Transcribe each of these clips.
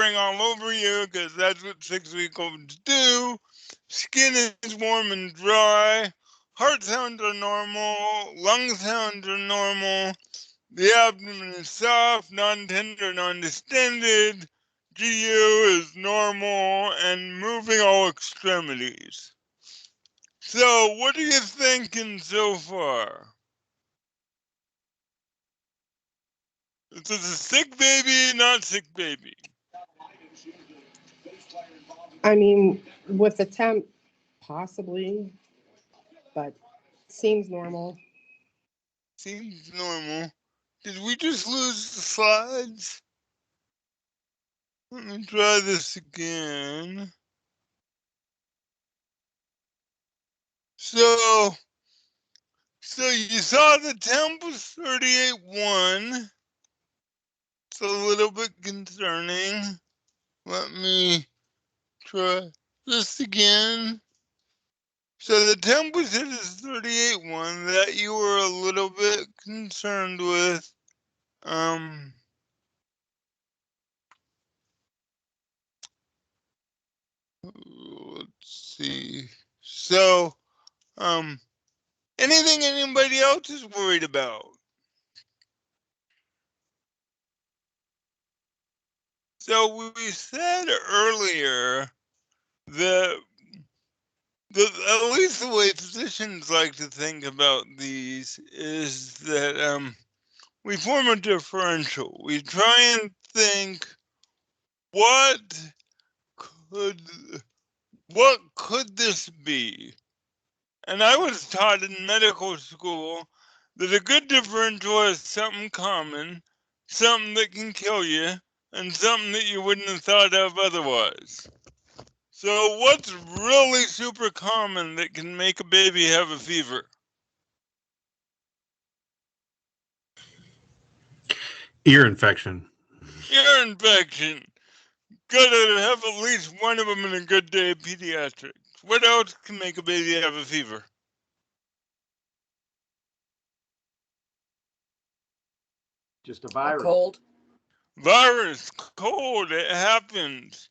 all over you because that's what 6-week-olds do. Skin is warm and dry. Heart sounds are normal. Lung sounds are normal. The abdomen is soft, non-tender, non-distended. GU is normal and moving all extremities. So, what are you thinking so far? Is this a sick baby, not sick baby? I mean, with the temp, possibly, but seems normal. Seems normal. Did we just lose the slides? Let me try this again. So you saw the temp was 38.1. It's a little bit concerning. Let me try this again. So the temp was hit as 38.1 that you were a little bit concerned with. Let's see. So, anything anybody else is worried about? So we said earlier that at least the way physicians like to think about these is that we form a differential. We try and think what could this be? And I was taught in medical school that a good differential is something common, something that can kill you, and something that you wouldn't have thought of otherwise. So what's really super common that can make a baby have a fever? Ear infection. Ear infection. Gotta have at least one of them in a good day of pediatrics. What else can make a baby have a fever? Just a virus. A cold. Virus, cold, it happens.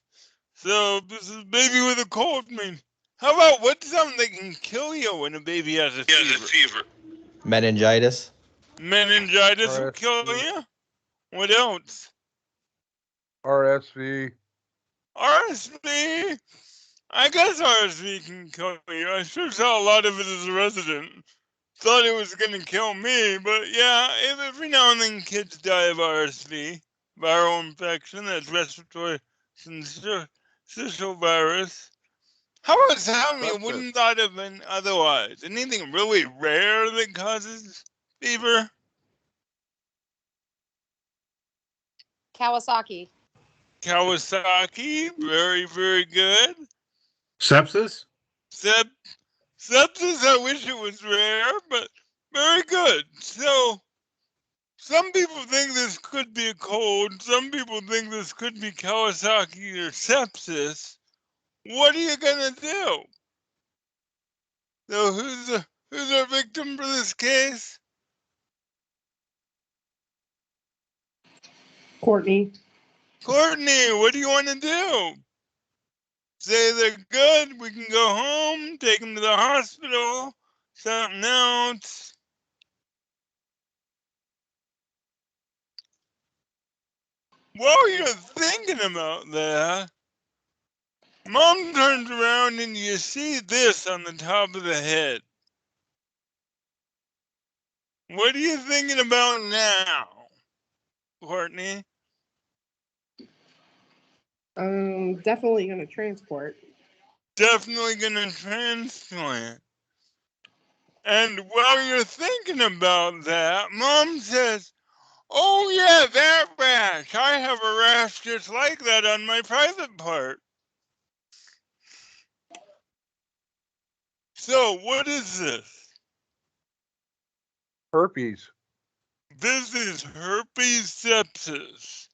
So this is a baby with a cold. I mean, how about what's something that can kill you when a baby has a fever? Meningitis. Meningitis will kill you. What else? RSV. RSV. I guess RSV can kill you. I sure saw a lot of it as a resident. Thought it was going to kill me, but yeah, every now and then kids die of RSV, viral infection, that's respiratory syncytial virus. How about something you wouldn't thought of otherwise? Anything really rare that causes fever? Kawasaki. Kawasaki, very, very good. Sepsis? Sepsis, I wish it was rare, but very good. So, some people think this could be a cold. Some people think this could be Kawasaki or sepsis. What are you gonna do? So, who's our victim for this case? Courtney. Courtney, what do you want to do? Say they're good, we can go home, take them to the hospital, something else. While you're thinking about that, Mom turns around and you see this on the top of the head. What are you thinking about now, Courtney? Definitely gonna transport. Definitely gonna transplant. And while you're thinking about that, Mom says, "Oh yeah, that rash. I have a rash just like that on my private part." So what is this? Herpes. This is herpes sepsis.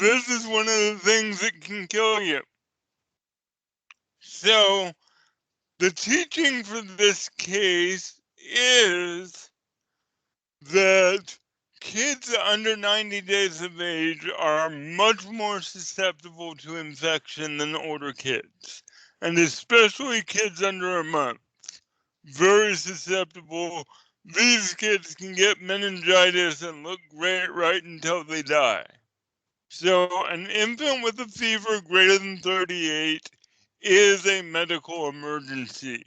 This is one of the things that can kill you. So the teaching for this case is that kids under 90 days of age are much more susceptible to infection than older kids, and especially kids under a month. Very susceptible. These kids can get meningitis and look great right until they die. So an infant with a fever greater than 38 is a medical emergency.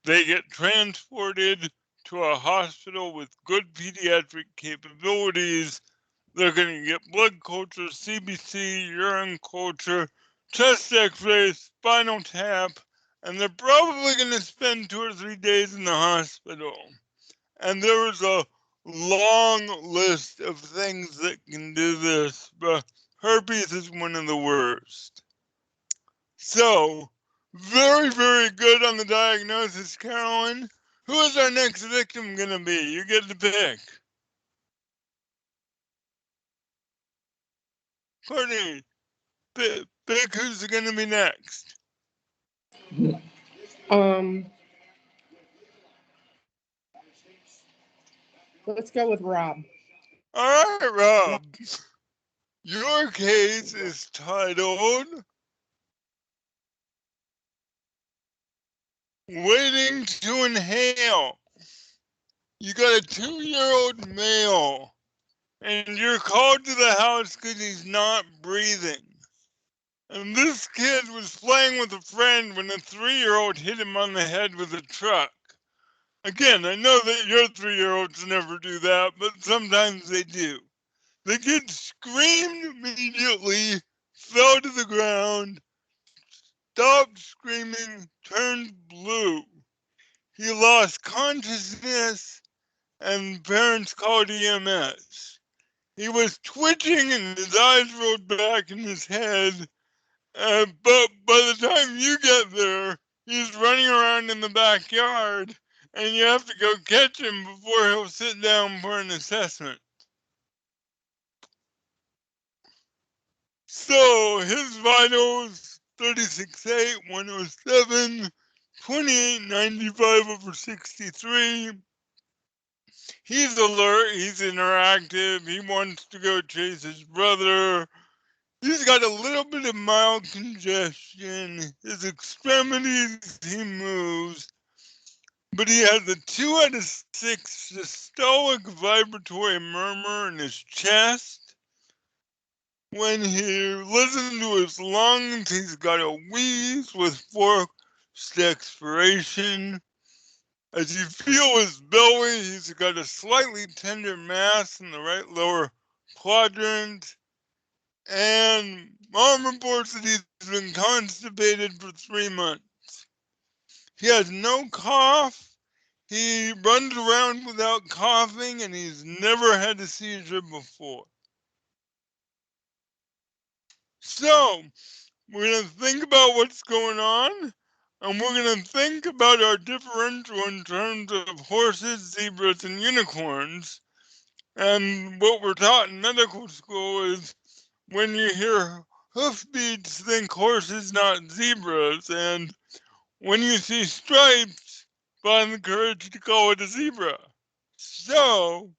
They get transported to a hospital with good pediatric capabilities. They're going to get blood culture, CBC, urine culture, chest x-ray, spinal tap, and they're probably going to spend 2 or 3 days in the hospital. And there is a long list of things that can do this, but herpes is one of the worst. So, very, very good on the diagnosis, Carolyn. Who is our next victim going to be? You get to pick. Courtney, pick who's going to be next. Let's go with Rob. All right, Rob. Your case is titled Waiting to Inhale. You got a 2-year-old male, and you're called to the house because he's not breathing. And this kid was playing with a friend when a 3-year-old hit him on the head with a truck. Again, I know that your 3-year-olds never do that, but sometimes they do. The kid screamed immediately, fell to the ground, stopped screaming, turned blue. He lost consciousness, and parents called EMS. He was twitching and his eyes rolled back in his head, but by the time you get there, he's running around in the backyard, and you have to go catch him before he'll sit down for an assessment. So his vitals 36.8, 107, 28.95 over 63. He's alert, he's interactive, he wants to go chase his brother. He's got a little bit of mild congestion. His extremities, he moves. But he has a 2 out of 6 systolic vibratory murmur in his chest. When he listens to his lungs, he's got a wheeze with forced expiration. As you feel his belly, he's got a slightly tender mass in the right lower quadrant. And mom reports that he's been constipated for 3 months. He has no cough. He runs around without coughing, and he's never had a seizure before. So, we're going to think about what's going on, and we're going to think about our differential in terms of horses, zebras, and unicorns. And what we're taught in medical school is when you hear hoofbeats, think horses, not zebras. And when you see stripes, find the courage to call it a zebra. So,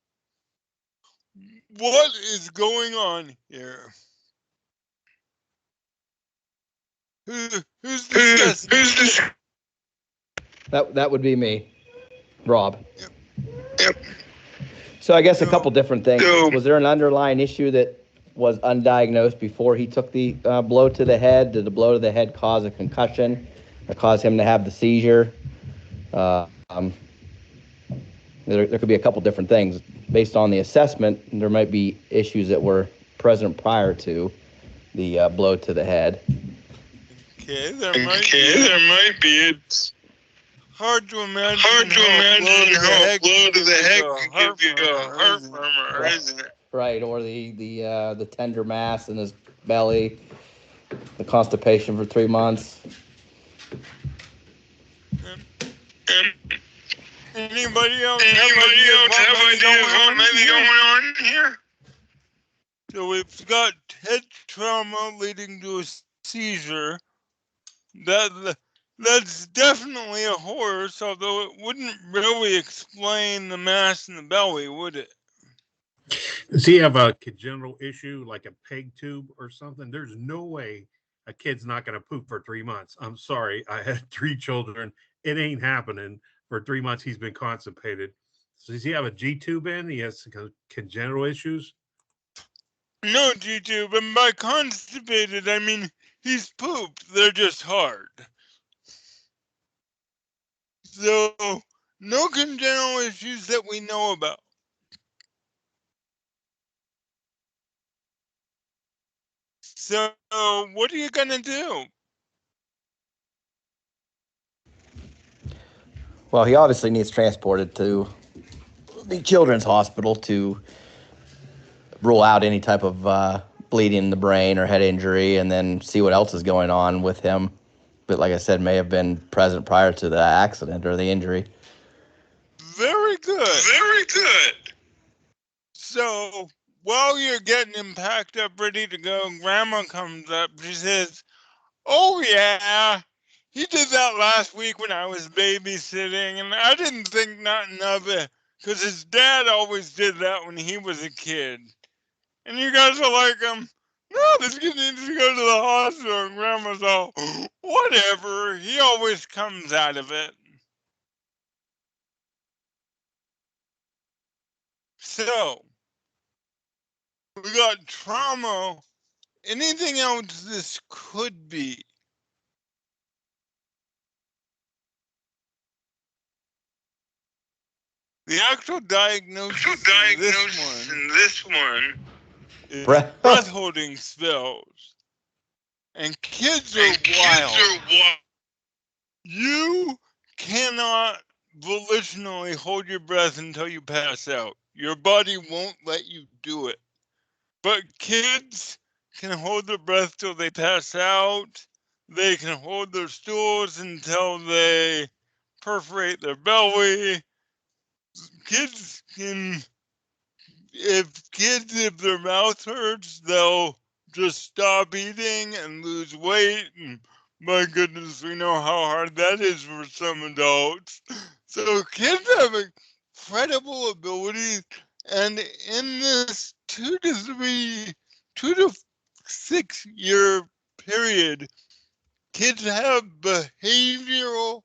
what is going on here? Who's discussing? That would be me, Rob. Yep. So I guess a couple different things. Was there an underlying issue that was undiagnosed before he took the blow to the head? Did the blow to the head cause a concussion or cause him to have the seizure? There could be a couple different things. Based on the assessment, there might be issues that were present prior to the blow to the head. Okay, there might be. It's hard to imagine how a blow to the head can give you a heart murmur, isn't it? Right, or the tender mass in his belly, the constipation for 3 months. Anybody else have ideas what might be going on here? So we've got head trauma leading to a seizure. That's definitely a horse, although it wouldn't really explain the mass in the belly, would it? Does he have a congenital issue like a peg tube or something? There's no way a kid's not going to poop for 3 months. I'm sorry. I had 3 children. It ain't happening. For 3 months, he's been constipated. So does he have a G tube in? He has congenital issues? No, G2, but by constipated, I mean he's pooped. They're just hard. So, no congenital issues that we know about. So, what are you going to do? Well, he obviously needs transported to the children's hospital to rule out any type of bleeding in the brain or head injury, and then see what else is going on with him. But like I said, may have been present prior to the accident or the injury. Very good. Very good. So, while you're getting him packed up, ready to go, Grandma comes up. She says, "Oh, yeah, he did that last week when I was babysitting, and I didn't think nothing of it, because his dad always did that when he was a kid." And you guys are like, no, this kid needs to go to the hospital. And Grandma's all, whatever, he always comes out of it. So, we got trauma. Anything else this could be? The actual diagnosis in this one is breath holding spells. And kids are wild. You cannot volitionally hold your breath until you pass out. Your body won't let you do it. But kids can hold their breath till they pass out. They can hold their stools until they perforate their belly. Kids can, if their mouth hurts, they'll just stop eating and lose weight. And my goodness, we know how hard that is for some adults. So kids have incredible abilities, and in this 2 to 6 year period, kids have behavioral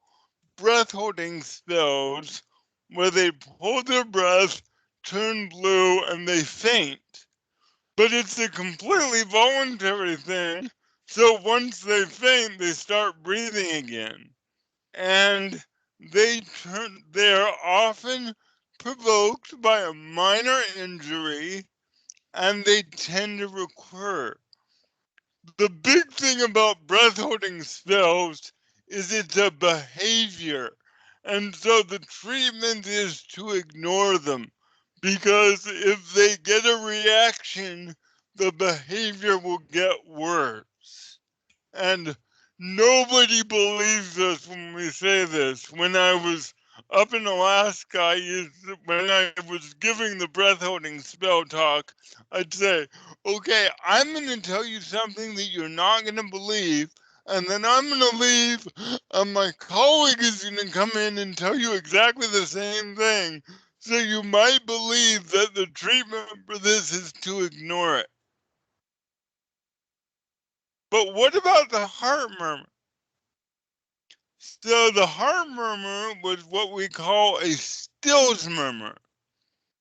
breath holding spells where they hold their breath, turn blue, and they faint. But it's a completely voluntary thing. So once they faint, they start breathing again. And they're often provoked by a minor injury, and they tend to recur. The big thing about breath holding spells is it's a behavior. And so the treatment is to ignore them, because if they get a reaction, the behavior will get worse. And nobody believes us when we say this. When I was up in Alaska, when I was giving the breath holding spell talk, I'd say, okay, I'm going to tell you something that you're not going to believe, and then I'm going to leave, and my colleague is going to come in and tell you exactly the same thing. So you might believe that the treatment for this is to ignore it. But what about the heart murmur? So the heart murmur was what we call a Stills murmur.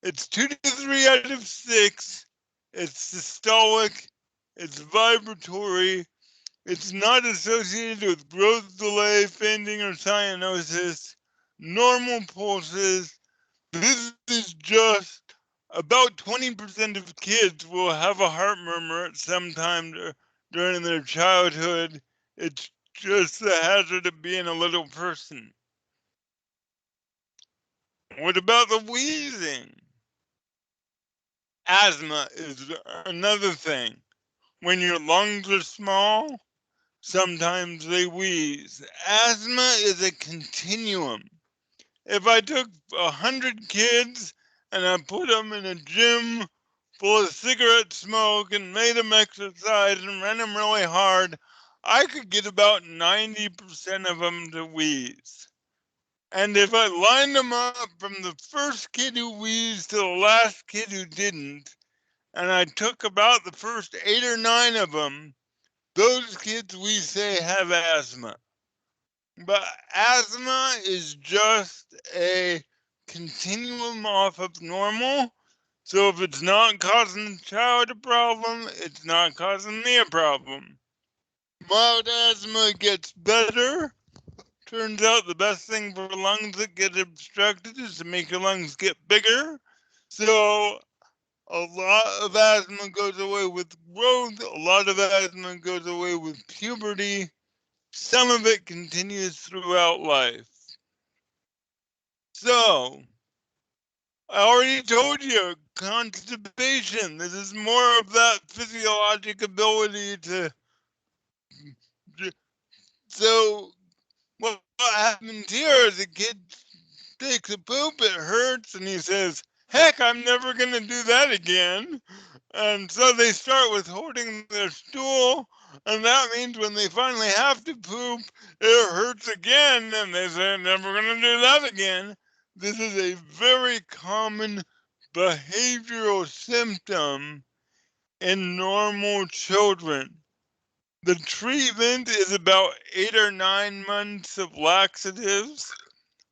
It's 2 to 3 out of 6. It's systolic. It's vibratory. It's not associated with growth delay, fainting, or cyanosis. Normal pulses. This is just about 20% of kids will have a heart murmur at some time during their childhood. It's just the hazard of being a little person. What about the wheezing? Asthma is another thing. When your lungs are small, sometimes they wheeze. Asthma is a continuum. If I took 100 kids and I put them in a gym full of cigarette smoke and made them exercise and ran them really hard, I could get about 90% of them to wheeze. And if I lined them up from the first kid who wheezed to the last kid who didn't, and I took about the first 8 or 9 of them, those kids we say have asthma. But asthma is just a continuum off of normal. So if it's not causing the child a problem, it's not causing me a problem. Mild asthma gets better. Turns out the best thing for lungs that get obstructed is to make your lungs get bigger. So a lot of asthma goes away with growth. A lot of asthma goes away with puberty. Some of it continues throughout life. So, I already told you, constipation. This is more of that physiologic ability to. So, what happens here is a kid takes a poop, it hurts, and he says, heck, I'm never going to do that again. And so they start with holding their stool, and that means when they finally have to poop, it hurts again, and they say, never going to do that again. This is a very common behavioral symptom in normal children. The treatment is about 8 or 9 months of laxatives.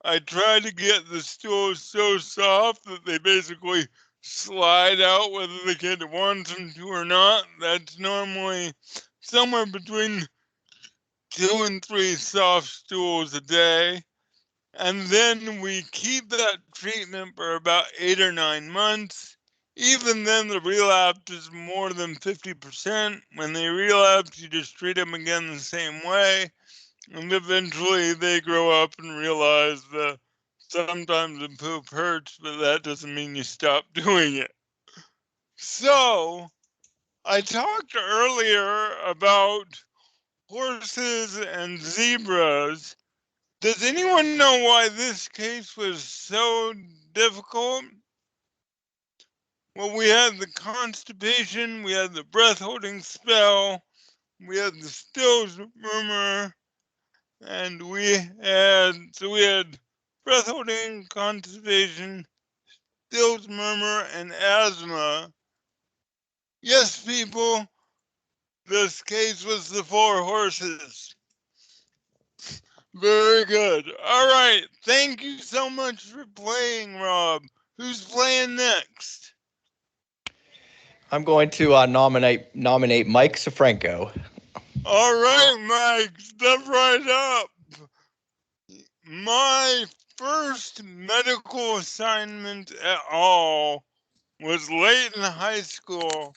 I try to get the stools so soft that they basically slide out whether the kid wants them to or not. That's normally somewhere between 2 and 3 soft stools a day. And then we keep that treatment for about 8 or 9 months. Even then, the relapse is more than 50%. When they relapse, you just treat them again the same way. And eventually they grow up and realize that sometimes the poop hurts, but that doesn't mean you stop doing it. So, I talked earlier about horses and zebras. Does anyone know why this case was so difficult? Well, we had the constipation, we had the breath holding spell, we had the stills murmur, and we had breath holding, constipation, stills murmur, and asthma. Yes, people, this case was the 4 horses. Very good. All right, thank you so much for playing, Rob. Who's playing next? I'm going to nominate Mike Safranco. All right, Mike, step right up. My first medical assignment at all was late in high school.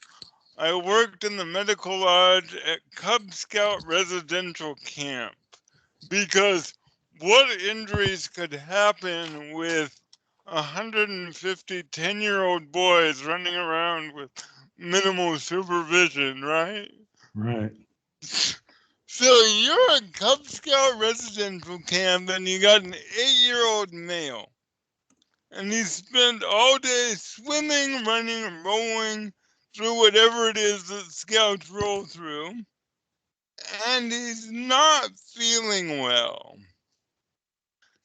I worked in the medical lodge at Cub Scout residential camp because what injuries could happen with 150 10-year-old boys running around with minimal supervision, right? Right. So you're at Cub Scout residential camp and you got an 8-year-old male. And he spent all day swimming, running, rolling through whatever it is that scouts roll through. And he's not feeling well.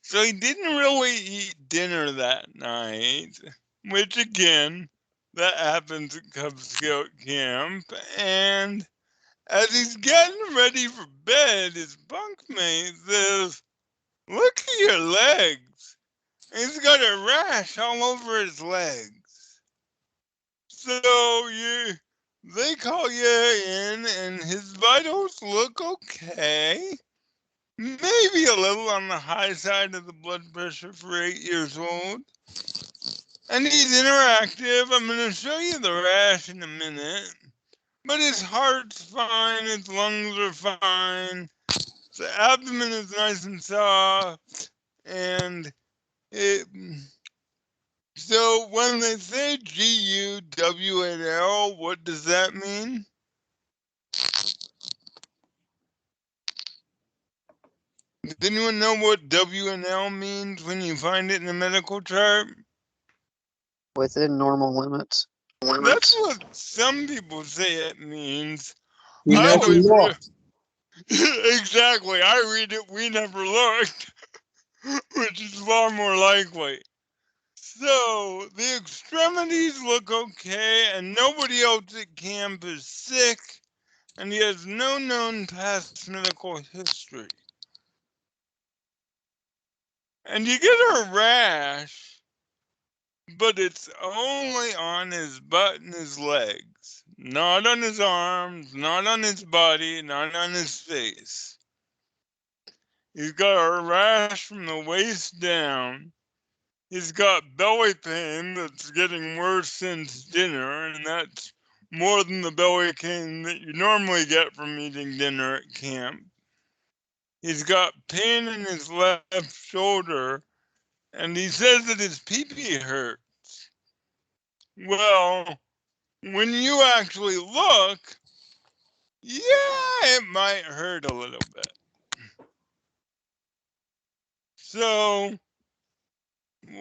So he didn't really eat dinner that night, which again, that happens at Cub Scout camp. And as he's getting ready for bed, his bunkmate says, look at your legs. He's got a rash all over his legs. So they call you in and his vitals look okay. Maybe a little on the high side of the blood pressure for 8 years old. And he's interactive. I'm going to show you the rash in a minute. But his heart's fine, his lungs are fine. The abdomen is nice and soft. And so when they say GUWNL, what does that mean? Does anyone know what WNL means when you find it in a medical chart? Within normal limits. That's what some people say it means. We I never always looked. Exactly. I read it, we never looked. which is far more likely. So the extremities look okay, and nobody else at camp is sick, and he has no known past medical history. And you get a rash, but it's only on his butt and his legs, not on his arms, not on his body, not on his face. He's got a rash from the waist down. He's got belly pain that's getting worse since dinner, and that's more than the belly pain that you normally get from eating dinner at camp. He's got pain in his left shoulder, and he says that his pee-pee hurts. Well, when you actually look, yeah, it might hurt a little bit. So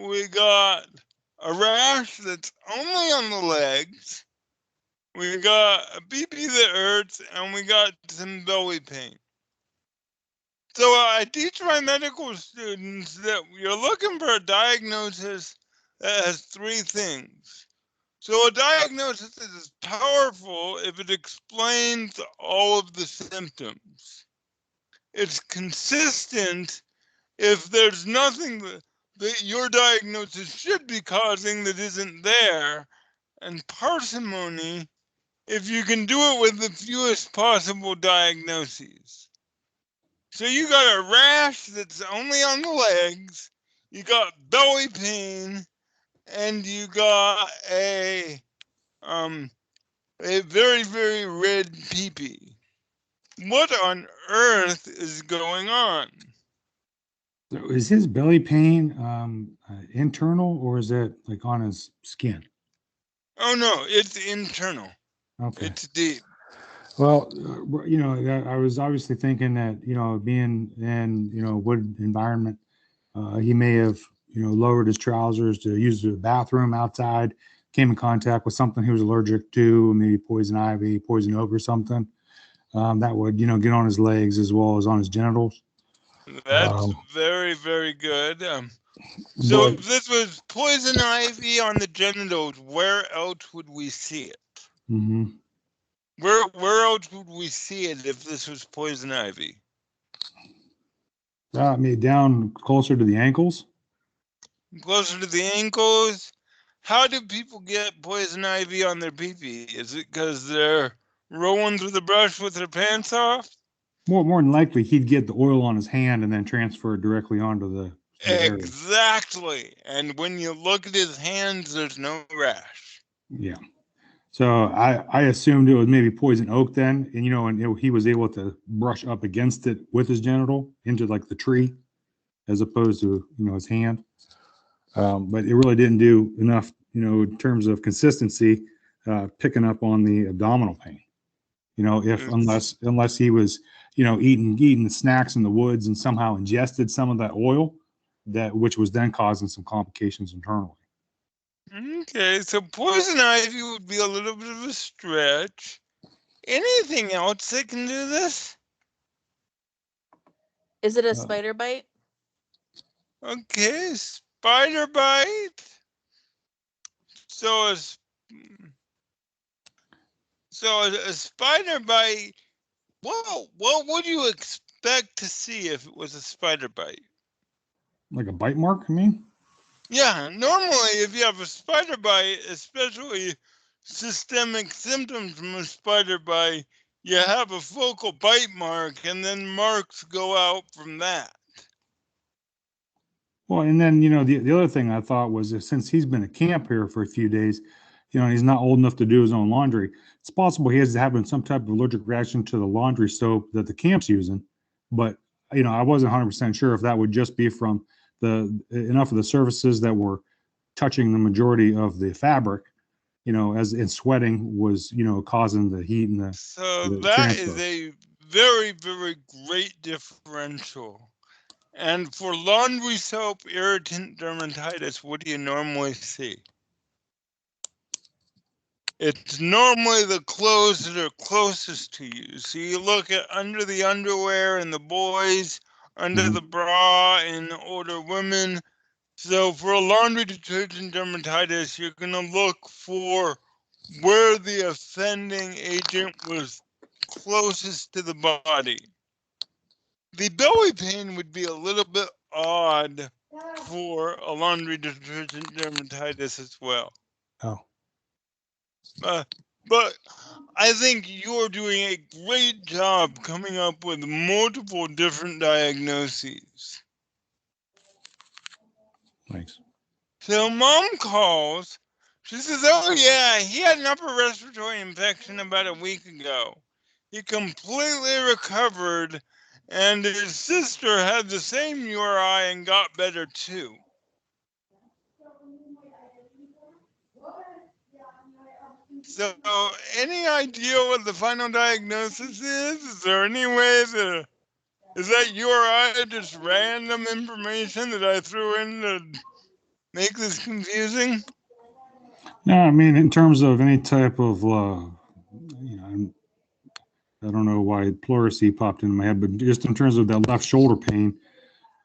we got a rash that's only on the legs. We got a pee-pee that hurts, and we got some belly pain. So I teach my medical students that you're looking for a diagnosis that has three things. So a diagnosis is powerful if it explains all of the symptoms. It's consistent if there's nothing that your diagnosis should be causing that isn't there, and parsimony if you can do it with the fewest possible diagnoses. So you got a rash that's only on the legs, you got belly pain, and you got a very, very red pee-pee. What on earth is going on? So is his belly pain internal, or is it like on his skin? Oh no, it's internal. Okay. It's deep. Well, I was obviously thinking that, being in, wood environment, he may have, lowered his trousers to use the bathroom outside, came in contact with something he was allergic to, maybe poison ivy, poison oak or something. That would, get on his legs as well as on his genitals. That's very, very good. So But if this was poison ivy on the genitals, where else would we see it? mhm. Where else would we see it if this was poison ivy? Maybe down closer to the ankles. Closer to the ankles? How do people get poison ivy on their pee-pee? Is it because they're rolling through the brush with their pants off? More than likely, he'd get the oil on his hand and then transfer it directly onto the area. Exactly. And when you look at his hands, there's no rash. Yeah. So I assumed it was maybe poison oak then, and he was able to brush up against it with his genital into like the tree, as opposed to his hand. But it really didn't do enough, in terms of consistency, picking up on the abdominal pain. Unless he was eating the snacks in the woods and somehow ingested some of that oil, which was then causing some complications internally. Okay, so poison ivy would be a little bit of a stretch. Anything else that can do this? Is it a spider bite? Okay, spider bite. So a spider bite. What would you expect to see if it was a spider bite? Like a bite mark, I mean? Yeah, normally if you have a spider bite, especially systemic symptoms from a spider bite, you have a focal bite mark and then marks go out from that. Well, and then, the other thing I thought was that since he's been at camp here for a few days, and he's not old enough to do his own laundry, it's possible he has having some type of allergic reaction to the laundry soap that the camp's using. But, I wasn't 100% sure if that would just be from enough of the surfaces that were touching the majority of the fabric, as in sweating was, causing the heat and So the that transfer. is a very, very great differential. And for laundry soap irritant dermatitis, what do you normally see? It's normally the clothes that are closest to you. So you look at under the underwear in the boys, under the bra in older women. So for a laundry detergent dermatitis, you're going to look for where the offending agent was closest to the body. The belly pain would be a little bit odd for a laundry detergent dermatitis as well. Oh. But I think you're doing a great job coming up with multiple different diagnoses. Thanks. So mom calls. She says, oh yeah, he had an upper respiratory infection about a week ago. He completely recovered, and his sister had the same URI and got better too. So, any idea what the final diagnosis is? Is there any way to, is that URI just random information that I threw in to make this confusing? No, I mean, in terms of any type of, I don't know why pleurisy popped into my head, but just in terms of that left shoulder pain,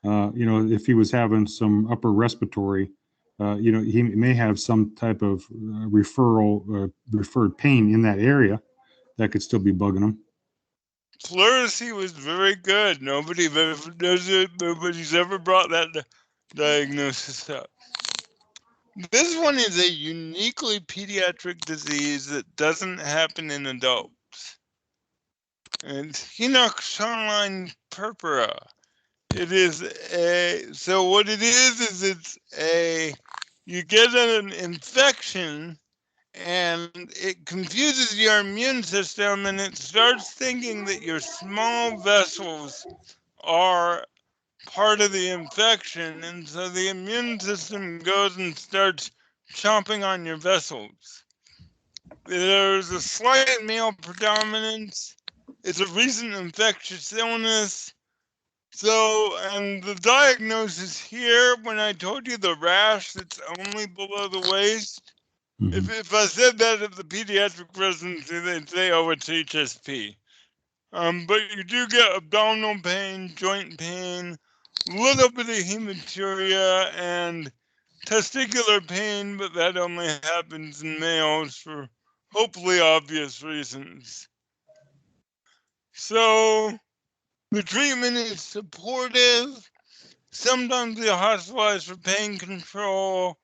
if he was having some upper respiratory, he may have some type of referred pain in that area that could still be bugging him. Pleurisy was very good. Nobody's ever brought that diagnosis up. This one is a uniquely pediatric disease that doesn't happen in adults. And Henoch-Schönlein purpura. It is so what it is you get an infection and it confuses your immune system and it starts thinking that your small vessels are part of the infection, and so the immune system goes and starts chomping on your vessels. There's a slight male predominance. It's a recent infectious illness. So, and the diagnosis here, when I told you the rash that's only below the waist, if I said that at the pediatric residency, they'd say, oh, it's HSP. But you do get abdominal pain, joint pain, little bit of hematuria, and testicular pain, but that only happens in males for hopefully obvious reasons. So the treatment is supportive. Sometimes they're hospitalized for pain control,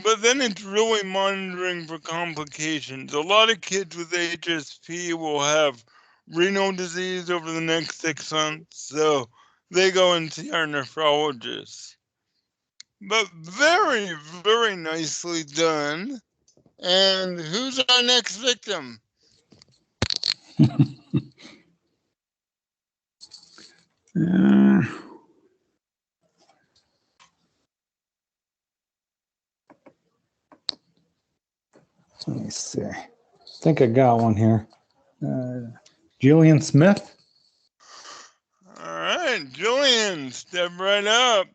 but then it's really monitoring for complications. A lot of kids with HSP will have renal disease over the next 6 months, so they go and see our nephrologist. But very, very nicely done. And who's our next victim? Let me see. I think I got one here. Jillian Smith. All right, Jillian, step right up.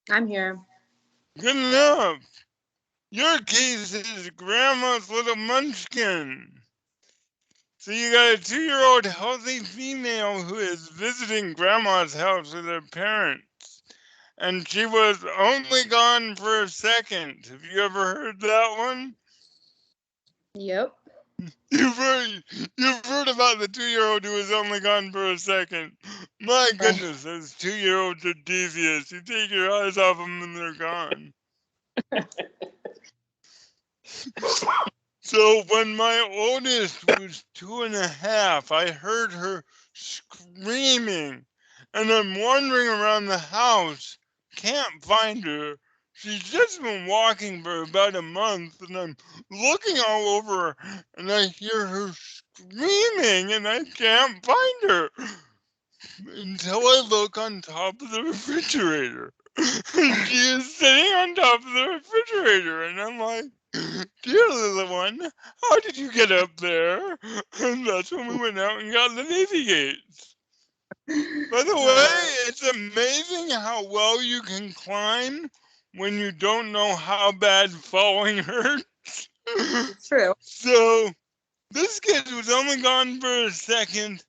I'm here. Good enough. Your case is Grandma's little munchkin. So you got a 2-year-old healthy female who is visiting Grandma's house with her parents. And she was only gone for a second. Have you ever heard that one? Yep. You've heard about the 2-year-old who was only gone for a second. My goodness, those 2-year-olds are devious. You take your eyes off them and they're gone. So when my oldest was 2.5, I heard her screaming, and I'm wandering around the house, can't find her. She's just been walking for about a month, and I'm looking all over, and I hear her screaming, and I can't find her until I look on top of the refrigerator. She is sitting on top of the refrigerator, and I'm like, dear little one, how did you get up there? And that's when we went out and got the Navy gates. By the way, it's amazing how well you can climb when you don't know how bad falling hurts. It's true. So this kid was only gone for a second,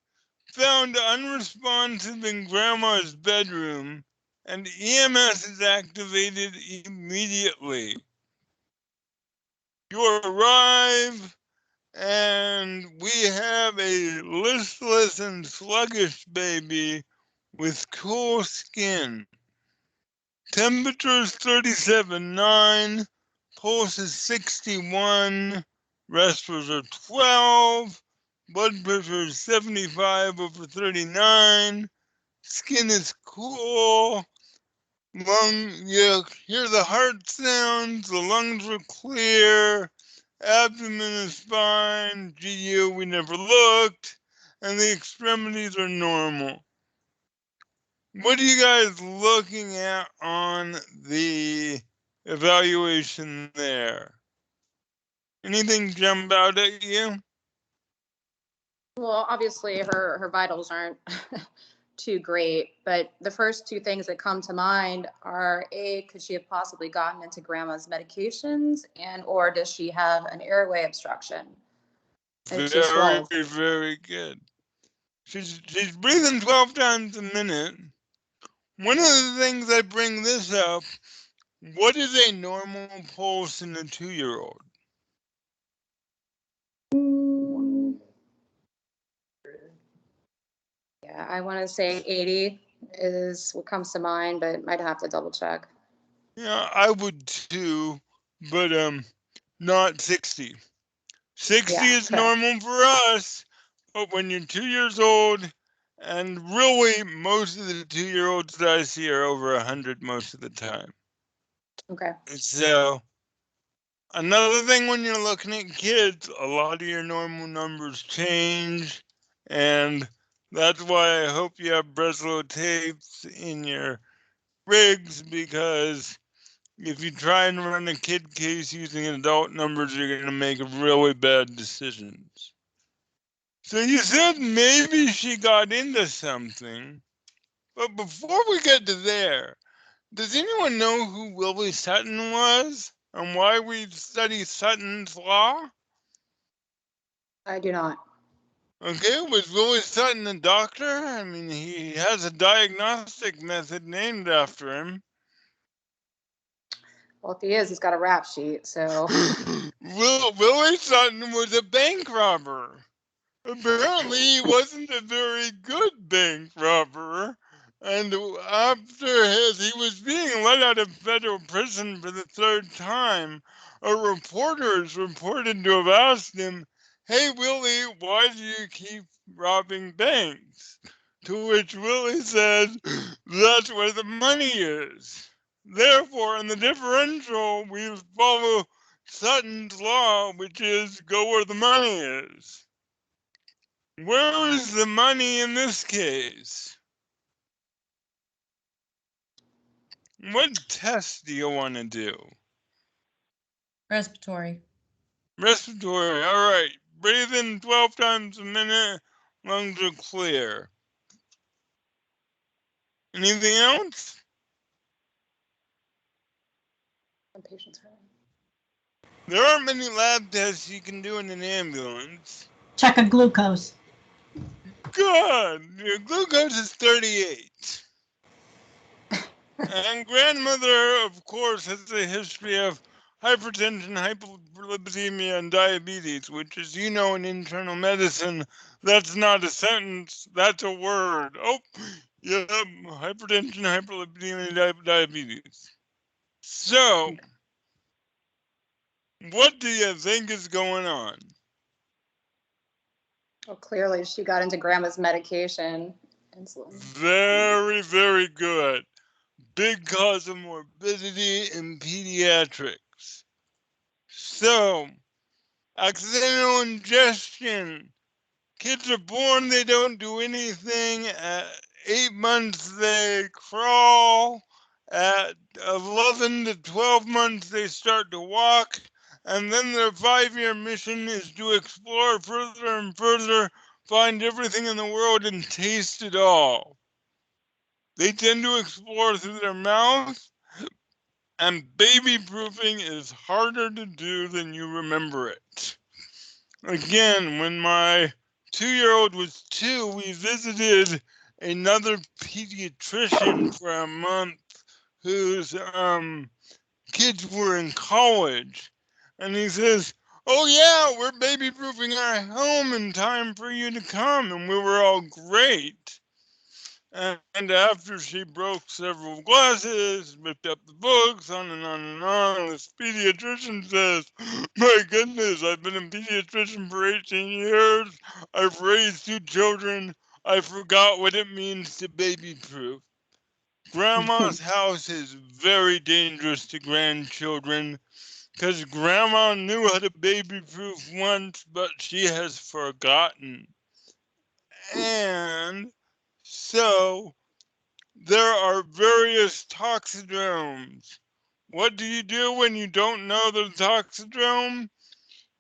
found unresponsive in grandma's bedroom, and EMS is activated immediately. You arrive, and we have a listless and sluggish baby with cool skin. Temperature is 37.9, pulse is 61, respiratory are 12, blood pressure is 75/39, skin is cool, you hear the heart sounds, the lungs are clear, abdomen is fine, GU we never looked, and the extremities are normal. What are you guys looking at on the evaluation there? Anything jump out at you? Well, obviously her vitals aren't too great, but the first two things that come to mind are A, could she have possibly gotten into grandma's medications, and or does she have an airway obstruction? Very, very good. She's breathing 12 times a minute. One of the things I bring this up, what is a normal pulse in a 2-year-old? Yeah, I want to say 80 is what comes to mind, but I'd have to double check. Yeah, I would too, but not 60. 60 is correct. normal for us, but when you're 2 years old, and really most of the 2-year-olds that I see are over 100 most of the time. Okay. So another thing when you're looking at kids, a lot of your normal numbers change, and that's why I hope you have Breslow tapes in your rigs, because if you try and run a kid case using adult numbers, you're going to make really bad decisions. So you said maybe she got into something, but before we get to there, does anyone know who Willie Sutton was and why we study Sutton's law? I do not. Okay, was Willie Sutton a doctor? I mean, he has a diagnostic method named after him. Well, if he is, he's got a rap sheet, so. Willie Sutton was a bank robber. Apparently, he wasn't a very good bank robber. And after he was being let out of federal prison for the 3rd time, a reporter is reported to have asked him, "Hey, Willie, why do you keep robbing banks?" To which Willie said, "That's where the money is." Therefore, in the differential, we follow Sutton's law, which is go where the money is. Where is the money in this case? What test do you want to do? Respiratory. Respiratory, all right. Breathe in 12 times a minute, lungs are clear. Anything else? There aren't many lab tests you can do in an ambulance. Check a glucose. Good. Your glucose is 38. And grandmother, of course, has a history of hypertension, hyperlipidemia, and diabetes, which, as you know, in internal medicine, that's not a sentence, that's a word. Oh, yep, hypertension, hyperlipidemia, diabetes. So, what do you think is going on? Well, clearly she got into grandma's medication, insulin. Very, very good. Big cause of morbidity in pediatrics. So, accidental ingestion. Kids are born, they don't do anything. At 8 months, they crawl. At 11 to 12 months, they start to walk. And then their 5-year mission is to explore further and further, find everything in the world, and taste it all. They tend to explore through their mouth, and baby proofing is harder to do than you remember it. Again, when my 2-year-old was 2, we visited another pediatrician for a month whose kids were in college. And he says, "Oh yeah, we're baby proofing our home in time for you to come." And we were all great. And after she broke several glasses, ripped up the books, on and on and on, this pediatrician says, "My goodness, I've been a pediatrician for 18 years. I've raised 2 children. I forgot what it means to baby proof. Grandma's house is very dangerous to grandchildren because Grandma knew how to baby proof once, but she has forgotten. And so there are various toxidromes. What do you do when you don't know the toxidrome?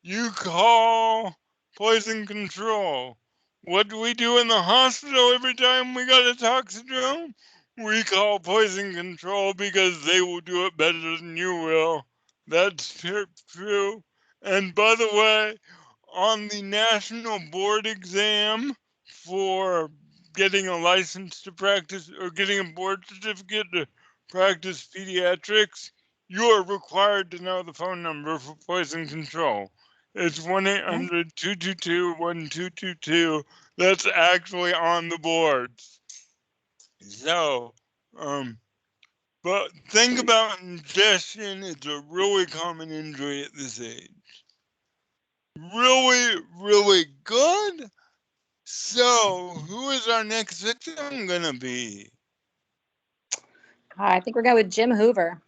You call poison control. What do we do in the hospital every time we got a toxidrome? We call poison control because they will do it better than you will. That's true. And by the way, on the national board exam for getting a license to practice or getting a board certificate to practice pediatrics, you are required to know the phone number for poison control. It's 1-800-222-1222. That's actually on the boards. So, but think about ingestion. It's a really common injury at this age. Really, really good. So, who is our next victim gonna be? I think we're going with Jim Hoover.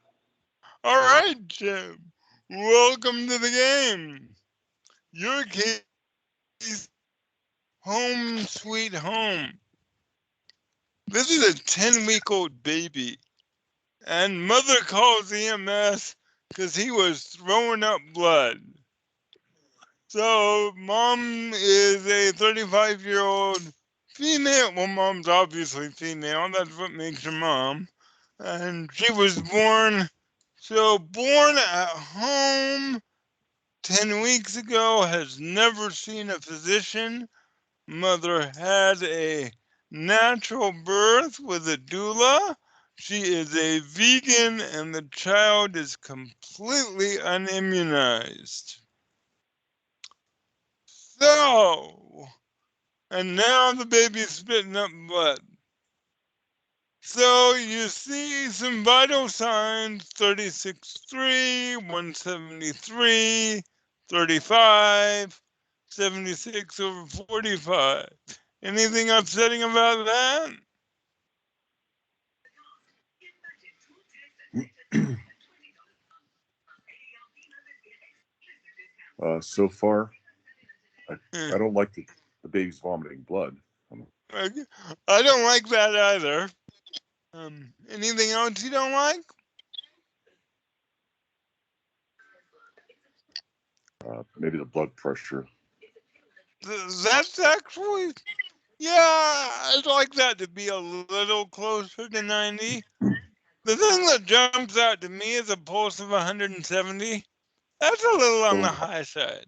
All right, Jim. Welcome to the game. Your case, home sweet home. This is a 10-week-old baby, and mother calls EMS because he was throwing up blood. So mom is a 35-year-old female. Well, mom's obviously female. That's what makes her mom. And she was born at home 10 weeks ago, has never seen a physician. Mother had a natural birth with a doula. She is a vegan, and the child is completely unimmunized. So, and now the baby's spitting up blood. So you see some vital signs: 36.3, 173, 35, 76/45. Anything upsetting about that? So far, I don't like the baby's vomiting blood. I don't like that either. Anything else you don't like? Maybe the blood pressure. That's actually, yeah, I'd like that to be a little closer to 90. The thing that jumps out to me is a pulse of 170. That's a little on the high side.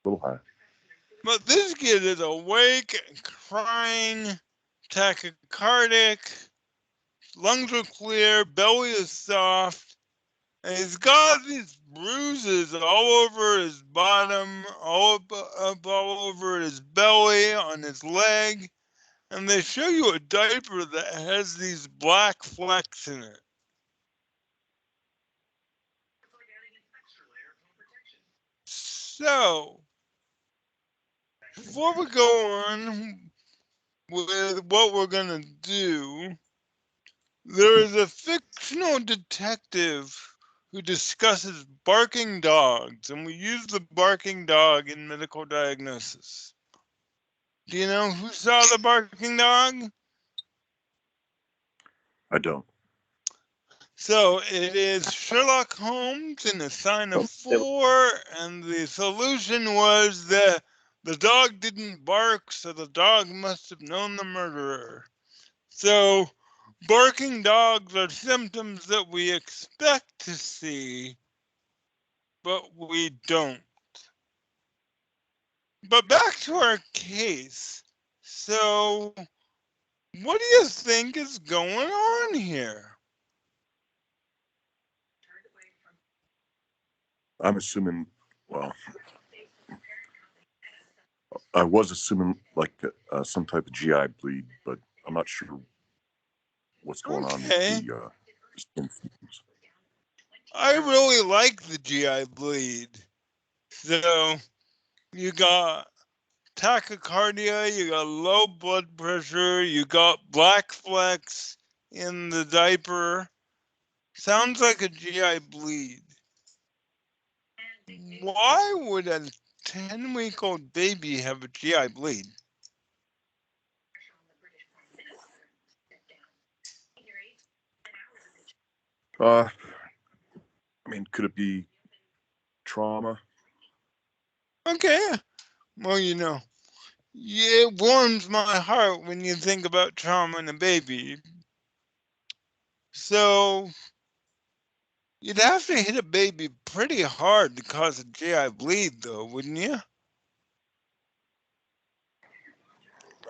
A little high. But this kid is awake, crying, tachycardic, lungs are clear, belly is soft, and he's got these bruises all over his bottom, all over his belly, on his leg, and they show you a diaper that has these black flecks in it. So, before we go on with what we're going to do, there is a fictional detective who discusses barking dogs, and we use the barking dog in medical diagnosis. Do you know who saw the barking dog? I don't. So it is Sherlock Holmes in A Sign of 4, and the solution was that the dog didn't bark, so the dog must have known the murderer. So barking dogs are symptoms that we expect to see, but we don't. But back to our case. So, what do you think is going on here? I'm assuming, well, I was assuming like some type of GI bleed, but I'm not sure what's going on with the skin fusions. I really like the GI bleed. So, you got tachycardia, you got low blood pressure, you got black flecks in the diaper. Sounds like a GI bleed. Why would a 10-week-old baby have a GI bleed? I mean, could it be trauma? Okay. Well, you know, it warms my heart when you think about trauma in a baby. So, you'd have to hit a baby pretty hard to cause a GI bleed, though, wouldn't you?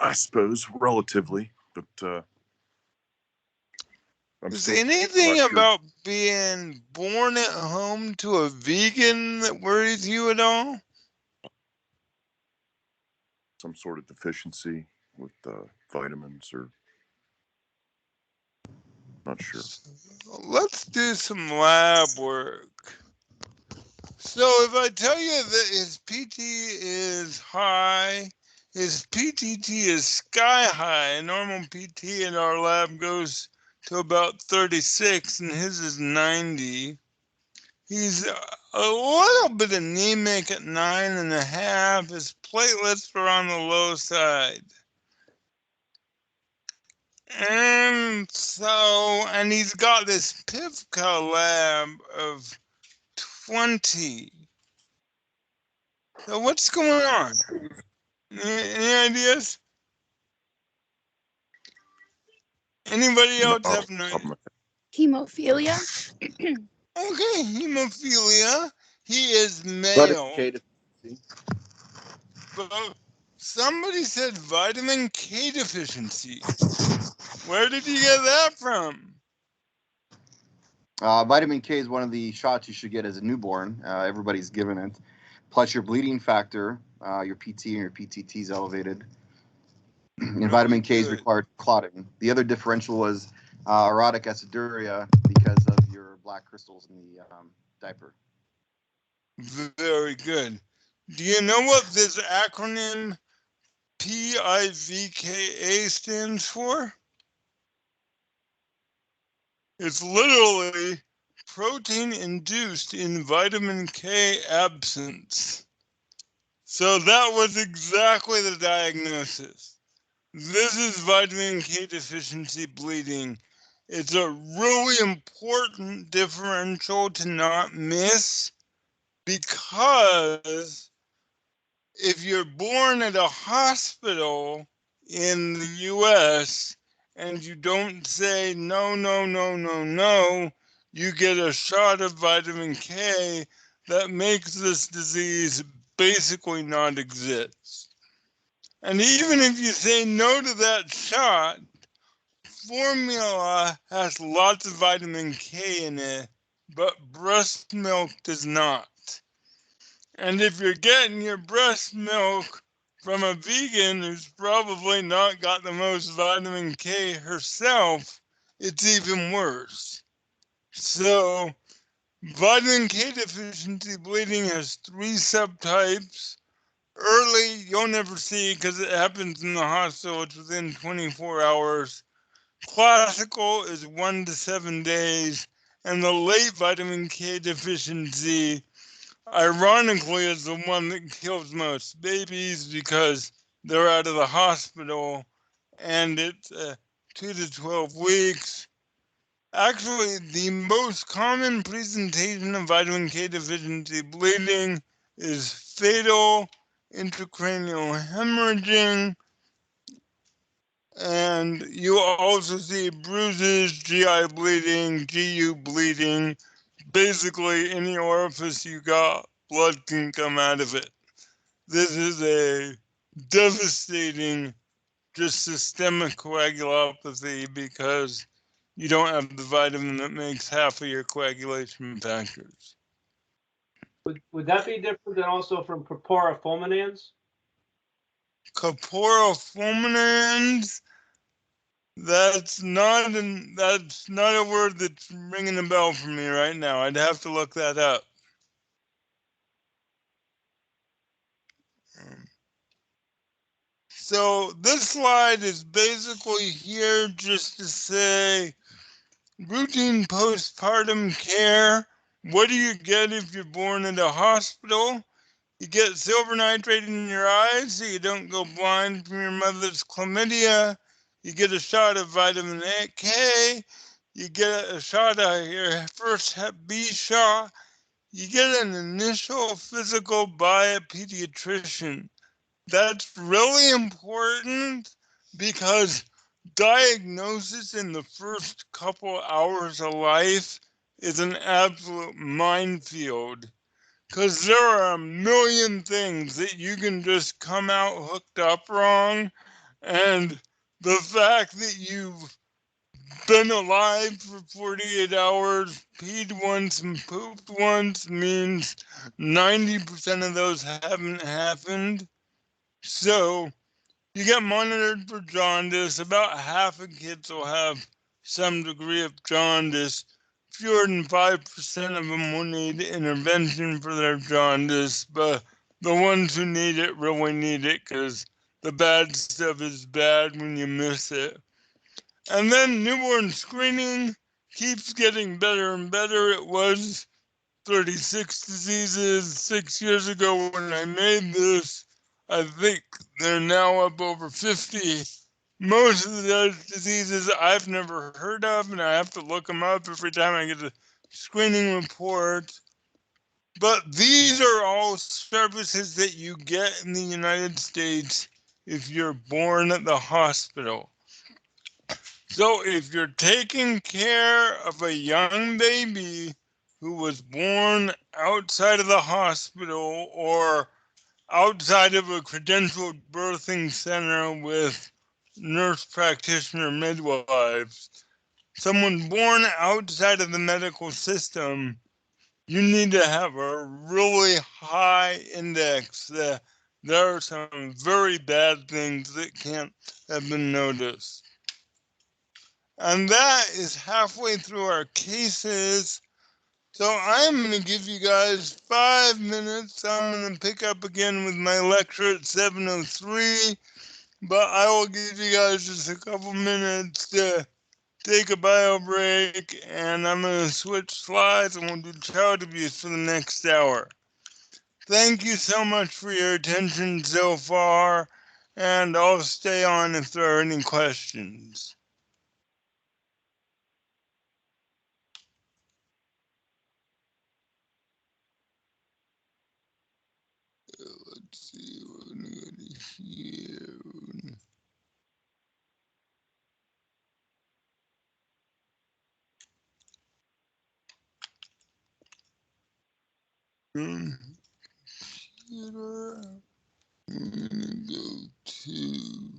I suppose, relatively, but Is anything about being born at home to a vegan that worries you at all? Some sort of deficiency with vitamins, or not sure. Let's do some lab work. So if I tell you that his PT is high, his PTT is sky high, normal PT in our lab goes to about 36 and his is 90. He's a little bit anemic at 9.5. His platelets are on the low side. And he's got this PIVCA lab of 20. So what's going on? Any ideas? Anybody else have an idea? Hemophilia. Okay, hemophilia. He is male. But somebody said vitamin K deficiency. Where did you get that from? Vitamin K is one of the shots you should get as a newborn. Everybody's given it. Plus your bleeding factor, your PT and your PTT is elevated. And vitamin K is required for clotting. The other differential was erotic aciduria because of your black crystals in the diaper. Very good. Do you know what this acronym PIVKA stands for? It's literally protein induced in vitamin K absence. So that was exactly the diagnosis. This is vitamin K deficiency bleeding. It's a really important differential to not miss, because if you're born at a hospital in the US and you don't say no, no, no, no, no, you get a shot of vitamin K that makes this disease basically not exist. And even if you say no to that shot, formula has lots of vitamin K in it, but breast milk does not. And if you're getting your breast milk from a vegan who's probably not got the most vitamin K herself, it's even worse. So, vitamin K deficiency bleeding has 3 subtypes. Early, you'll never see because it happens in the hospital. It's within 24 hours. Classical is 1 to 7 days. And the late vitamin K deficiency, ironically, is the one that kills most babies because they're out of the hospital and it's 2 to 12 weeks. Actually, the most common presentation of vitamin K deficiency bleeding is fatal intracranial hemorrhaging, and you also see bruises, GI bleeding, GU bleeding. Basically, any orifice you got, blood can come out of it. this is a devastating, just systemic coagulopathy because you don't have the vitamin that makes half of your coagulation factors. Would that be different than also from corpora fulminans? Corpora fulminans, that's not a word that's ringing a bell for me right now. I'd have to look that up. So this slide is basically here just to say routine postpartum care. What do you get if you're born in a hospital? You get silver nitrate in your eyes so you don't go blind from your mother's chlamydia. You get a shot of vitamin K. You get a shot of your first Hep B shot. You get an initial physical by a pediatrician. That's really important because diagnosis in the first couple hours of life is an absolute minefield. Because there are a million things that you can just come out hooked up wrong. And the fact that you've been alive for 48 hours, peed once and pooped once means 90% of those haven't happened. So you get monitored for jaundice. About half of kids will have some degree of jaundice. Fewer than 5% of them will need intervention for their jaundice, but the ones who need it really need it because the bad stuff is bad when you miss it. And then newborn screening keeps getting better and better. It was 36 diseases 6 years ago when I made this. I think they're now up over 50. Most of those diseases I've never heard of, and I have to look them up every time I get a screening report. But these are all services that you get in the United States if you're born at the hospital. So if you're taking care of a young baby who was born outside of the hospital or outside of a credentialed birthing center with nurse practitioner midwives, someone born outside of the medical system, you need to have a really high index. There are some very bad things that can't have been noticed. And that is halfway through our cases. So I'm going to give you guys 5 minutes. I'm going to pick up again with my lecture at 7:03. But I will give you guys just a couple minutes to take a bio break. And I'm going to switch slides and we'll do child abuse for the next hour. Thank you so much for your attention so far. And I'll stay on if there are any questions. Let's see, we're gonna go to here. Computer. I'm gonna go to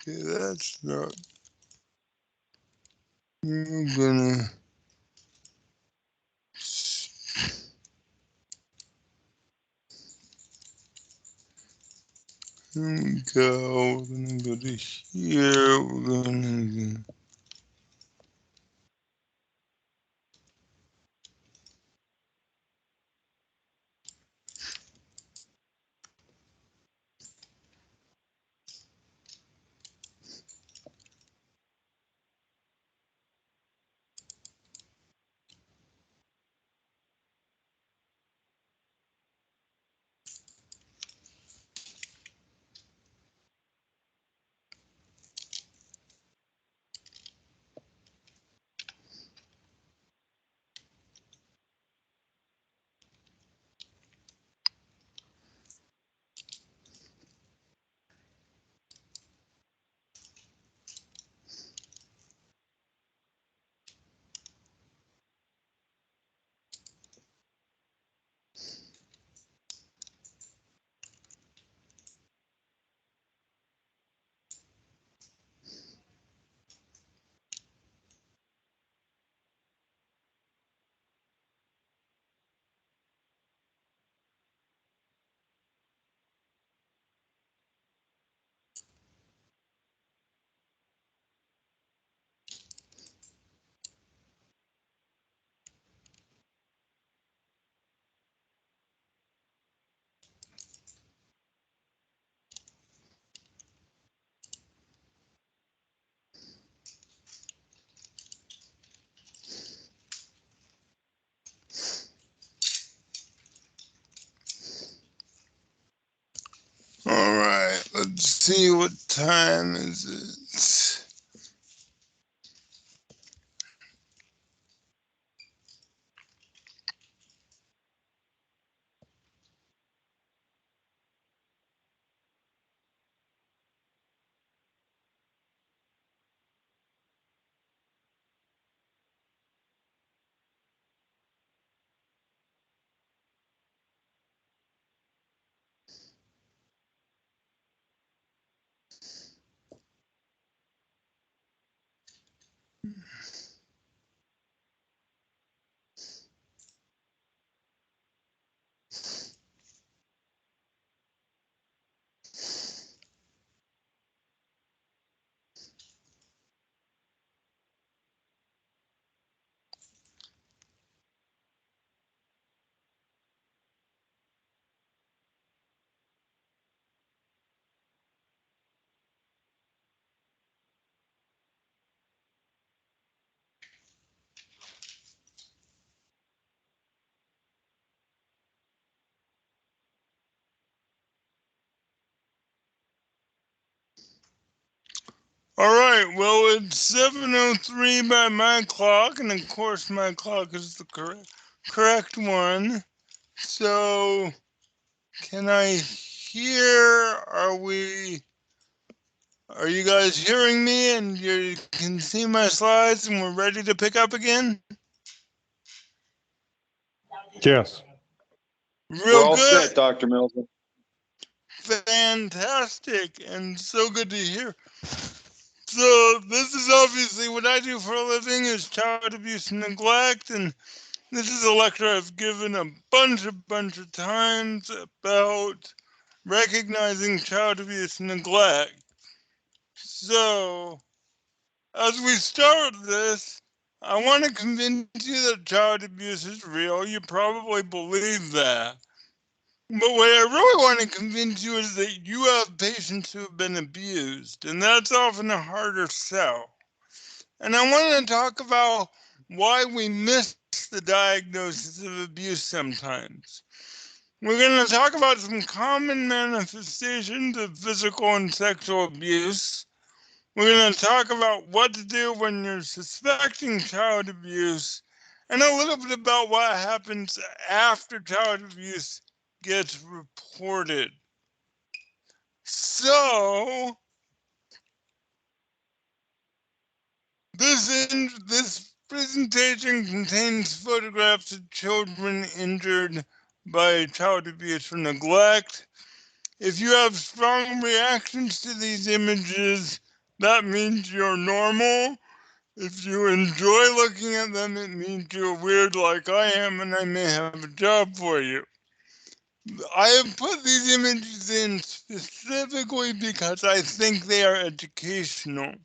okay, that's not. We're gonna here we go. We're gonna go to here. We're gonna see what time is it. All right, well, it's 7:03 by my clock, and of course my clock is the correct one. So, can I hear, are you guys hearing me and you can see my slides and we're ready to pick up again? Yes. Real good. Set, Dr. Melville. Fantastic, and so good to hear. So this is obviously what I do for a living, is child abuse and neglect, and this is a lecture I've given a bunch of times about recognizing child abuse and neglect. So as we start this, I want to convince you that child abuse is real. You probably believe that. But what I really want to convince you is that you have patients who have been abused, and that's often a harder sell. And I want to talk about why we miss the diagnosis of abuse sometimes. We're going to talk about some common manifestations of physical and sexual abuse. We're going to talk about what to do when you're suspecting child abuse, and a little bit about what happens after child abuse gets reported. So, this presentation contains photographs of children injured by child abuse or neglect. If you have strong reactions to these images, that means you're normal. If you enjoy looking at them, it means you're weird like I am, and I may have a job for you. I have put these images in specifically because I think they are educational.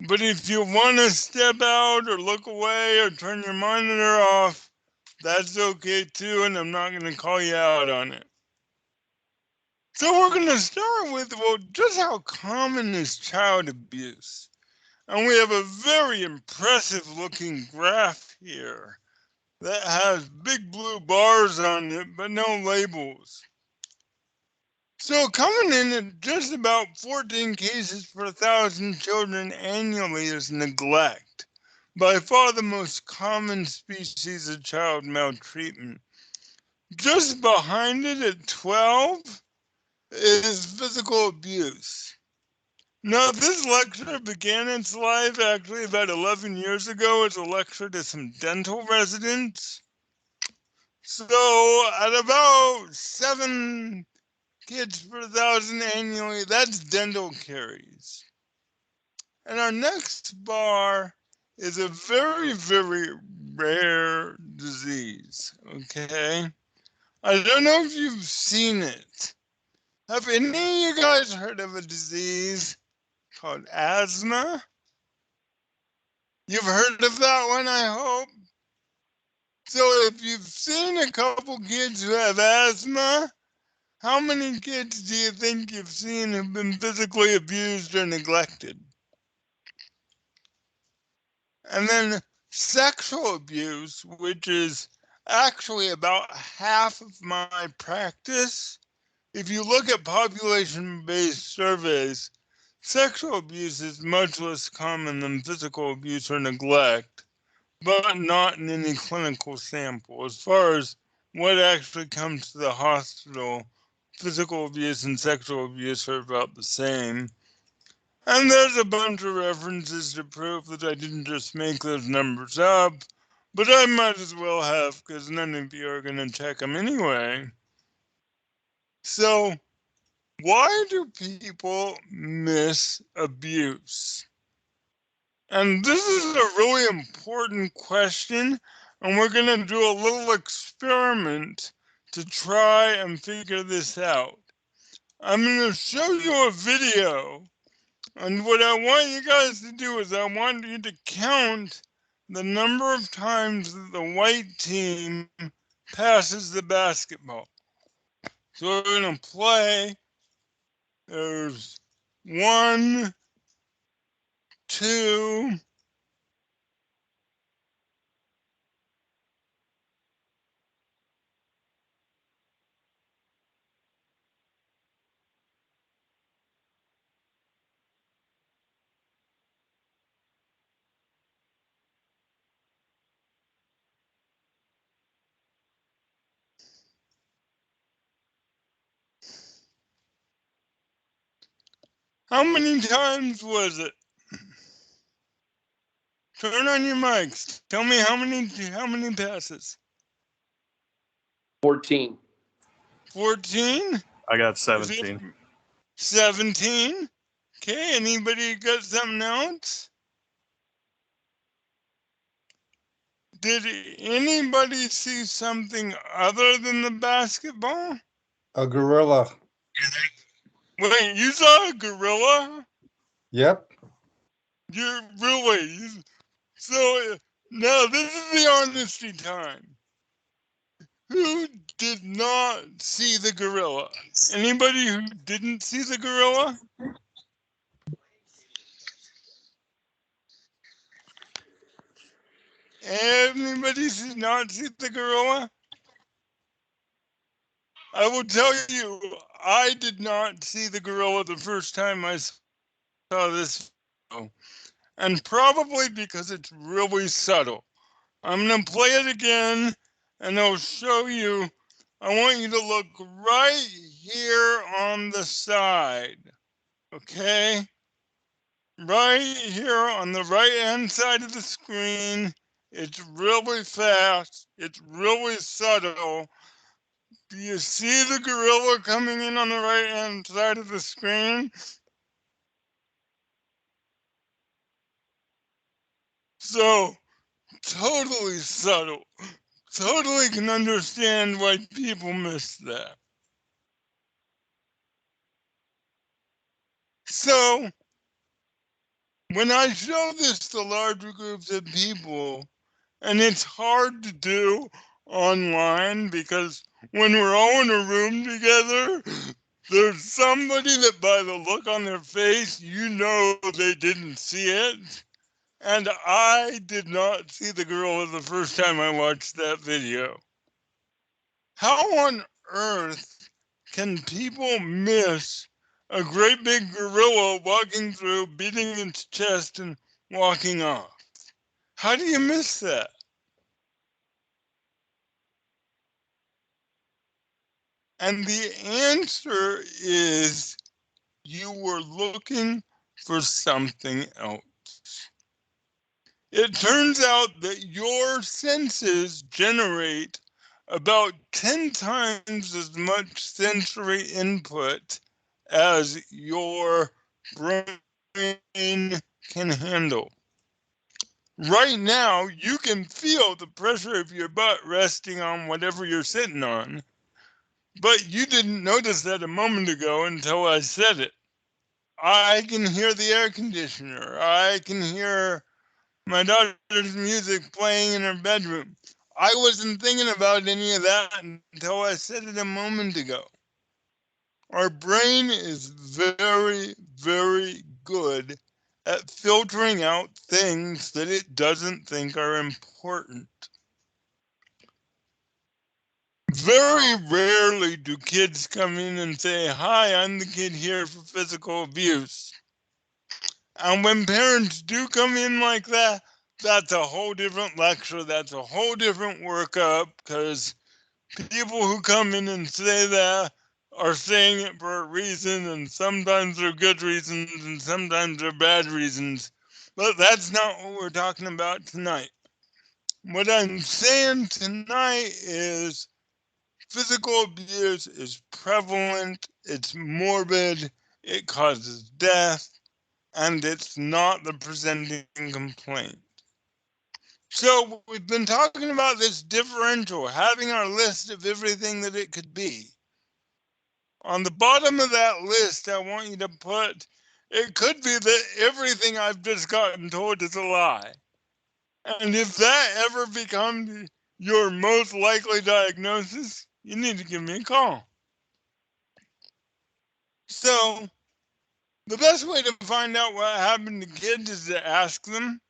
But if you want to step out or look away or turn your monitor off, that's okay too, and I'm not going to call you out on it. So we're going to start with, well, just how common is child abuse? And we have a very impressive looking graph here that has big blue bars on it, but no labels. So coming in at just about 14 cases per 1,000 children annually is neglect, by far the most common species of child maltreatment. Just behind it at 12 is physical abuse. Now, this lecture began its life actually about 11 years ago as a lecture to some dental residents. So at about 7 kids per 1,000 annually, that's dental caries. And our next bar is a very, very rare disease, okay? I don't know if you've seen it. Have any of you guys heard of a disease called asthma? You've heard of that one, I hope? So if you've seen a couple kids who have asthma, how many kids do you think you've seen who've been physically abused or neglected? And then sexual abuse, which is actually about half of my practice, if you look at population-based surveys, sexual abuse is much less common than physical abuse or neglect, but not in any clinical sample. As far as what actually comes to the hospital, physical abuse and sexual abuse are about the same. And there's a bunch of references to prove that I didn't just make those numbers up, but I might as well have, because none of you are going to check them anyway. So, why do people miss abuse? And this is a really important question, and we're going to do a little experiment to try and figure this out. I'm going to show you a video, and what I want you guys to do is I want you to count the number of times that the white team passes the basketball. So we're going to play. There's 1, 2, how many times was it? Turn on your mics. Tell me how many passes? 14. 14? I got 17. 17? Okay, anybody got something else? Did anybody see something other than the basketball? A gorilla. Wait, you saw a gorilla? Yep. You're really... So, now this is the honesty time. Who did not see the gorilla? Anybody who didn't see the gorilla? Anybody did not see the gorilla? I will tell you, I did not see the gorilla the first time I saw this video, and probably because it's really subtle. I'm going to play it again, and I'll show you. I want you to look right here on the side, okay? Right here on the right-hand side of the screen. It's really fast. It's really subtle. Do you see the gorilla coming in on the right-hand side of the screen? So, totally subtle. Totally can understand why people miss that. So, when I show this to larger groups of people, and it's hard to do online because when we're all in a room together, there's somebody that by the look on their face, you know they didn't see it. And I did not see the gorilla the first time I watched that video. How on earth can people miss a great big gorilla walking through, beating its chest and walking off? How do you miss that? And the answer is you were looking for something else. It turns out that your senses generate about 10 times as much sensory input as your brain can handle. Right now, you can feel the pressure of your butt resting on whatever you're sitting on, but you didn't notice that a moment ago until I said it. I can hear the air conditioner. I can hear my daughter's music playing in her bedroom. I wasn't thinking about any of that until I said it a moment ago. Our brain is very, very good at filtering out things that it doesn't think are important. Very rarely do kids come in and say, "Hi, I'm the kid here for physical abuse." And when parents do come in like that, that's a whole different lecture. That's a whole different workup, because people who come in and say that are saying it for a reason, and sometimes they're good reasons and sometimes they're bad reasons. But that's not what we're talking about tonight. What I'm saying tonight is physical abuse is prevalent, it's morbid, it causes death, and it's not the presenting complaint. So we've been talking about this differential, having our list of everything that it could be. On the bottom of that list, I want you to put, it could be that everything I've just gotten told is a lie. And if that ever becomes your most likely diagnosis, you need to give me a call. So the best way to find out what happened to kids is to ask them.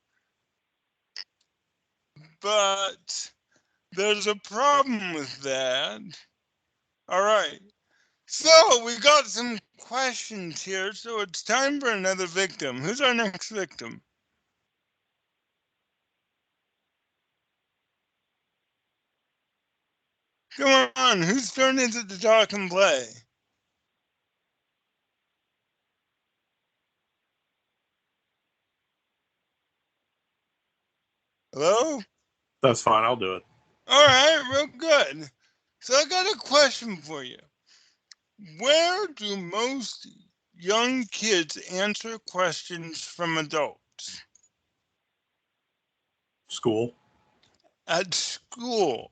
But there's a problem with that. All right. So we got some questions here. So it's time for another victim. Who's our next victim? Come on, whose turn is it to talk and play? Hello? That's fine. I'll do it. All right, real good. So I got a question for you. Where do most young kids answer questions from adults? School. At school.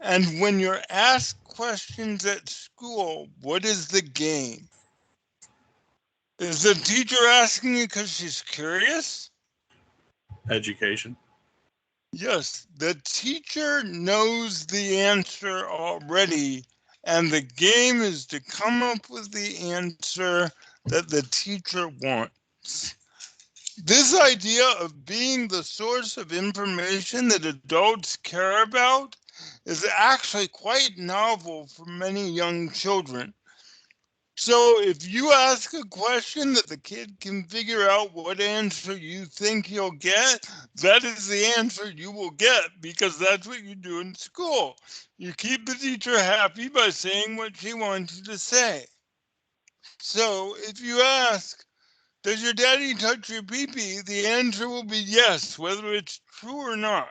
And when you're asked questions at school, what is the game? Is the teacher asking you because she's curious? Education. Yes, the teacher knows the answer already, and the game is to come up with the answer that the teacher wants. This idea of being the source of information that adults care about is actually quite novel for many young children. So if you ask a question that the kid can figure out what answer you think he'll get, that is the answer you will get, because that's what you do in school. You keep the teacher happy by saying what she wants you to say. So if you ask, "Does your daddy touch your pee-pee?" the answer will be yes, whether it's true or not.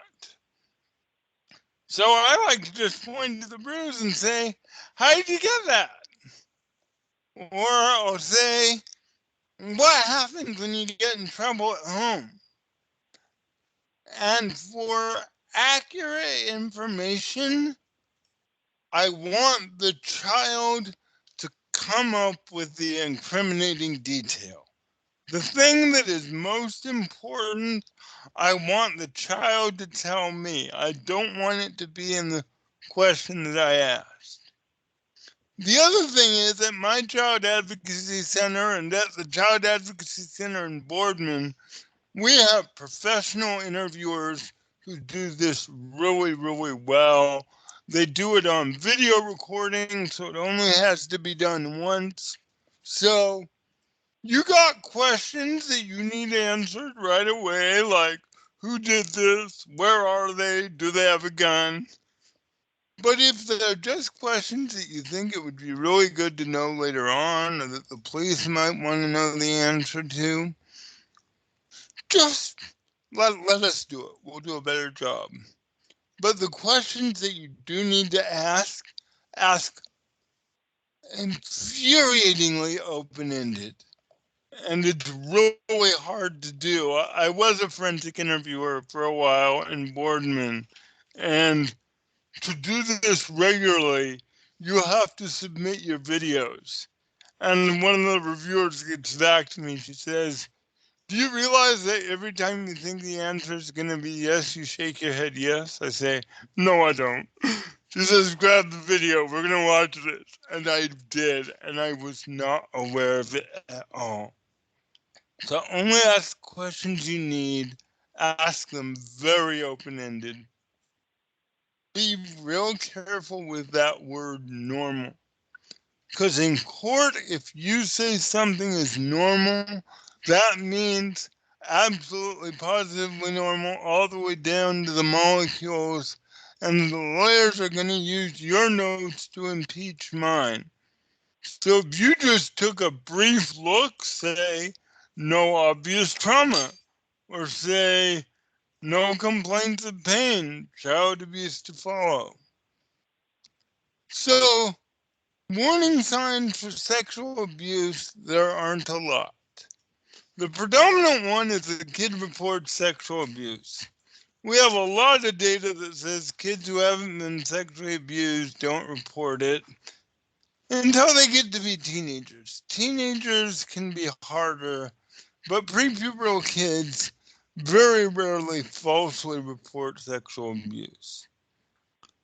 So I like to just point to the bruise and say, "How did you get that?" Or I'll say, "What happens when you get in trouble at home?" And for accurate information, I want the child to come up with the incriminating detail. The thing that is most important, I want the child to tell me. I don't want it to be in the question that I asked. The other thing is at my Child Advocacy Center and at the Child Advocacy Center in Boardman, we have professional interviewers who do this really, really well. They do it on video recording, so it only has to be done once. So you got questions that you need answered right away, like who did this, where are they, do they have a gun? But if they're just questions that you think it would be really good to know later on, or that the police might want to know the answer to, just let us do it. We'll do a better job. But the questions that you do need to ask infuriatingly open-ended. And it's really hard to do. I was a forensic interviewer for a while in Boardman, and to do this regularly, you have to submit your videos. And one of the reviewers gets back to me. She says, "Do you realize that every time you think the answer is going to be yes, you shake your head yes?" I say, "No, I don't." She says, "Grab the video. We're going to watch this." And I did, and I was not aware of it at all. So only ask questions you need. Ask them very open-ended. be real careful with that word normal. Because in court, if you say something is normal, that means absolutely positively normal all the way down to the molecules. And the lawyers are going to use your notes to impeach mine. So if you just took a brief look, say, no obvious trauma, or say, no complaints of pain, child abuse to follow. So, warning signs for sexual abuse, there aren't a lot. The predominant one is the kid reports sexual abuse. We have a lot of data that says kids who haven't been sexually abused don't report it until they get to be teenagers. Teenagers can be harder, but prepubertal kids very rarely falsely report sexual abuse.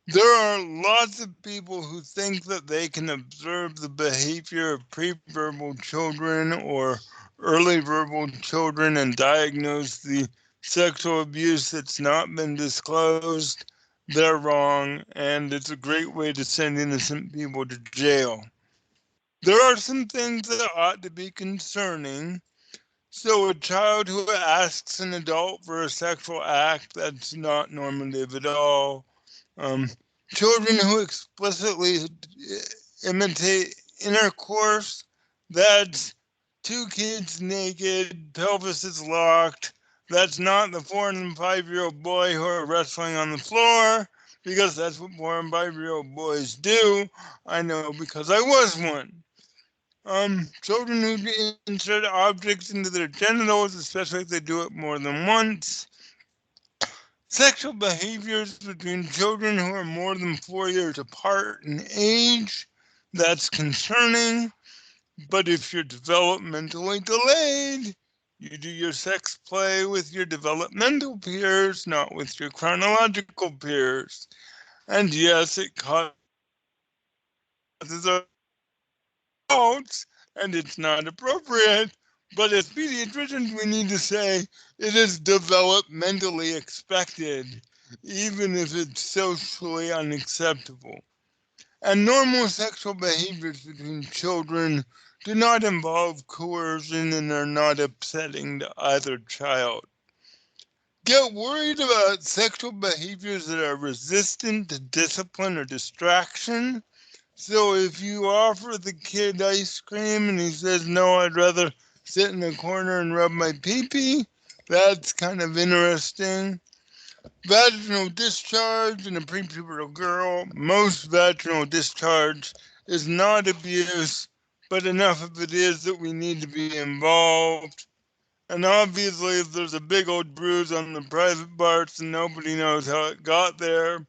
There are lots of people who think that they can observe the behavior of pre-verbal children or early verbal children and diagnose the sexual abuse that's not been disclosed. They're wrong, and it's a great way to send innocent people to jail. There are some things that ought to be concerning. So a child who asks an adult for a sexual act, that's not normative at all. Children who explicitly imitate intercourse, that's two kids naked, pelvis is locked. That's not the 4 and 5-year-old boy who are wrestling on the floor, because that's what 4 and 5-year-old boys do. I know because I was one. Children who insert objects into their genitals, especially if they do it more than once. Sexual behaviors between children who are more than 4 years apart in age, that's concerning. But if you're developmentally delayed, you do your sex play with your developmental peers, not with your chronological peers. And yes, it causes adults, and it's not appropriate. But as pediatricians, we need to say it is developmentally expected, even if it's socially unacceptable. And normal sexual behaviors between children do not involve coercion and are not upsetting to either child. Get worried about sexual behaviors that are resistant to discipline or distraction. So if you offer the kid ice cream and he says, no, I'd rather sit in the corner and rub my pee-pee, that's kind of interesting. Vaginal discharge in a prepubertal girl. Most vaginal discharge is not abuse, but enough of it is that we need to be involved. And obviously, if there's a big old bruise on the private parts and nobody knows how it got there,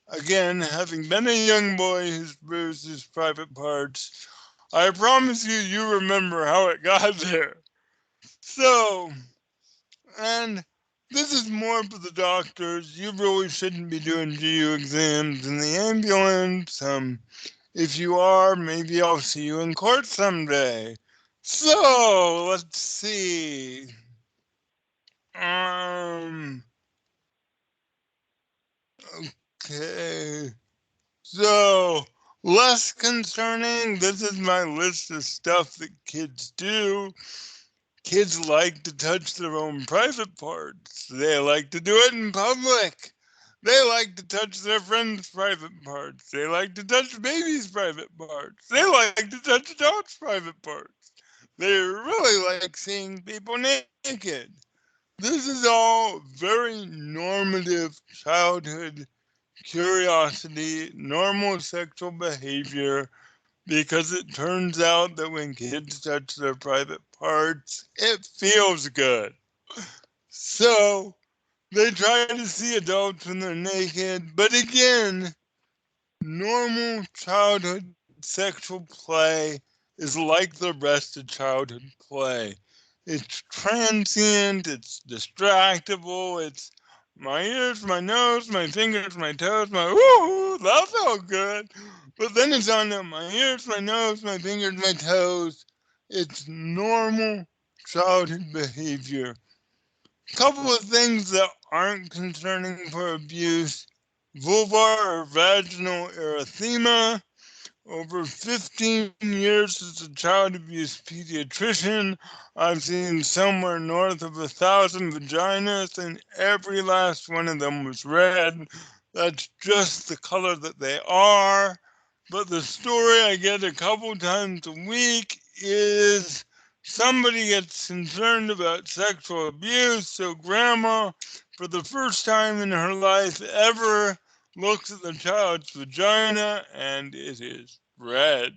again, having been a young boy who's bruised his private parts, I promise you, you remember how it got there. So, and this is more for the doctors. You really shouldn't be doing GU exams in the ambulance. If you are, maybe I'll see you in court someday. So, let's see. Okay. So, less concerning, this is my list of stuff that kids do. Kids like to touch their own private parts. They like to do it in public. They like to touch their friends' private parts. They like to touch babies' private parts. They like to touch adults' private parts. They really like seeing people naked. This is all very normative childhood curiosity, normal sexual behavior, because it turns out that when kids touch their private parts, it feels good. So they try to see adults when they're naked, but again, normal childhood sexual play is like the rest of childhood play. It's transient, it's distractible, it's my ears, my nose, my fingers, my toes, my woo, that felt good. But then it's on to my ears, my nose, my fingers, my toes. It's normal childhood behavior. A couple of things that aren't concerning for abuse. vulvar or vaginal erythema. Over 15 years as a child abuse pediatrician, I've seen somewhere north of 1,000 vaginas, and every last one of them was red. That's just the color that they are. But the story I get a couple times a week is somebody gets concerned about sexual abuse, so grandma, for the first time in her life ever, looks at the child's vagina and it is red,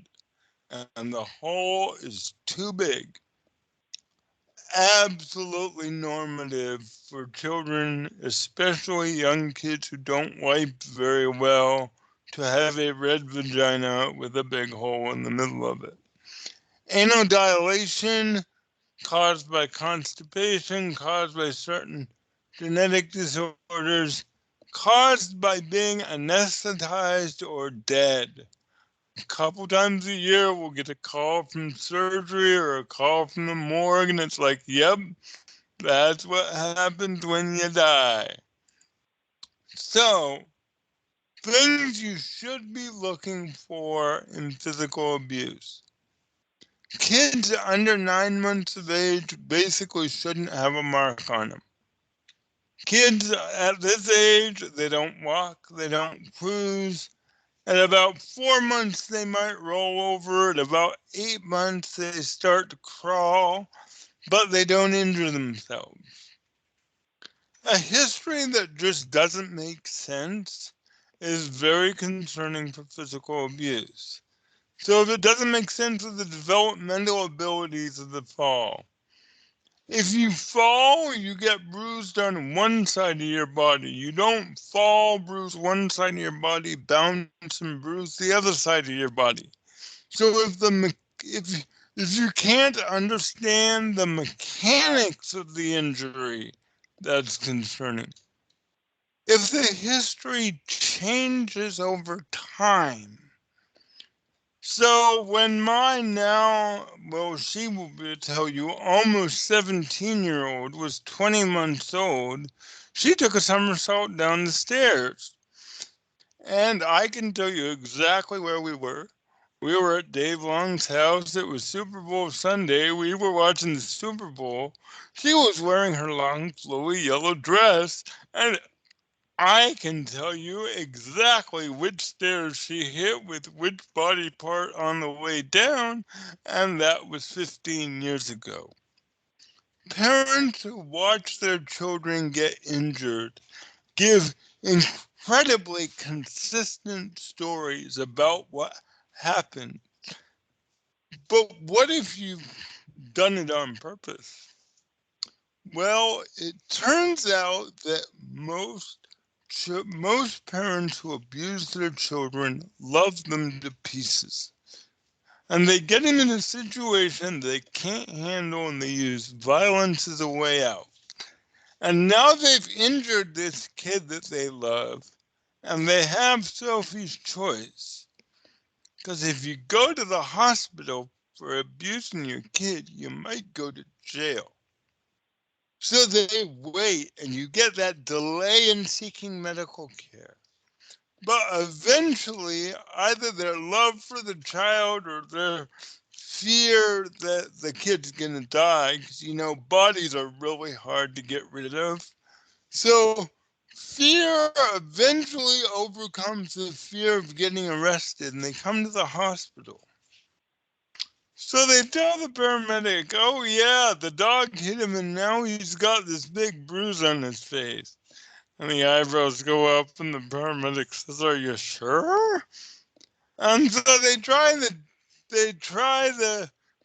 and the hole is too big. Absolutely normative for children, especially young kids who don't wipe very well, to have a red vagina with a big hole in the middle of it. Anal dilation caused by constipation, caused by certain genetic disorders, caused by being anesthetized or dead. A couple times a year, we'll get a call from surgery or a call from the morgue, and it's like, yep, that's what happens when you die. So, things you should be looking for in physical abuse. Kids under 9 months of age basically shouldn't have a mark on them. Kids at this age, they don't walk, they don't cruise. At about 4 months, they might roll over. At about 8 months, they start to crawl, but they don't injure themselves. A history that just doesn't make sense is very concerning for physical abuse. So if it doesn't make sense with the developmental abilities of the fall, if you fall, you get bruised on one side of your body. You don't fall, bruise one side of your body, bounce and bruise the other side of your body. So if you can't understand the mechanics of the injury, that's concerning. If the history changes over time, so when mine now, well, she will tell you, almost 17-year-old was 20 months old, she took a somersault down the stairs. And I can tell you exactly where we were. We were at Dave Long's house. It was Super Bowl Sunday. We were watching the Super Bowl. She was wearing her long, flowy yellow dress, and I can tell you exactly which stairs she hit with which body part on the way down, and that was 15 years ago. Parents who watch their children get injured give incredibly consistent stories about what happened. But what if you've done it on purpose? Well, it turns out that most parents who abuse their children love them to pieces. And they get them in a situation they can't handle, and they use violence as a way out. And now they've injured this kid that they love, and they have Sophie's choice. Because if you go to the hospital for abusing your kid, you might go to jail. So they wait, and you get that delay in seeking medical care. But eventually, either their love for the child or their fear that the kid's going to die, because, bodies are really hard to get rid of. So fear eventually overcomes the fear of getting arrested, and they come to the hospital. So they tell the paramedic, oh yeah, the dog hit him and now he's got this big bruise on his face. And the eyebrows go up and the paramedic says, are you sure? And so they try the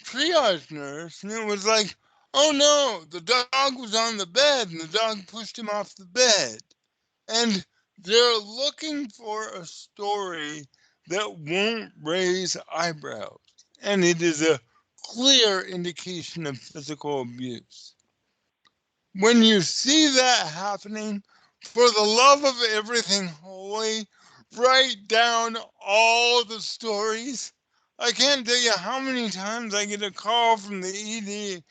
triage nurse, and it was like, oh no, the dog was on the bed and the dog pushed him off the bed. And they're looking for a story that won't raise eyebrows. And it is a clear indication of physical abuse. When you see that happening, for the love of everything holy, write down all the stories. I can't tell you how many times I get a call from the ED.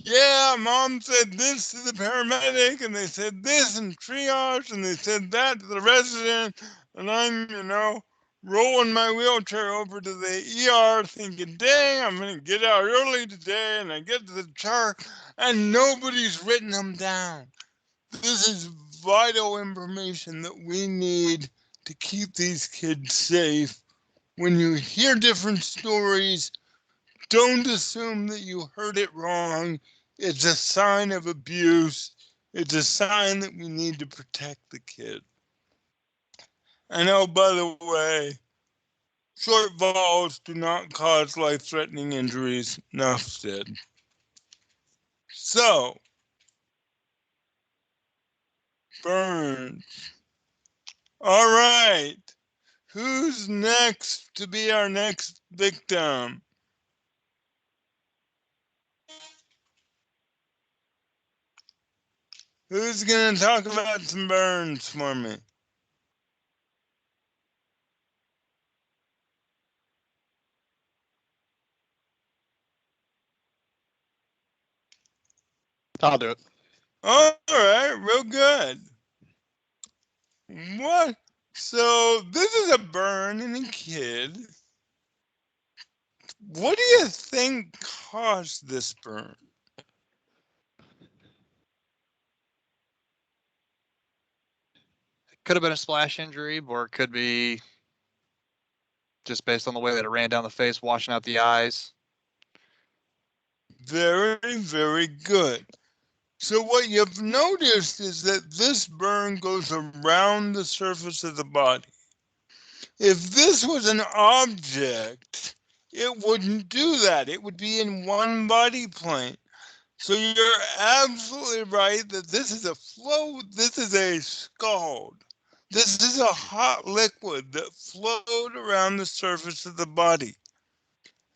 yeah, mom said this to the paramedic, and they said this in triage, and they said that to the resident, and I'm, rolling my wheelchair over to the ER thinking, dang, I'm going to get out early today, and I get to the chart, and nobody's written them down. This is vital information that we need to keep these kids safe. When you hear different stories, don't assume that you heard it wrong. It's a sign of abuse. It's a sign that we need to protect the kid. And oh, by the way, short falls do not cause life-threatening injuries. Enough said. So, burns. All right. Who's next to be our next victim? Who's going to talk about some burns for me? I'll do it. All right, real good. What? So this is a burn in a kid. What do you think caused this burn? Could have been a splash injury, or it could be just based on the way that it ran down the face, washing out the eyes. Very, very good. So what you've noticed is that this burn goes around the surface of the body. If this was an object, it wouldn't do that. It would be in one body plane. So you're absolutely right that this is a flow, this is a scald. This is a hot liquid that flowed around the surface of the body.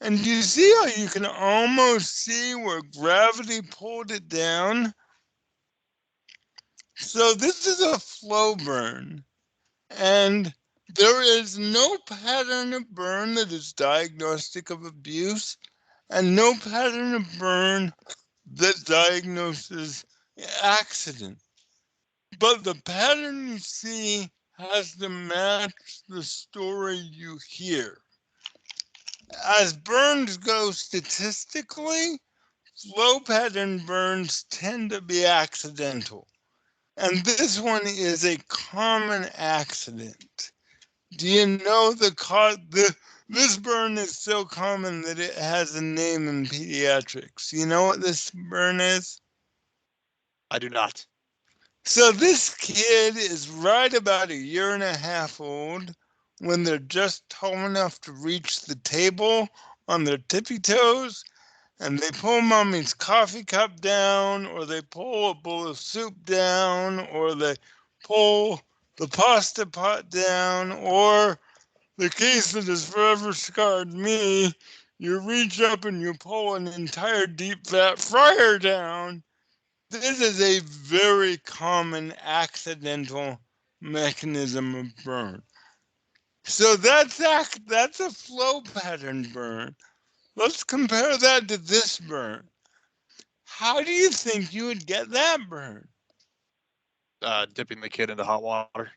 And you see how you can almost see where gravity pulled it down? So this is a flow burn. And there is no pattern of burn that is diagnostic of abuse, and no pattern of burn that diagnoses accident. But the pattern you see has to match the story you hear. As burns go statistically, flow pattern burns tend to be accidental. And this one is a common accident. Do you know this burn is so common that it has a name in pediatrics? You know what this burn is? I do not. So this kid is right about 1.5 years old when they're just tall enough to reach the table on their tippy toes, and they pull mommy's coffee cup down, or they pull a bowl of soup down, or they pull the pasta pot down, or the case that has forever scarred me, you reach up and you pull an entire deep fat fryer down. This is a very common accidental mechanism of burn. So that's a flow pattern burn. Let's compare that to this burn. How do you think you would get that burn? Dipping the kid into hot water.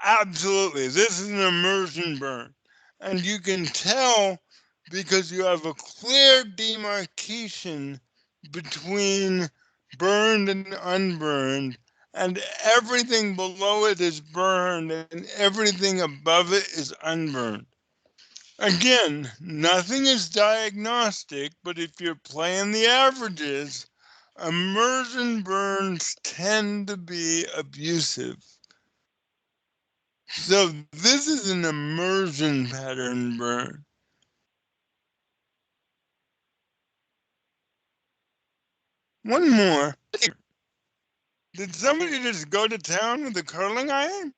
Absolutely. This is an immersion burn. And you can tell because you have a clear demarcation between burned and unburned, and everything below it is burned and everything above it is unburned. Again, nothing is diagnostic, but if you're playing the averages, immersion burns tend to be abusive. So this is an immersion pattern burn. One more. Did somebody just go to town with a curling iron?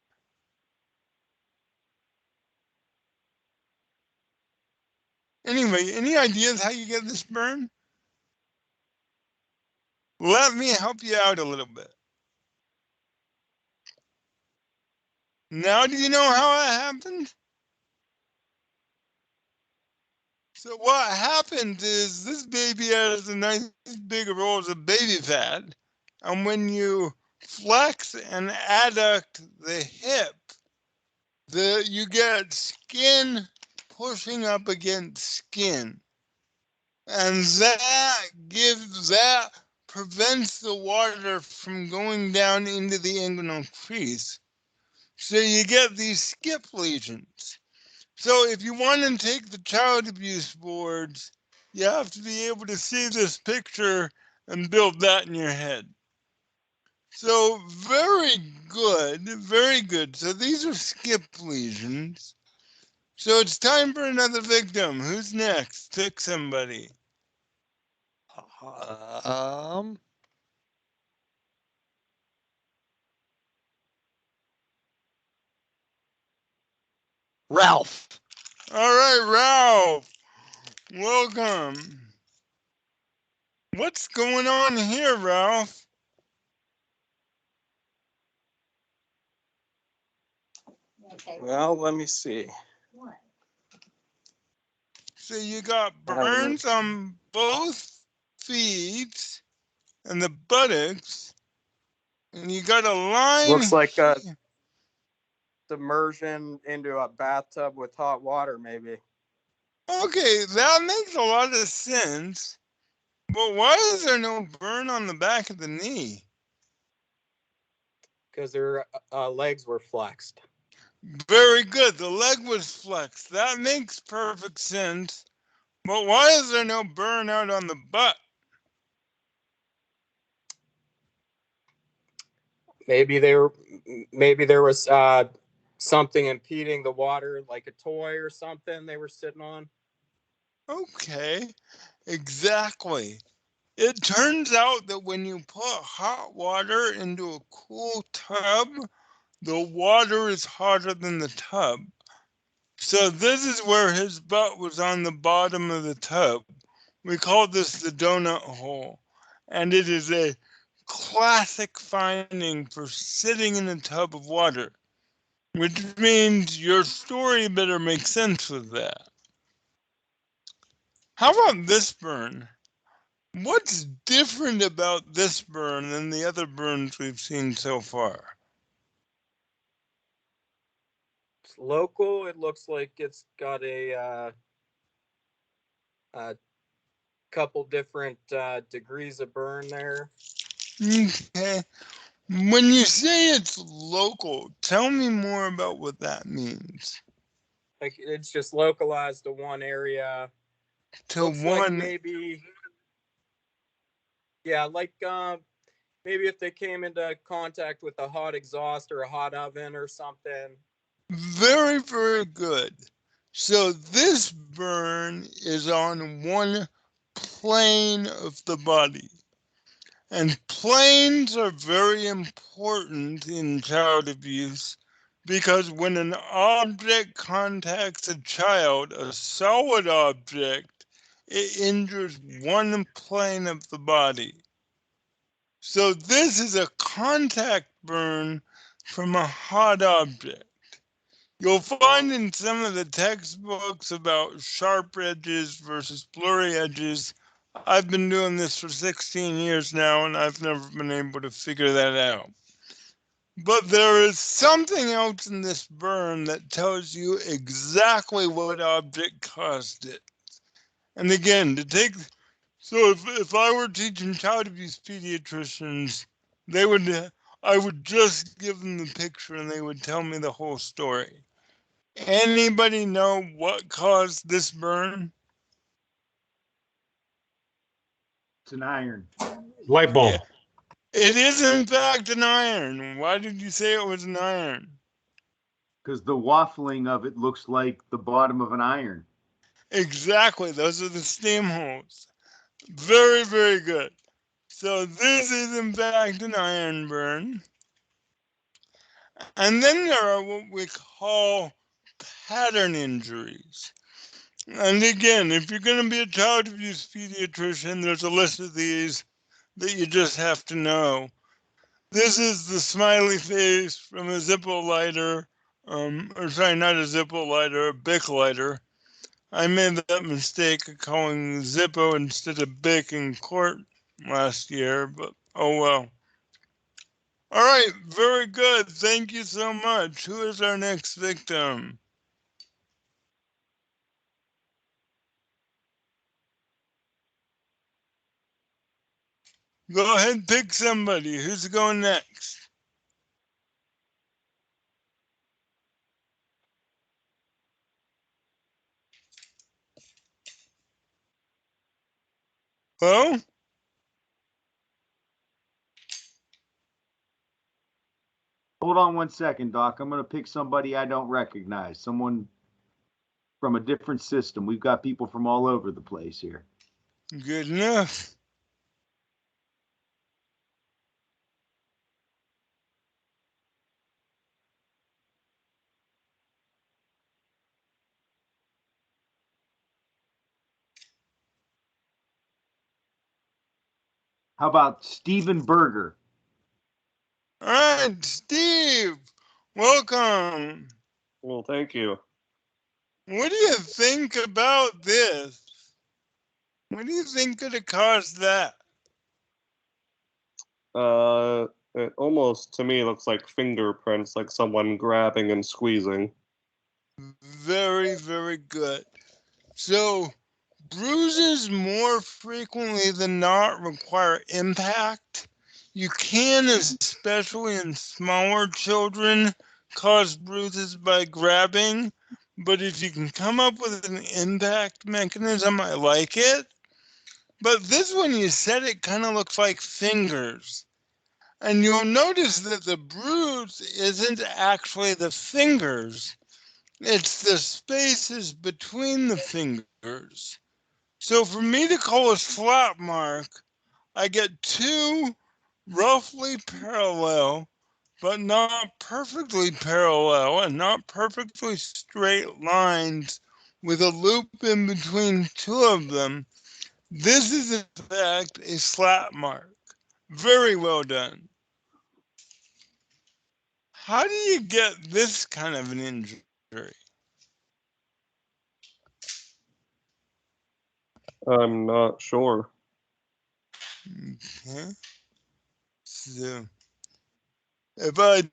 Anyway, any ideas how you get this burn? Let me help you out a little bit. Now do you know how it happened? So what happens is this baby has a nice big rolls of baby fat, and when you flex and adduct the hip, you get skin pushing up against skin, and that prevents the water from going down into the inguinal crease. So you get these skip lesions. So if you want to take the child abuse boards, you have to be able to see this picture and build that in your head. So very good, very good. So these are skip lesions. So it's time for another victim. Who's next? Pick somebody. Ralph. All right, Ralph. Welcome. What's going on here, Ralph? Well, let me see. So you got burns on both feet and the buttocks, and you got a line. Looks like a submersion into a bathtub with hot water, maybe. Okay, that makes a lot of sense. But why is there no burn on the back of the knee? Because their legs were flexed. Very good. The leg was flexed. That makes perfect sense. But why is there no burn out on the butt? Maybe there was something impeding the water, like a toy or something they were sitting on. Okay, exactly. It turns out that when you put hot water into a cool tub, the water is hotter than the tub. So this is where his butt was on the bottom of the tub. We call this the donut hole. And it is a classic finding for sitting in a tub of water, which means your story better make sense with that. How about this burn? What's different about this burn than the other burns we've seen so far? It's local. It looks like it's got a couple different degrees of burn there. Okay. When you say it's local, tell me more about what that means. Like it's just localized to one area. To looks one. Like maybe. Yeah, like maybe if they came into contact with a hot exhaust or a hot oven or something. Very, very good. So this burn is on one plane of the body. And planes are very important in child abuse because when an object contacts a child, a solid object, it injures one plane of the body. So this is a contact burn from a hot object. You'll find in some of the textbooks about sharp edges versus blurry edges. I've been doing this for 16 years now, and I've never been able to figure that out. But there is something else in this burn that tells you exactly what object caused it. And again, so if I were teaching child abuse pediatricians, I would just give them the picture and they would tell me the whole story. Anybody know what caused this burn? It's an iron. Light bulb. It is in fact an iron. Why did you say it was an iron? Because the waffling of it looks like the bottom of an iron. Exactly. Those are the steam holes. Very, very good. So this is in fact an iron burn. And then there are what we call pattern injuries. And again, if you're going to be a child abuse pediatrician, there's a list of these that you just have to know. This is the smiley face from a Zippo lighter, or sorry, not a Zippo lighter, a Bic lighter. I made that mistake of calling Zippo instead of Bic in court last year, but oh well. All right, very good. Thank you so much. Who is our next victim? Go ahead and pick somebody. Who's going next? Hello? Hold on 1 second, Doc. I'm going to pick somebody I don't recognize, someone from a different system. We've got people from all over the place here. Good enough. How about Steven Berger? All right, Steve, welcome. Well, thank you. What do you think about this? What do you think could have caused that? It almost to me looks like fingerprints, like someone grabbing and squeezing. Very, very good. So, bruises more frequently than not require impact. You can, especially in smaller children, cause bruises by grabbing. But if you can come up with an impact mechanism, I like it. But this one, you said it kind of looks like fingers. And you'll notice that the bruise isn't actually the fingers. It's the spaces between the fingers. So for me to call a slap mark, I get two roughly parallel, but not perfectly parallel and not perfectly straight lines with a loop in between two of them. This is in fact a slap mark. Very well done. How do you get this kind of an injury? I'm not sure. Okay. So, if I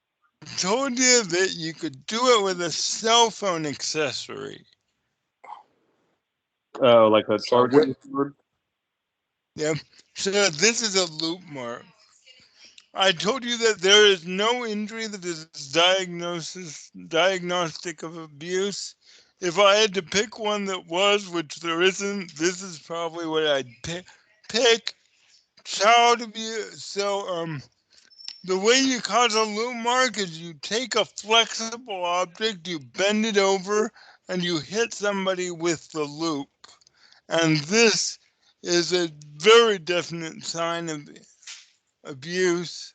told you that you could do it with a cell phone accessory. Oh, like a charging cord? Yep. So this is a loop mark. I told you that there is no injury that is diagnostic of abuse. If I had to pick one that was, which there isn't, this is probably what I'd pick. Child abuse. So the way you cause a loop mark is you take a flexible object, you bend it over, and you hit somebody with the loop. And this is a very definite sign of abuse.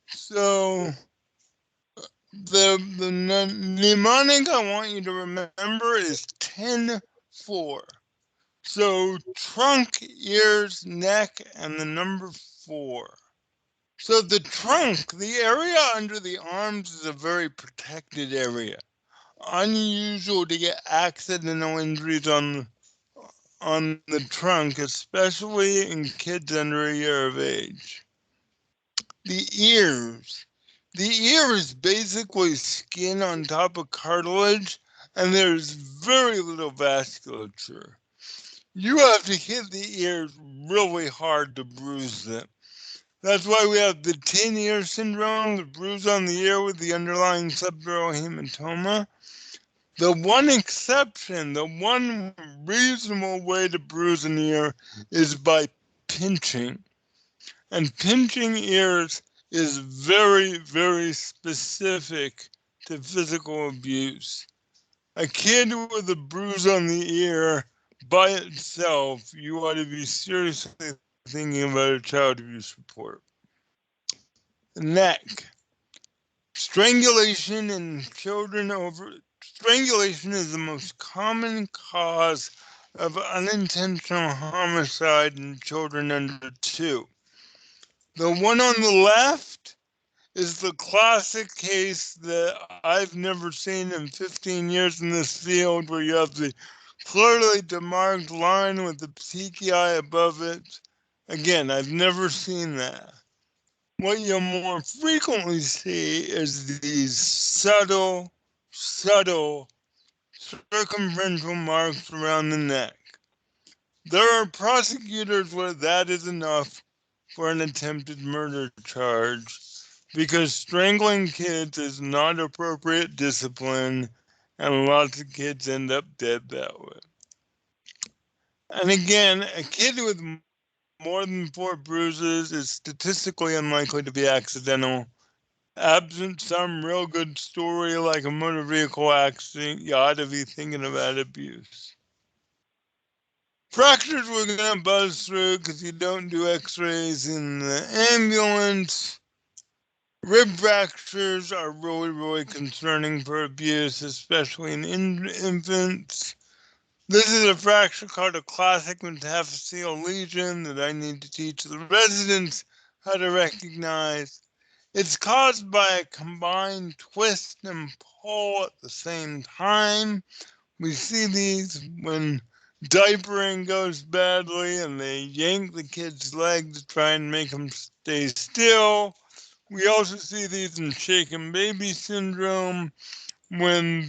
So the mnemonic I want you to remember is 10-4. So trunk, ears, neck, and the number 4. So the trunk, the area under the arms, is a very protected area. Unusual to get accidental injuries on the trunk, especially in kids under a year of age. The ears. The ear is basically skin on top of cartilage, and there's very little vasculature. You have to hit the ears really hard to bruise them. That's why we have the tin ear syndrome, the bruise on the ear with the underlying subdural hematoma. The one exception, the one reasonable way to bruise an ear is by pinching. And pinching ears is very, very specific to physical abuse. A kid with a bruise on the ear by itself, you ought to be seriously thinking about a child abuse report. The neck. Strangulation in children over. Strangulation is the most common cause of unintentional homicide in children under 2. The one on the left is the classic case that I've never seen in 15 years in this field, where you have the clearly demarked line with the peaky eye above it. Again, I've never seen that. What you'll more frequently see is these subtle circumferential marks around the neck. There are prosecutors where that is enough for an attempted murder charge, because strangling kids is not appropriate discipline, and lots of kids end up dead that way. And again, a kid with more than 4 bruises is statistically unlikely to be accidental. Absent some real good story like a motor vehicle accident, you ought to be thinking about abuse. Fractures we're going to buzz through because you don't do x-rays in the ambulance. Rib fractures are really, really concerning for abuse, especially in infants. This is a fracture called a classic metaphyseal lesion that I need to teach the residents how to recognize. It's caused by a combined twist and pull at the same time. We see these when diapering goes badly and they yank the kid's leg to try and make him stay still. We also see these in shaken baby syndrome when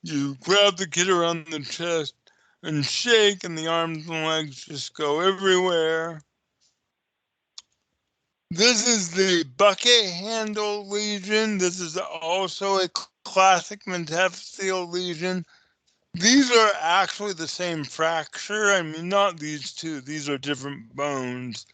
you grab the kid around the chest and shake and the arms and legs just go everywhere. This is the bucket handle lesion. This is also a classic metaphyseal lesion. These are actually the same fracture. I mean, not these two. These are different bones.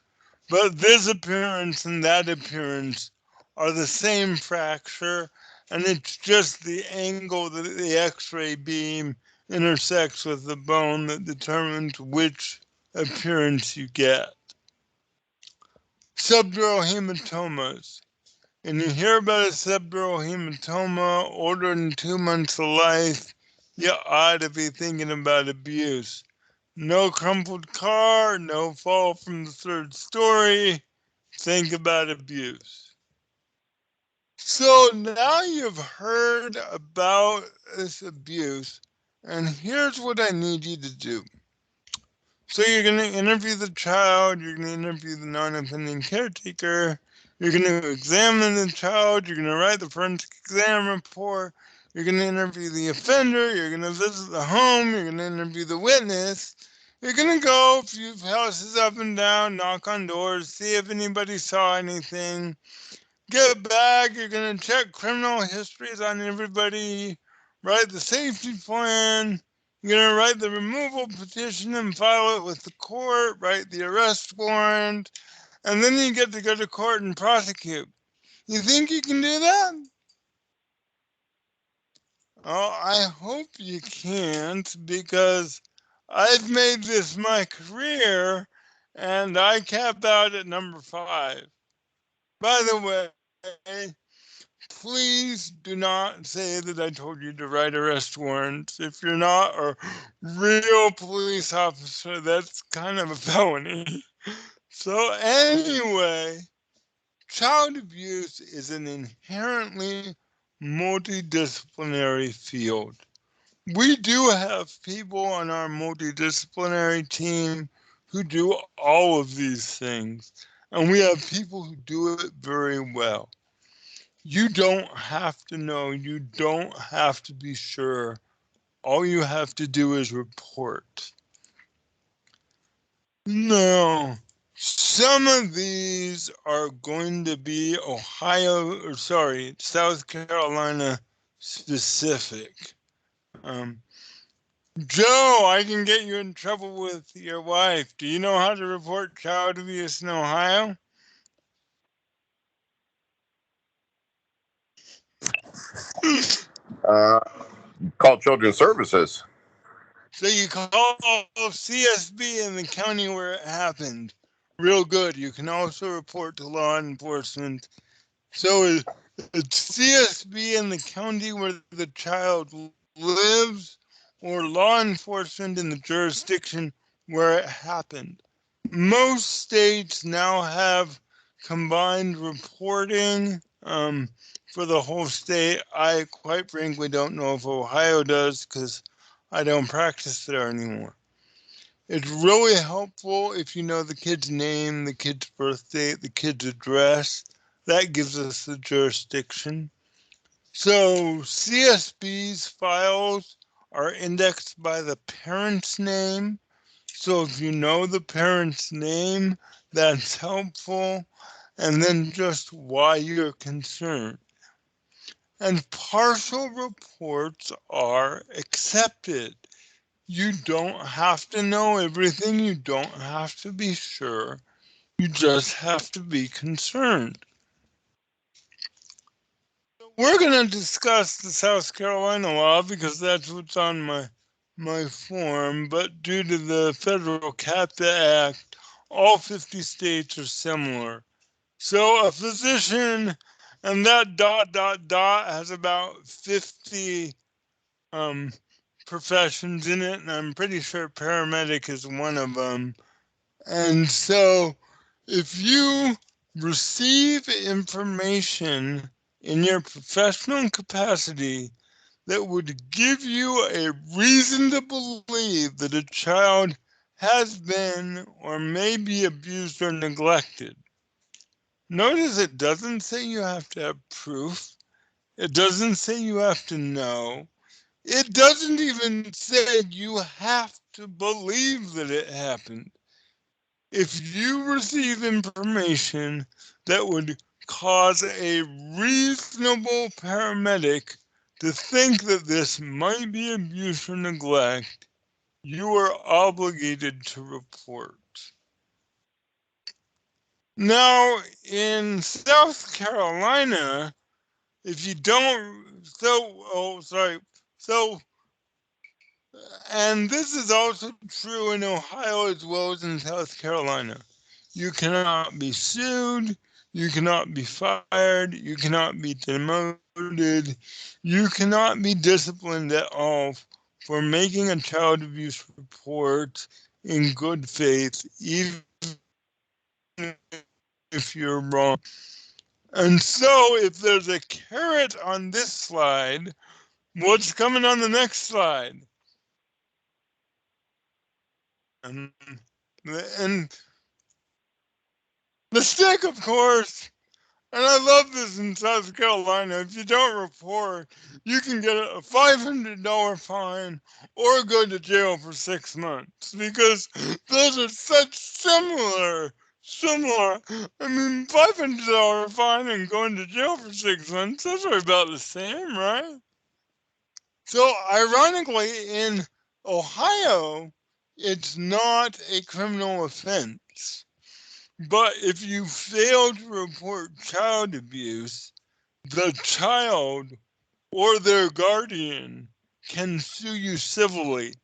But this appearance and that appearance are the same fracture, and it's just the angle that the X-ray beam intersects with the bone that determines which appearance you get. Subdural hematomas. And you hear about a subdural hematoma ordered in 2 months of life, you ought to be thinking about abuse. No crumpled car, no fall from the 3rd story. Think about abuse. So now you've heard about this abuse, and here's what I need you to do. So you're going to interview the child, you're going to interview the non-offending caretaker, you're going to examine the child, you're going to write the forensic exam report, you're going to interview the offender, you're going to visit the home, you're going to interview the witness, you're going to go a few houses up and down, knock on doors, see if anybody saw anything, get back, you're going to check criminal histories on everybody, write the safety plan, you're going to write the removal petition and file it with the court, write the arrest warrant, and then you get to go to court and prosecute. You think you can do that? Oh, I hope you can't, because I've made this my career and I cap out at number 5. By the way, please do not say that I told you to write arrest warrants. If you're not a real police officer, that's kind of a felony. So anyway, child abuse is an inherently multidisciplinary field. We do have people on our multidisciplinary team who do all of these things, and we have people who do it very well. You don't have to know, you don't have to be sure. All you have to do is report. Now, some of these are going to be South Carolina specific. Joe, I can get you in trouble with your wife. Do you know how to report child abuse in Ohio? Call Children's Services. So you call CSB in the county where it happened. Real good. You can also report to law enforcement. So it's CSB in the county where the child lives, or law enforcement in the jurisdiction where it happened. Most states now have combined reporting for the whole state. I quite frankly don't know if Ohio does because I don't practice there anymore. It's really helpful if you know the kid's name, the kid's birth date, the kid's address. That gives us the jurisdiction. So CSB's files are indexed by the parent's name. So if you know the parent's name, that's helpful. And then just why you're concerned. And partial reports are accepted. You don't have to know everything. You don't have to be sure. You just have to be concerned. We're going to discuss the South Carolina law because that's what's on my form. But due to the federal CAPTA Act, all 50 states are similar. So a physician and that ... has about 50 professions in it, and I'm pretty sure paramedic is one of them. And so if you receive information in your professional capacity that would give you a reason to believe that a child has been or may be abused or neglected. Notice it doesn't say you have to have proof. It doesn't say you have to know. It doesn't even say you have to believe that it happened. If you receive information that would cause a reasonable paramedic to think that this might be abuse or neglect, you are obligated to report. Now, in South Carolina, if you don't, and this is also true in Ohio as well as in South Carolina. You cannot be sued, you cannot be fired, you cannot be demoted, you cannot be disciplined at all for making a child abuse report in good faith, even if you're wrong. And so if there's a carrot on this slide, what's coming on the next slide? And the stick, of course. And I love this in South Carolina. If you don't report, you can get a $500 fine or go to jail for 6 months because those are such similar. I mean, $500 fine and going to jail for 6 months, those are about the same, right? So ironically, in Ohio, it's not a criminal offense. But if you fail to report child abuse, the child or their guardian can sue you civilly,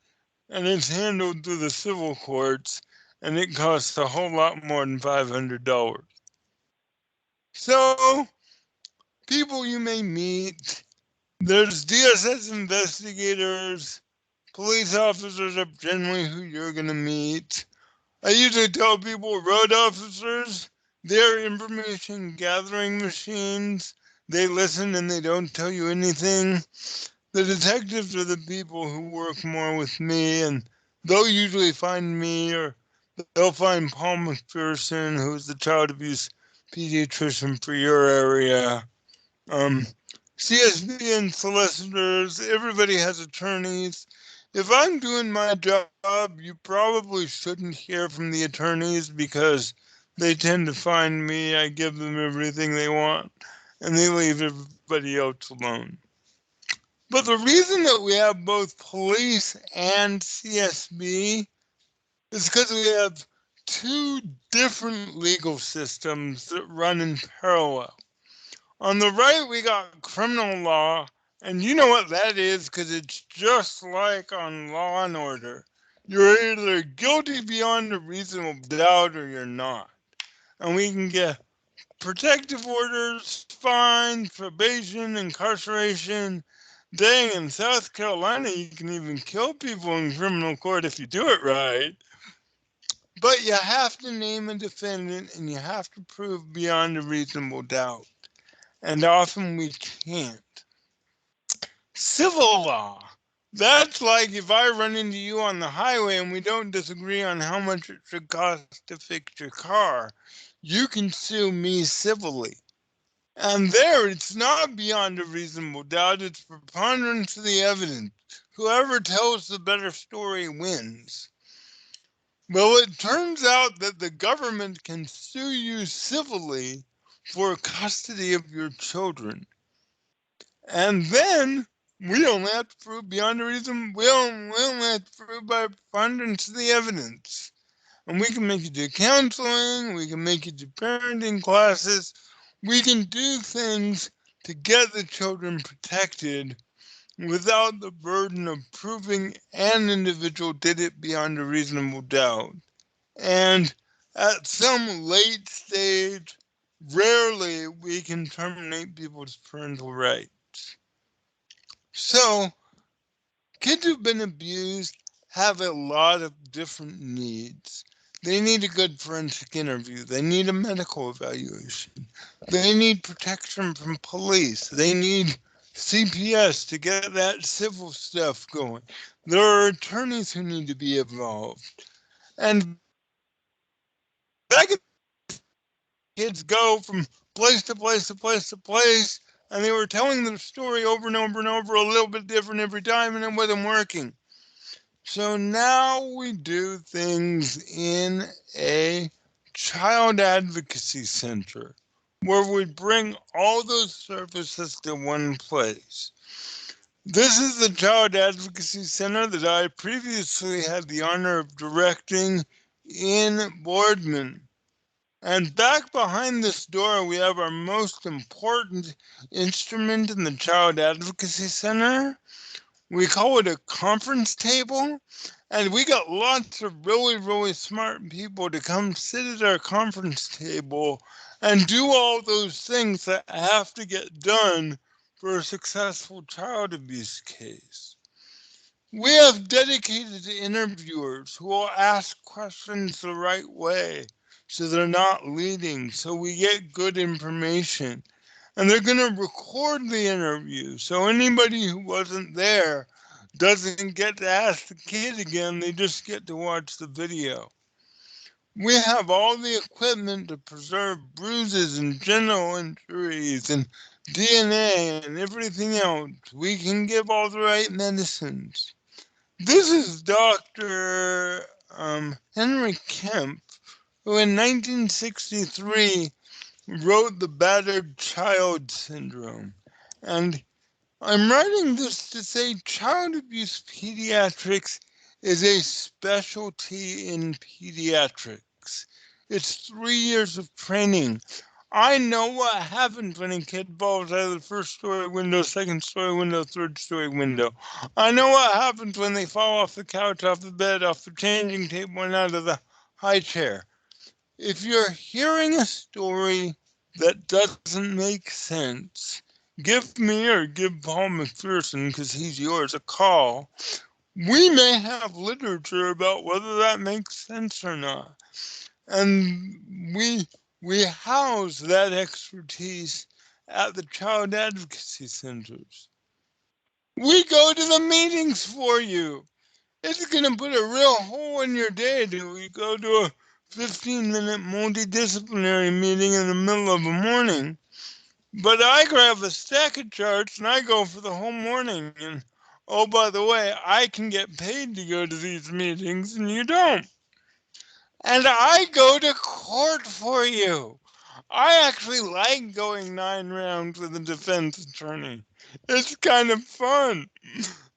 and it's handled through the civil courts, and it costs a whole lot more than $500. So, people you may meet, there's DSS investigators, police officers are generally who you're going to meet. I usually tell people road officers, they're information gathering machines. They listen and they don't tell you anything. The detectives are the people who work more with me, and they'll usually find me, or they'll find Paul McPherson, who's the child abuse pediatrician for your area. CSB and solicitors, everybody has attorneys. If I'm doing my job, you probably shouldn't hear from the attorneys because they tend to find me, I give them everything they want, and they leave everybody else alone. But the reason that we have both police and CSB is because we have two different legal systems that run in parallel. On the right, we got criminal law, and you know what that is because it's just like on Law and Order. You're either guilty beyond a reasonable doubt or you're not. And we can get protective orders, fines, probation, incarceration. Dang, in South Carolina, you can even kill people in criminal court if you do it right. But you have to name a defendant and you have to prove beyond a reasonable doubt. and often we can't. Civil law. That's like if I run into you on the highway and we don't disagree on how much it should cost to fix your car, you can sue me civilly. And there, it's not beyond a reasonable doubt, it's preponderance of the evidence. Whoever tells the better story wins. Well, it turns out that the government can sue you civilly for custody of your children. And then we only have to prove beyond a reason, we only have to prove by preponderance of the evidence. And we can make you do counseling, we can make you do parenting classes, we can do things to get the children protected without the burden of proving an individual did it beyond a reasonable doubt. And at some late stage, rarely we can terminate people's parental rights. So, kids who've been abused have a lot of different needs. They need a good forensic interview. They need a medical evaluation. They need protection from police. They need CPS to get that civil stuff going. There are attorneys who need to be involved. And back in kids go from place to place to place to place, and they were telling their story over and over and over, a little bit different every time, and it wasn't working. So now we do things in a child advocacy center where we bring all those services to one place. This is the Child Advocacy Center that I previously had the honor of directing in Boardman. And back behind this door, we have our most important instrument in the Child Advocacy Center. We call it a conference table. And we got lots of really, really smart people to come sit at our conference table and do all those things that have to get done for a successful child abuse case. We have dedicated interviewers who will ask questions the right way so they're not leading, so we get good information. And they're going to record the interview, so anybody who wasn't there doesn't get to ask the kid again, they just get to watch the video. We have all the equipment to preserve bruises and genital injuries and DNA and everything else. We can give all the right medicines. This is Dr. Henry Kemp, who in 1963 wrote The Battered Child Syndrome. And I'm writing this to say child abuse pediatrics is a specialty in pediatrics. It's 3 years of training. I know what happens when a kid falls out of the first story window, second story window, third story window. I know what happens when they fall off the couch, off the bed, off the changing table, and out of the high chair. If you're hearing a story that doesn't make sense, give me or give Paul McPherson, because he's yours, a call. We may have literature about whether that makes sense or not. And we house that expertise at the child advocacy centers. We go to the meetings for you. It's going to put a real hole in your day to we go to a 15-minute multidisciplinary meeting in the middle of the morning. But I grab a stack of charts and I go for the whole morning. And oh, by the way, I can get paid to go to these meetings and you don't. And I go to court for you. I actually like going 9 rounds with a defense attorney. It's kind of fun.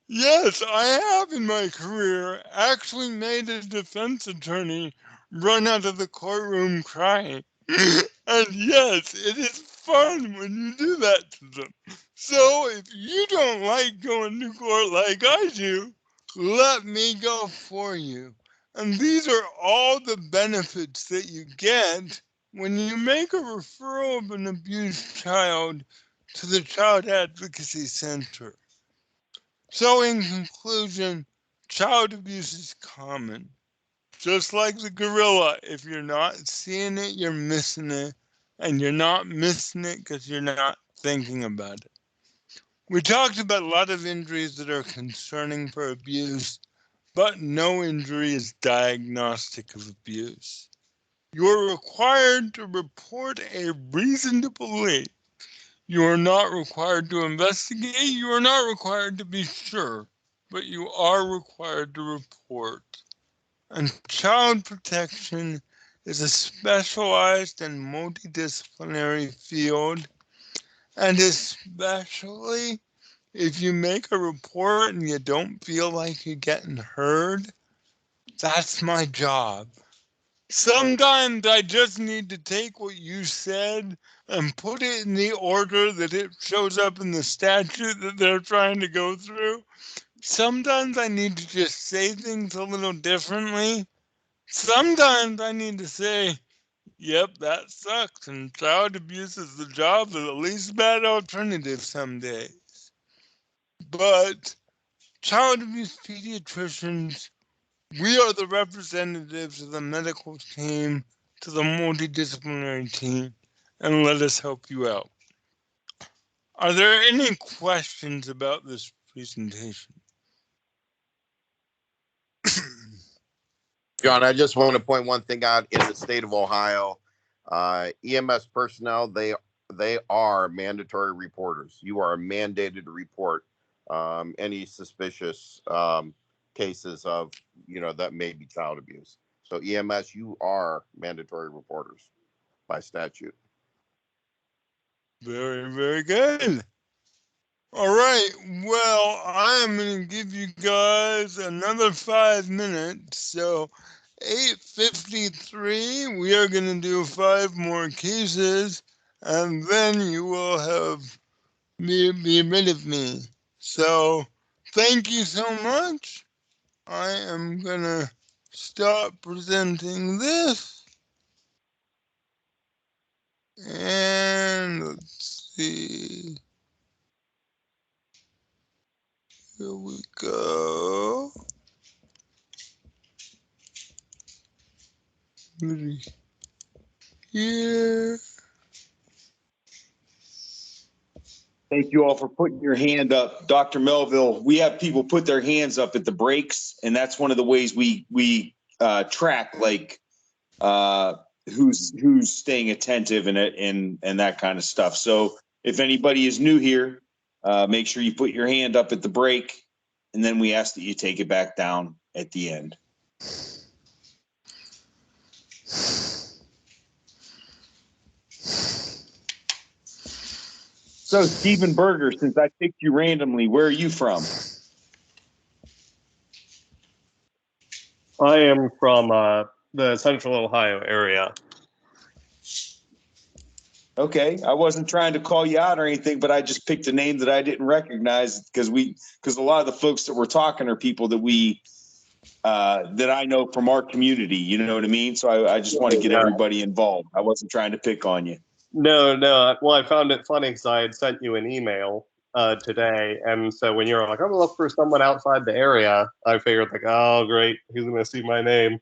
Yes, I have in my career actually made a defense attorney run out of the courtroom crying. And yes, it is fun when you do that to them. So if you don't like going to court like I do, let me go for you. And these are all the benefits that you get when you make a referral of an abused child to the Child Advocacy Center. So in conclusion, child abuse is common. Just like the gorilla, if you're not seeing it, you're missing it. And you're not missing it because you're not thinking about it. We talked about a lot of injuries that are concerning for abuse, but no injury is diagnostic of abuse. You're required to report a reason to believe. You are not required to investigate. You are not required to be sure, but you are required to report. And child protection is a specialized and multidisciplinary field, and especially if you make a report and you don't feel like you're getting heard, that's my job. Sometimes I just need to take what you said and put it in the order that it shows up in the statute that they're trying to go through. Sometimes I need to just say things a little differently. Sometimes I need to say, yep, that sucks, and child abuse is the job of the least bad alternative some days. But child abuse pediatricians, we are the representatives of the medical team to the multidisciplinary team, and let us help you out. Are there any questions about this presentation? John, I just want to point one thing out. In the state of Ohio, EMS personnel, they are mandatory reporters. You are mandated to report any suspicious cases of, that may be child abuse. So EMS, you are mandatory reporters by statute. Very, very good. All right, well, I am going to give you guys another 5 minutes. So 8:53, we are going to do 5 more cases, and then you will have be rid of me. So thank you so much. I am going to stop presenting this. And let's see. Here we go. Here. Thank you all for putting your hand up. Dr. Melville, we have people put their hands up at the breaks, and that's one of the ways we track, like, who's staying attentive and that kind of stuff. So if anybody is new here, make sure you put your hand up at the break, and then we ask that you take it back down at the end. So Stephen Berger, since I picked you randomly, where are you from? I am from the Central Ohio area. Okay, I wasn't trying to call you out or anything, but I just picked a name that I didn't recognize because a lot of the folks that we're talking are people that that I know from our community. You know what I mean? So I just want to get everybody involved. I wasn't trying to pick on you. No. Well, I found it funny because I had sent you an email today, and so when you were like, "I'm gonna look for someone outside the area," I figured like, "Oh, great, he's gonna see my name."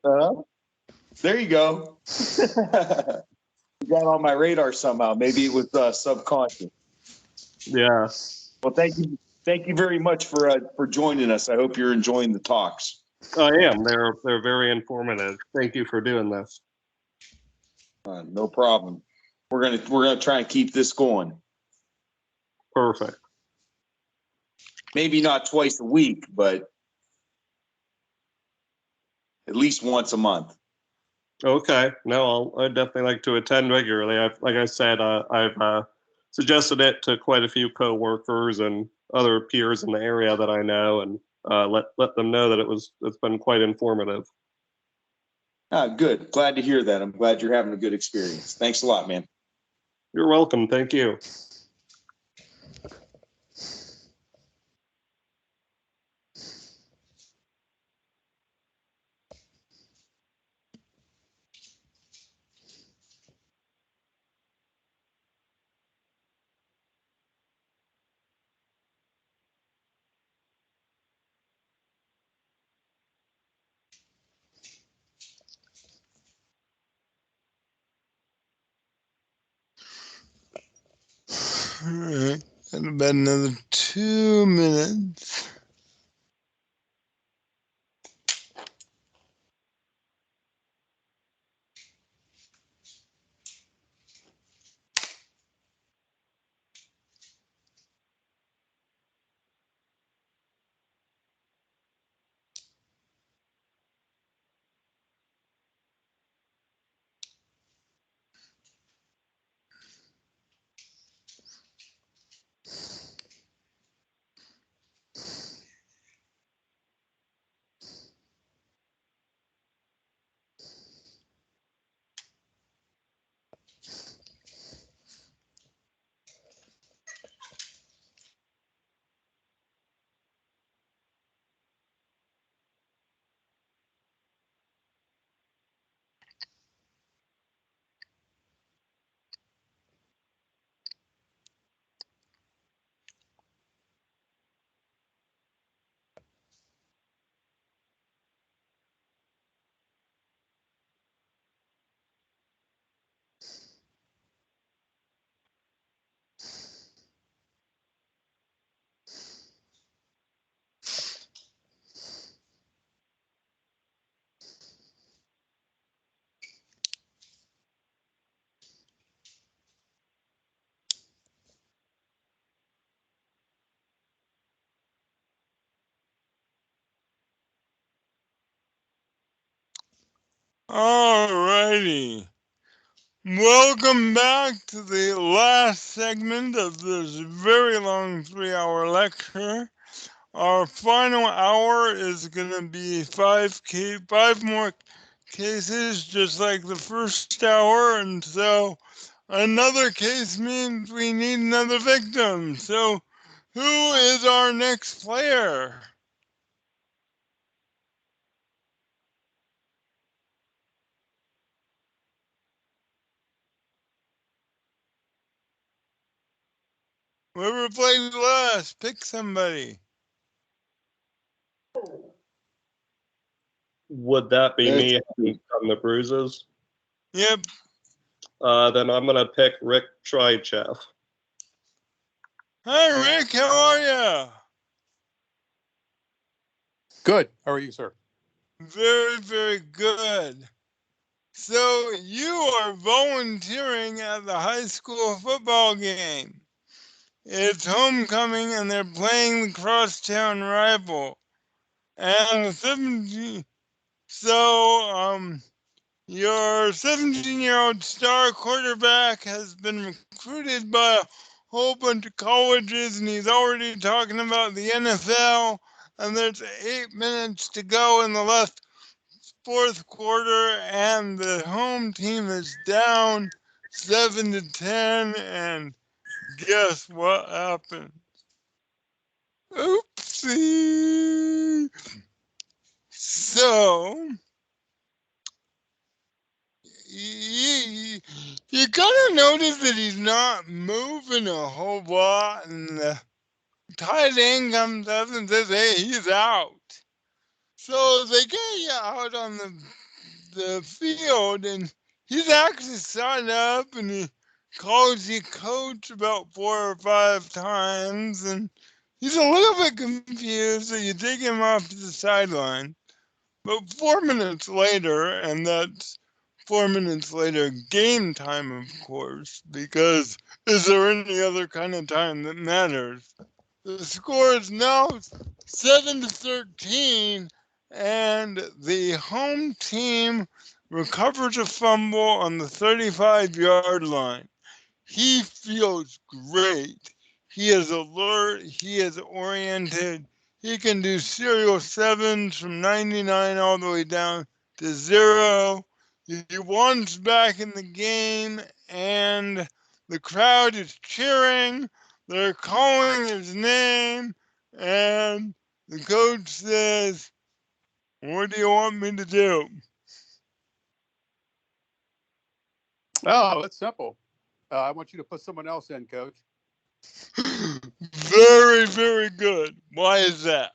There you go. You got on my radar somehow. Maybe it was subconscious. Yeah. Well, thank you very much for joining us. I hope you're enjoying the talks. I am. They're very informative. Thank you for doing this. No problem. We're gonna try and keep this going. Perfect. Maybe not twice a week, but at least once a month. Okay. No, I'd definitely like to attend regularly. Like I said, I've suggested it to quite a few coworkers and other peers in the area that I know, and let them know that it's been quite informative. Good. Glad to hear that. I'm glad you're having a good experience. Thanks a lot, man. You're welcome. Thank you. All right. Got about another 2 minutes. All righty. Welcome back to the last segment of this very long 3-hour lecture. Our final hour is going to be five more cases, just like the first hour, and so another case means we need another victim. So, who is our next player? Whoever played last, pick somebody. Would that be me on the bruises? Yep. Then I'm gonna pick Rick Trichev. Hi, Rick. How are you? Good. How are you, sir? Very, very good. So you are volunteering at the high school football game. It's homecoming and they're playing the crosstown rival. And the 17, your 17-year-old star quarterback has been recruited by a whole bunch of colleges, and he's already talking about the NFL. And there's 8 minutes to go in the fourth quarter, and the home team is down 7-10. And guess what happened? Oopsie. So you gotta notice that he's not moving a whole lot, and the tight end comes up and says, "Hey, he's out." So they get you out on the field, and he's actually signed up, and he calls you coach about 4 or 5 times, and he's a little bit confused, so you take him off to the sideline. But 4 minutes later, and that's 4 minutes later, game time, of course, because is there any other kind of time that matters? The score is now 7-13, and the home team recovers a fumble on the 35-yard line. He feels great. He is alert. He is oriented. He can do serial 7s from 99 all the way down to 0. He wants back in the game, and the crowd is cheering. They're calling his name, and the coach says, "What do you want me to do?" Oh, it's simple. I want you to put someone else in, coach. Very, very good. Why is that?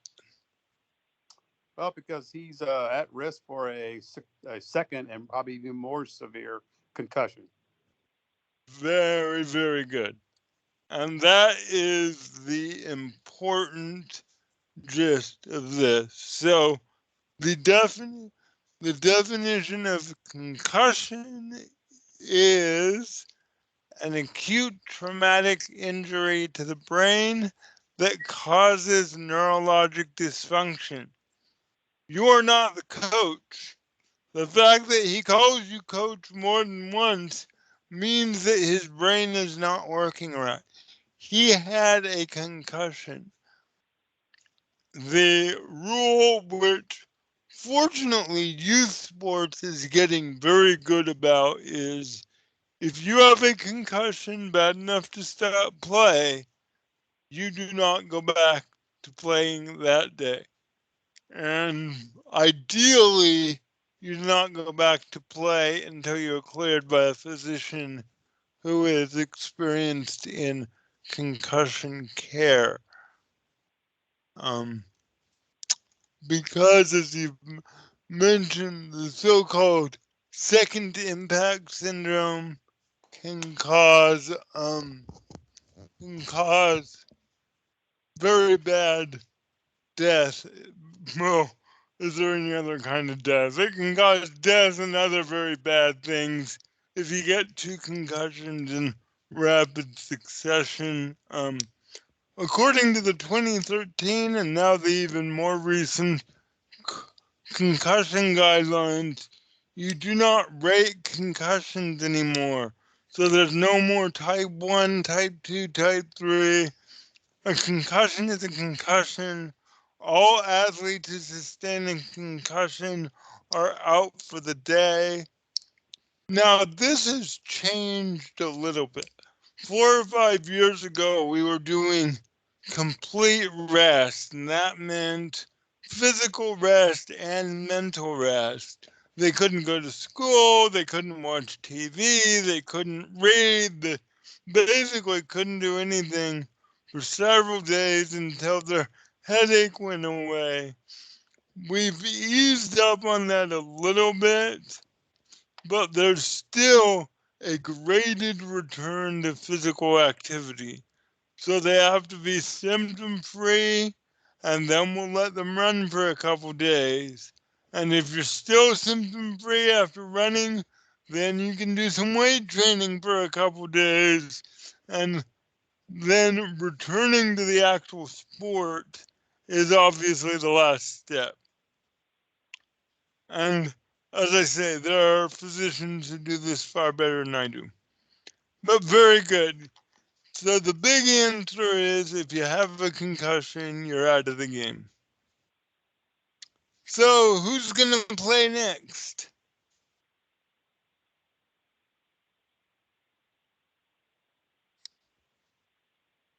Well, because he's at risk for a second and probably even more severe concussion. Very, very good. And that is the important gist of this. So the definition of concussion is an acute traumatic injury to the brain that causes neurologic dysfunction. You're not the coach. The fact that he calls you coach more than once means that his brain is not working right. He had a concussion. The rule, which fortunately youth sports is getting very good about, is if you have a concussion bad enough to stop play, you do not go back to playing that day. And ideally, you do not go back to play until you're cleared by a physician who is experienced in concussion care. Because as you mentioned, the so-called second impact syndrome can cause very bad death. Well, is there any other kind of death? It can cause death and other very bad things if you get 2 concussions in rapid succession. According to the 2013 and now the even more recent concussion guidelines, you do not rate concussions anymore. So there's no more type 1, type 2, type 3. A concussion is a concussion. All athletes who sustain a concussion are out for the day. Now, this has changed a little bit. 4 or 5 years ago, we were doing complete rest, and that meant physical rest and mental rest. They couldn't go to school, they couldn't watch TV, they couldn't read, they basically couldn't do anything for several days until their headache went away. We've eased up on that a little bit, but there's still a graded return to physical activity. So they have to be symptom free, and then we'll let them run for a couple days. And if you're still symptom free after running, then you can do some weight training for a couple days. And then returning to the actual sport is obviously the last step. And as I say, there are physicians who do this far better than I do. But very good. So the big answer is if you have a concussion, you're out of the game. So who's going to play next?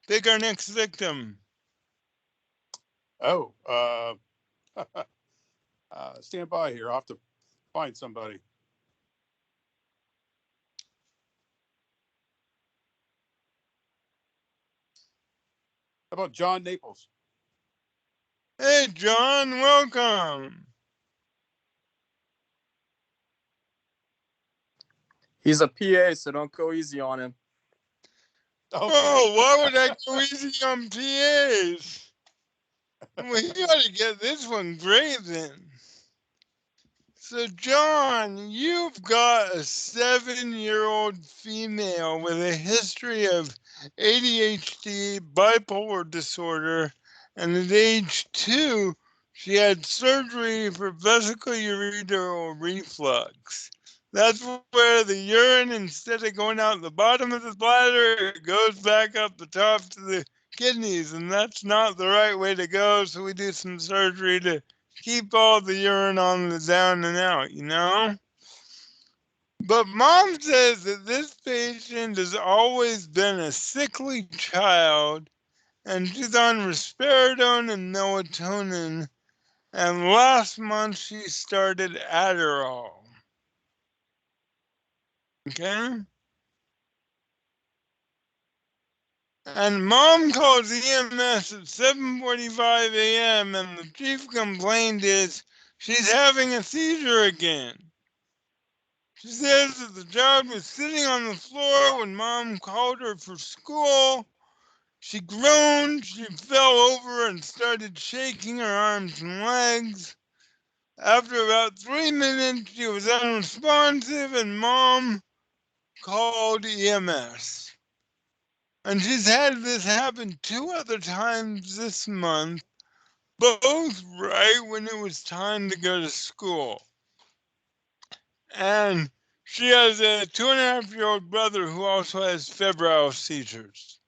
Pick our next victim. Oh, stand by here. I'll have to find somebody. How about John Naples? Hey, John, welcome. He's a PA, so don't go easy on him. Oh, why would I go easy on PAs? We got to get this one great then. So, John, you've got a 7-year-old female with a history of ADHD, bipolar disorder, and at age 2, she had surgery for vesicoureteral reflux. That's where the urine, instead of going out the bottom of the bladder, it goes back up the top to the kidneys, and that's not the right way to go, so we do some surgery to keep all the urine on the down and out, you know? But Mom says that this patient has always been a sickly child, and she's on risperidone and melatonin, and last month she started Adderall. Okay? And Mom calls EMS at 7:45 a.m. and the chief complaint is she's having a seizure again. She says that the child was sitting on the floor when Mom called her for school, She groaned, she fell over and started shaking her arms and legs. After about 3 minutes, she was unresponsive and Mom called EMS. And she's had this happen 2 other times this month, both right when it was time to go to school. And she has a 2.5-year-old brother who also has febrile seizures.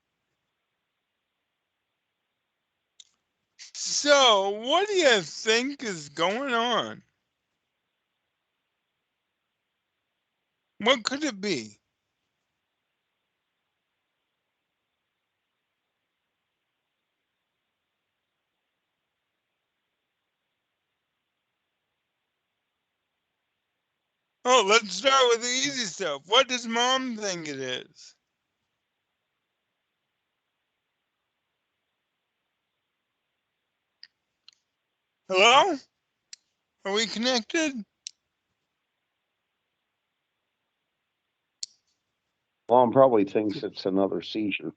So, what do you think is going on? What could it be? Oh, let's start with the easy stuff. What does Mom think it is? Hello? Are we connected? Mom probably thinks it's another seizure.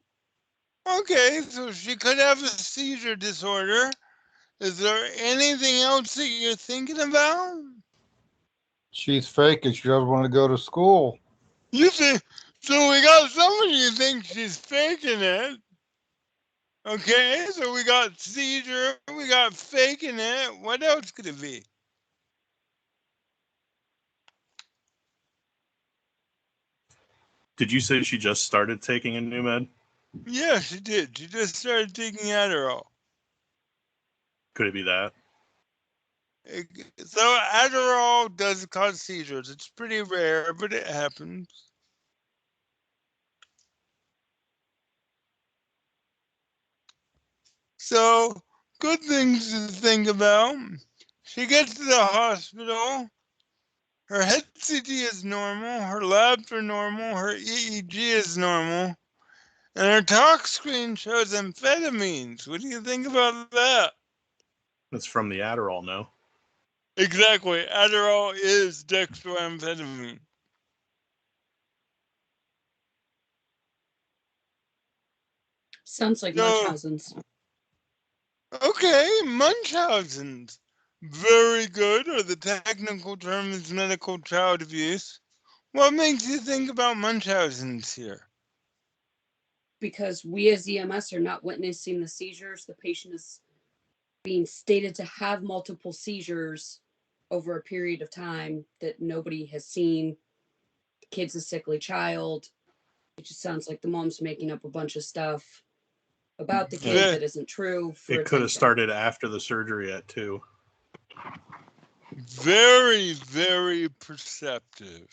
Okay, so she could have a seizure disorder. Is there anything else that you're thinking about? She's faking. She doesn't want to go to school. You think, so we got somebody who thinks she's faking it. Okay, so we got seizure, we got faking it. What else could it be? Did you say she just started taking a new med? Yeah, she did. She just started taking Adderall. Could it be that? So Adderall does cause seizures. It's pretty rare, but it happens. So, good things to think about. She gets to the hospital. Her head CT is normal. Her labs are normal. Her EEG is normal. And her talk screen shows amphetamines. What do you think about that? That's from the Adderall, no? Exactly. Adderall is dextroamphetamine. Sounds like Munchausen's. Okay, Munchausen's. Very good, or the technical term is medical child abuse. What makes you think about Munchausen's here? Because we as EMS are not witnessing the seizures. The patient is being stated to have multiple seizures over a period of time that nobody has seen. The kid's a sickly child. It just sounds like the mom's making up a bunch of stuff about the kid that isn't true. It could have started after the surgery at 2. Very, very perceptive.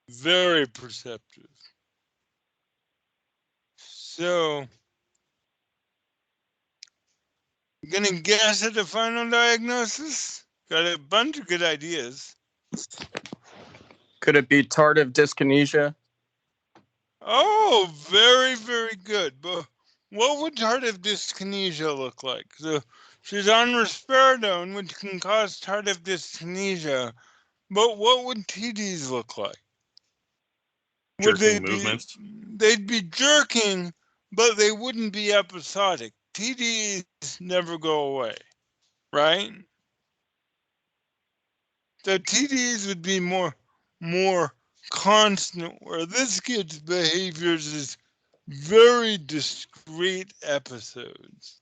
Very perceptive. So, you gonna guess at the final diagnosis? Got a bunch of good ideas. Could it be tardive dyskinesia? Oh, very, very good. But what would tardive dyskinesia look like? So she's on risperidone, which can cause tardive dyskinesia. But what would TDs look like? Would they be movements? They'd be jerking, but they wouldn't be episodic. TDs never go away, right? The TDs would be more constant, where this kid's behaviors is very discrete episodes.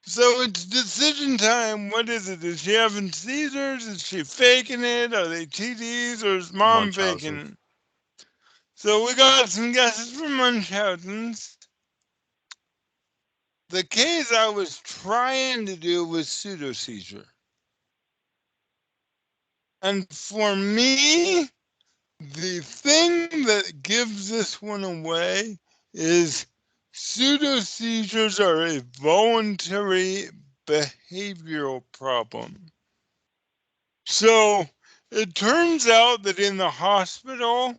So it's decision time. What is it? Is she having seizures? Is she faking it? Are they TDs or is Mom faking it? So we got some guesses from Munchausen's. The case I was trying to do was pseudoseizure. And for me, the thing that gives this one away is pseudoseizures are a voluntary behavioral problem. So it turns out that in the hospital,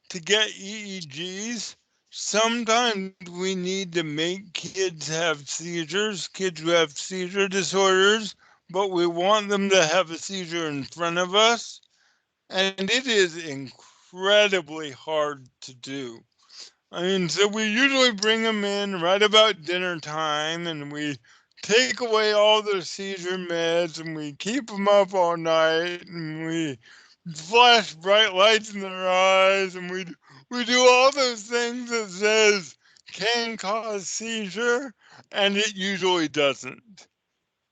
to get EEGs, sometimes we need to make kids have seizures, kids who have seizure disorders, but we want them to have a seizure in front of us. And it is incredibly hard to do. I mean, so we usually bring them in right about dinner time, and we take away all their seizure meds, and we keep them up all night, and we flash bright lights in their eyes, and we do all those things that says can cause seizure, and it usually doesn't.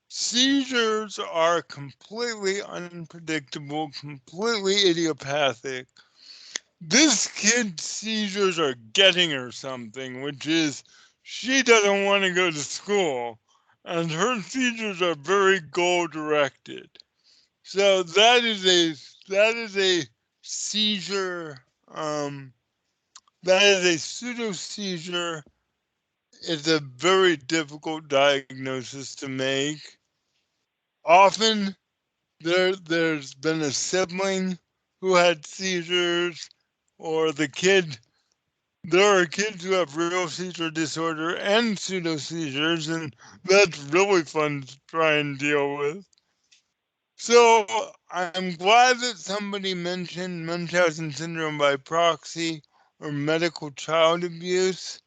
Seizures are completely unpredictable, completely idiopathic. This kid's seizures are getting her something, which is she doesn't want to go to school, and her seizures are very goal directed. So that is a seizure. That is a pseudo seizure. It's a very difficult diagnosis to make. Often there's been a sibling who had seizures, or there are kids who have real seizure disorder and pseudo seizures, and that's really fun to try and deal with. So I'm glad that somebody mentioned Munchausen syndrome by proxy or medical child abuse.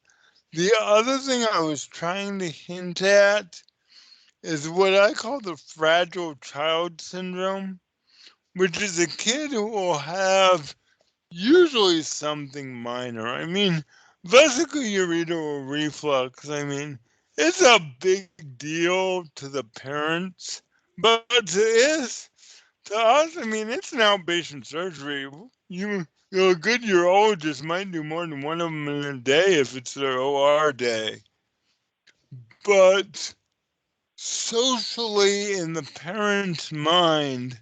The other thing I was trying to hint at is what I call the fragile child syndrome, which is a kid who will have usually something minor. I mean, vesical ureteral reflux, I mean, it's a big deal to the parents, but to us, I mean, it's an outpatient surgery. A good urologist might do more than one of them in a day if it's their OR day. But socially, in the parent's mind,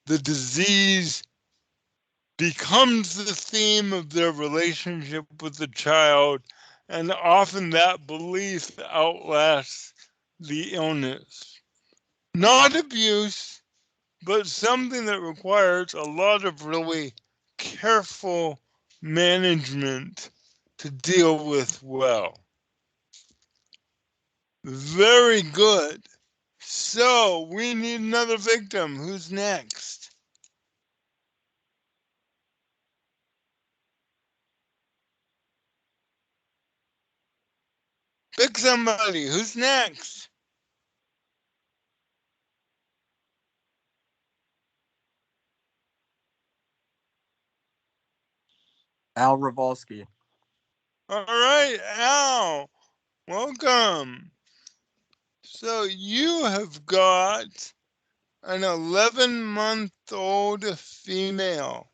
the disease becomes the theme of their relationship with the child, and often that belief outlasts the illness. Not abuse, but something that requires a lot of really careful management to deal with well. Very good. So we need another victim. Who's next? Pick somebody. Who's next? Al Ravolsky. All right, Al. Welcome. So you have got an 11-month-old female,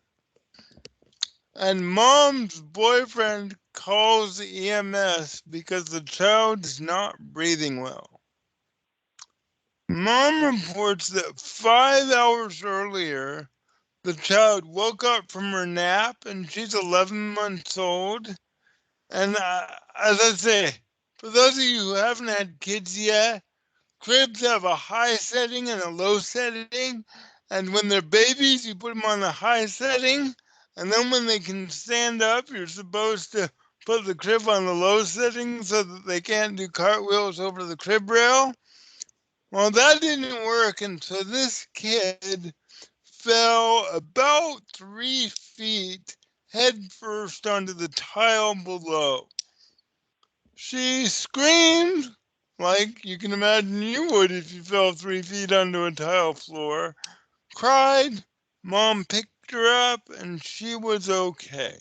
and mom's boyfriend calls EMS because the child is not breathing well. Mom reports that 5 hours earlier, the child woke up from her nap, and she's 11 months old. And as I say, for those of you who haven't had kids yet, cribs have a high setting and a low setting. And when they're babies, you put them on the high setting. And then when they can stand up, you're supposed to put the crib on the low setting so that they can't do cartwheels over the crib rail. Well, that didn't work. And so this kid fell about 3 feet head first onto the tile below. She screamed like you can imagine you would if you fell 3 feet onto a tile floor, cried, mom picked her up, and she was okay.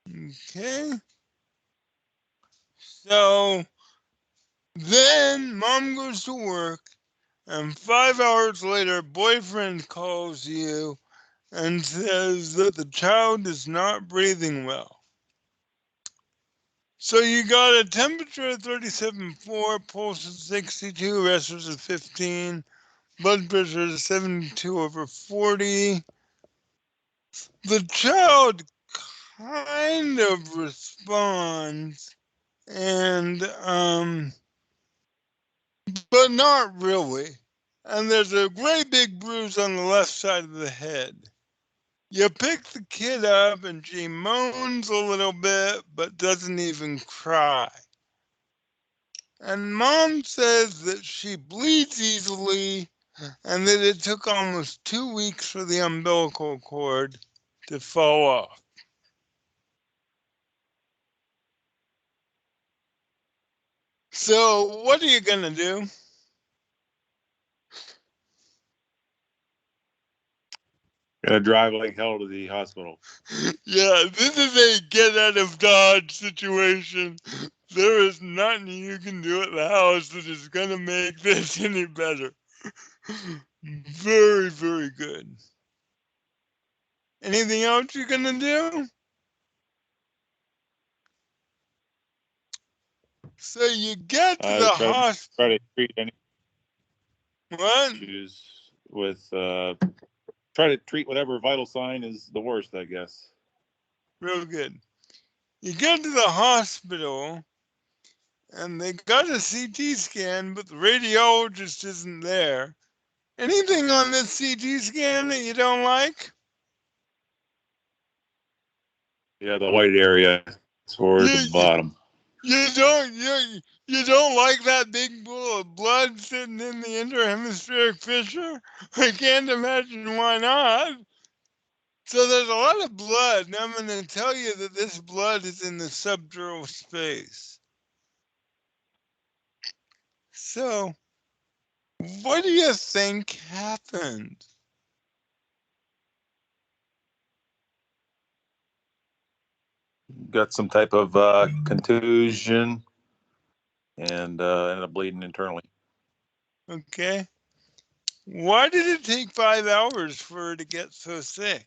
Okay. So then mom goes to work, and 5 hours later, boyfriend calls you and says that the child is not breathing well. So you got a temperature of 37.4, pulse of 62, respiratory of 15, blood pressure is 72/40. The child kind of responds, and but not really. And there's a great big bruise on the left side of the head. You pick the kid up and she moans a little bit, but doesn't even cry. And mom says that she bleeds easily and that it took almost 2 weeks for the umbilical cord to fall off. So what are you gonna do? Gonna drive like hell to the hospital. Yeah, this is a get out of Dodge situation. There is nothing you can do at the house that is gonna make this any better. Very, very good. Anything else you're gonna do? So you get to the hospital. Try to treat any What? issues with try to treat whatever vital sign is the worst, I guess. Real good. You get to the hospital and they got a CT scan, but the radiologist isn't there. Anything on this CT scan that you don't like? Yeah, the white area towards the bottom. You don't like that big pool of blood sitting in the interhemispheric fissure? I can't imagine why not. So there's a lot of blood, and I'm going to tell you that this blood is in the subdural space. So, what do you think happened? Got some type of contusion and ended up bleeding internally. Okay. Why did it take 5 hours for her to get so sick?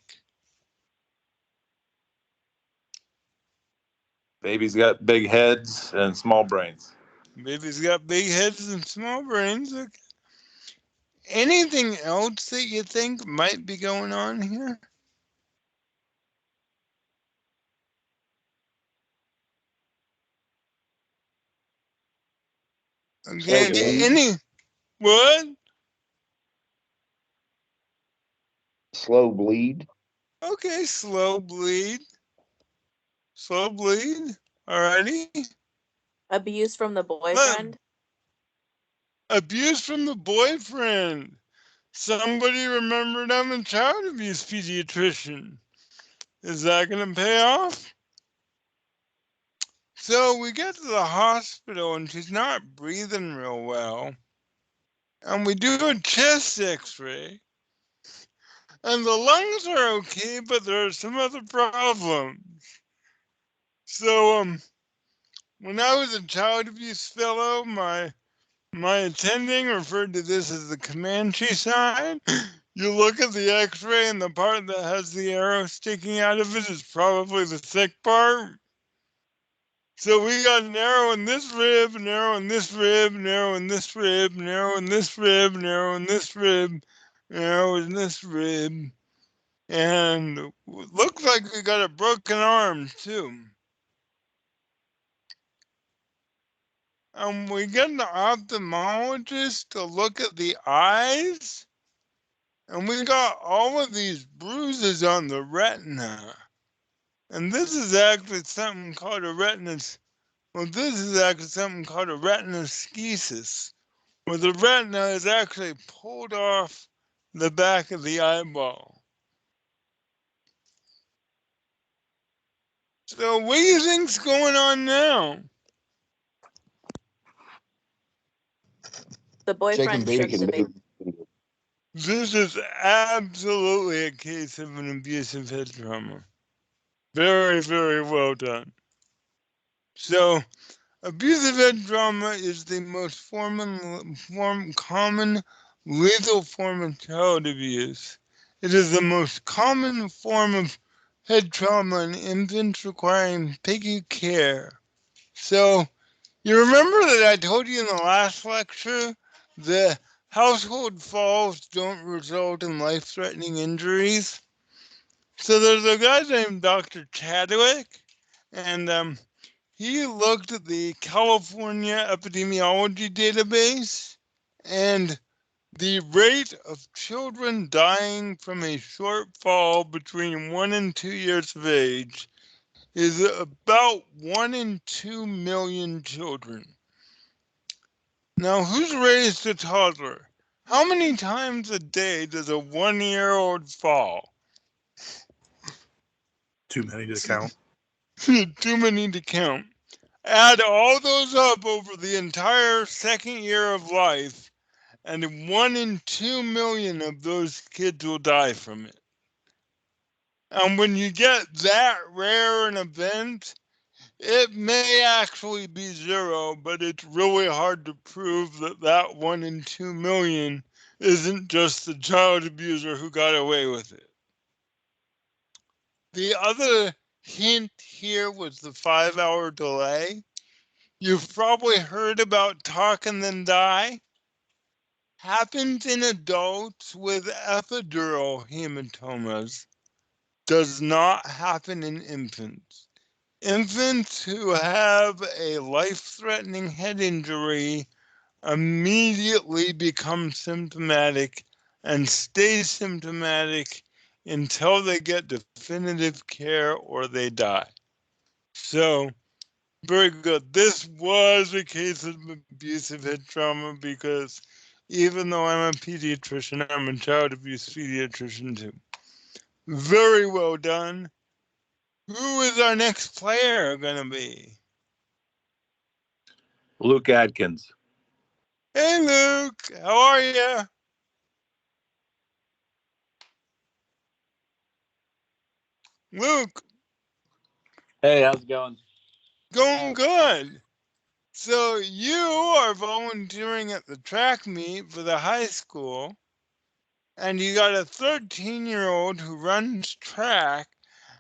Baby's got big heads and small brains. Baby's got big heads and small brains. Okay. Anything else that you think might be going on here? Okay, any what? Slow bleed. Okay, slow bleed. Slow bleed. Alrighty. Abuse from the boyfriend. Abuse from the boyfriend. Somebody remembered I'm a child abuse pediatrician. Is that going to pay off? So we get to the hospital and she's not breathing real well. And we do a chest x-ray. And the lungs are okay, but there are some other problems. So, when I was a child abuse fellow, my attending referred to this as the Comanche sign. You look at the x-ray and the part that has the arrow sticking out of it is probably the thick part. So we got an arrow in this rib, an arrow in this rib, an arrow in this rib, an arrow in this rib, an arrow in this rib, an arrow in this rib. And looks like we got a broken arm too. We get an ophthalmologist to look at the eyes. And we got all of these bruises on the retina. And this is actually something called a retinoschisis, where the retina is actually pulled off the back of the eyeball. So what do you think's going on now? The boyfriend shook the baby. This is absolutely a case of an abusive head trauma. Very, very well done. So, abusive head trauma is the most common lethal form of child abuse. It is the most common form of head trauma in infants requiring PICU care. So, you remember that I told you in the last lecture that household falls don't result in life-threatening injuries? So there's a guy named Dr. Chadwick, and he looked at the California epidemiology database, and the rate of children dying from a short fall between 1 and 2 years of age is about 1 in 2 million children. Now, who's raised a toddler? How many times a day does a 1-year-old fall? Too many to count. Too many to count. Add all those up over the entire second year of life, and 1 in 2 million of those kids will die from it. And when you get that rare an event, it may actually be 0, but it's really hard to prove that that 1 in 2 million isn't just the child abuser who got away with it. The other hint here was the 5-hour delay. You've probably heard about talk and then die. Happens in adults with epidural hematomas. Does not happen in infants. Infants who have a life-threatening head injury immediately become symptomatic and stay symptomatic until they get definitive care or they die. So, very good. This was a case of abusive head trauma because even though I'm a pediatrician, I'm a child abuse pediatrician too. Very well done. Who is our next player going to be? Luke Adkins. Hey, Luke. How are you? Luke. Hey, how's it going? Going good. So you are volunteering at the track meet for the high school, and you got a 13-year-old who runs track,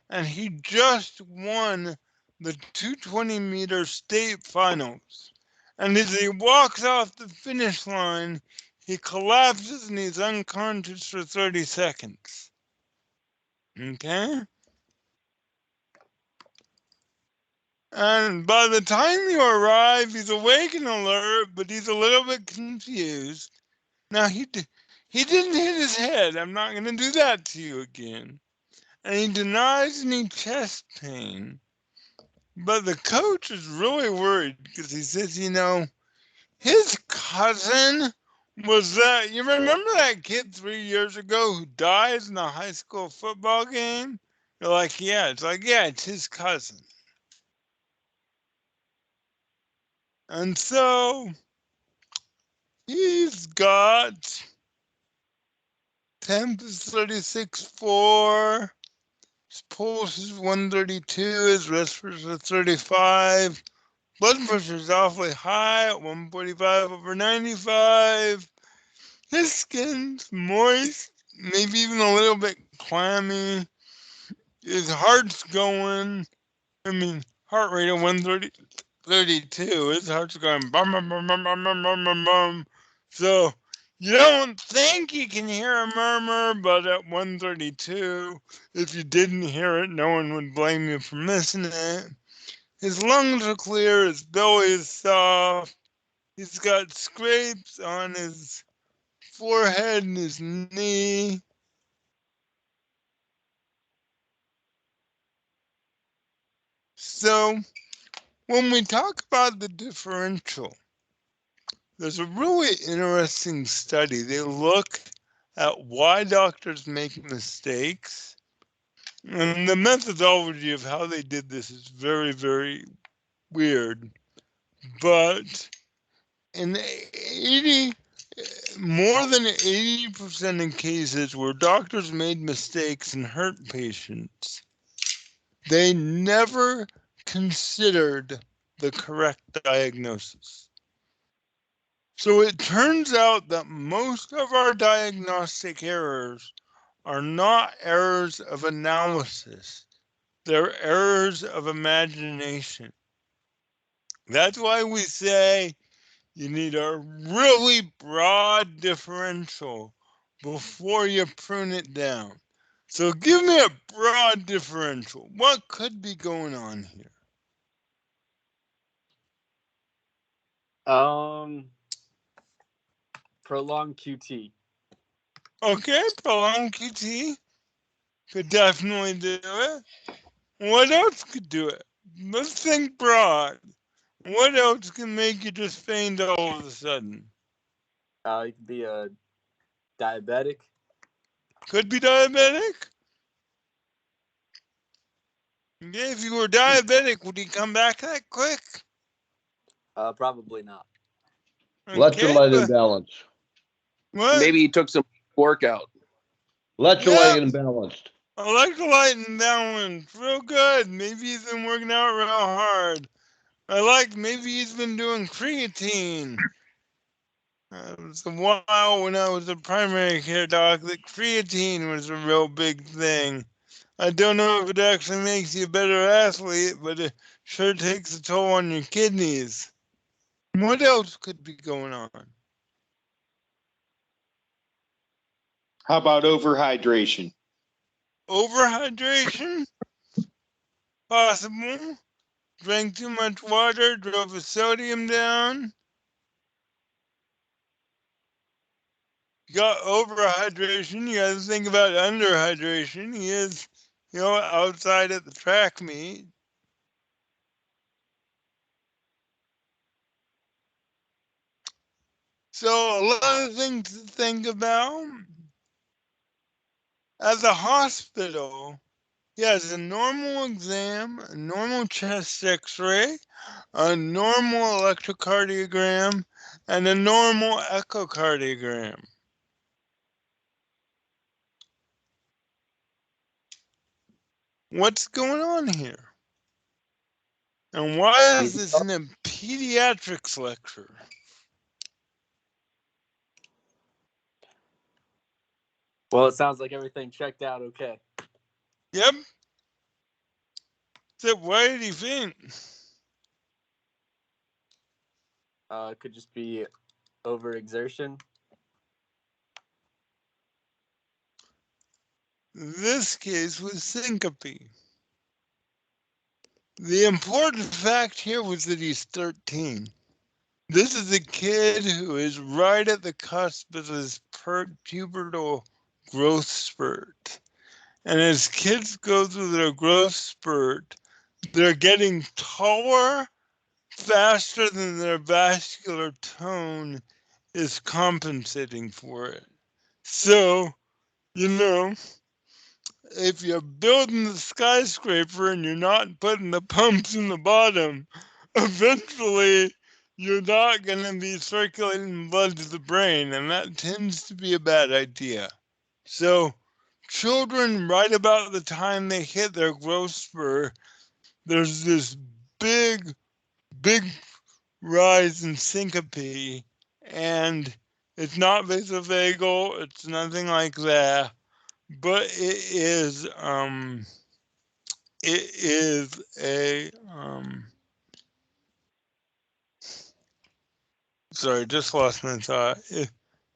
and he just won the 220-meter state finals. And as he walks off the finish line, he collapses and he's unconscious for 30 seconds. Okay? And by the time you arrive, he's awake and alert, but he's a little bit confused. Now, he didn't hit his head. I'm not going to do that to you again. And he denies any chest pain. But the coach is really worried because he says, his cousin was that. You remember that kid 3 years ago who dies in a high school football game? You're like, yeah. It's like, yeah, it's his cousin. And so he's got temp is 36.4. His pulse is 132. His respiratory is 35. Blood pressure is awfully high at 145/95. His skin's moist, maybe even a little bit clammy. His heart's going. Heart rate of 132. His heart's going bum bum bum bum bum bum bum bum bum. So you don't think you can hear a murmur, but at 132, if you didn't hear it, no one would blame you for missing it. His lungs are clear, his belly is soft. He's got scrapes on his forehead and his knee. So when we talk about the differential, there's a really interesting study. They look at why doctors make mistakes. And the methodology of how they did this is very, very weird. But in more than 80% of cases where doctors made mistakes and hurt patients, they never considered the correct diagnosis. So it turns out that most of our diagnostic errors are not errors of analysis. They're errors of imagination. That's why we say you need a really broad differential before you prune it down. So give me a broad differential. What could be going on here? Prolonged QT. Okay, prolonged QT could definitely do it. What else could do it? Let's think broad. What else can make you just faint all of a sudden? You could be a diabetic. Could be diabetic. Okay, if you were diabetic, would he come back that quick? Probably not. Electrolyte imbalance. What? Maybe he took some workout. Electrolyte Yep. imbalance. Electrolyte imbalance, real good. Maybe he's been working out real hard. Maybe he's been doing creatine. It was a while when I was a primary care doc that creatine was a real big thing. I don't know if it actually makes you a better athlete, but it sure takes a toll on your kidneys. What else could be going on? How about overhydration? Overhydration? Possible. Drank too much water, drove the sodium down. Got overhydration. You got to think about underhydration. He is, outside at the track meet. So a lot of things to think about. At the hospital, he has a normal exam, a normal chest x-ray, a normal electrocardiogram, and a normal echocardiogram. What's going on here? And why is this in a pediatrics lecture? Well, it sounds like everything checked out okay. Yep. Except why did he faint? It could just be overexertion. This case was syncope. The important fact here was that he's 13. This is a kid who is right at the cusp of his pubertal growth spurt. And as kids go through their growth spurt, they're getting taller faster than their vascular tone is compensating for it. So, if you're building the skyscraper and you're not putting the pumps in the bottom, eventually you're not going to be circulating blood to the brain, and that tends to be a bad idea. So, children, right about the time they hit their growth spurt, there's this big rise in syncope, and it's not vasovagal, it's nothing like that, but it is a sorry, just lost my thought.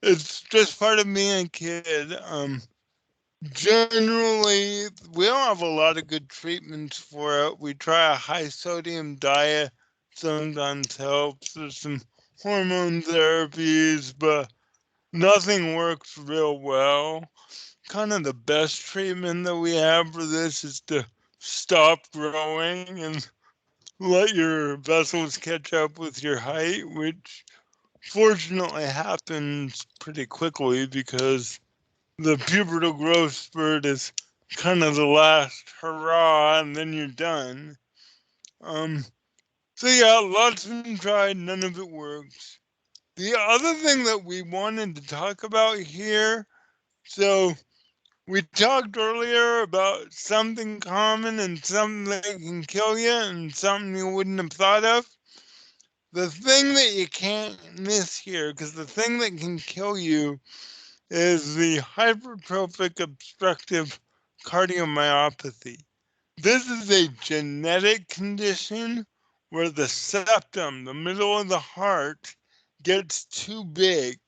It's just part of being a kid. Generally, we don't have a lot of good treatments for it. We try a high sodium diet, sometimes helps. There's some hormone therapies, but nothing works real well. Kind of the best treatment that we have for this is to stop growing and let your vessels catch up with your height, which fortunately happens pretty quickly because the pubertal growth spurt is kind of the last hurrah, and then you're done. So yeah, lots been tried, none of it works. The other thing that we wanted to talk about here, so we talked earlier about something common and something that can kill you and something you wouldn't have thought of. The thing that you can't miss here, because the thing that can kill you is the hypertrophic obstructive cardiomyopathy. This is a genetic condition where the septum, the middle of the heart, gets too big,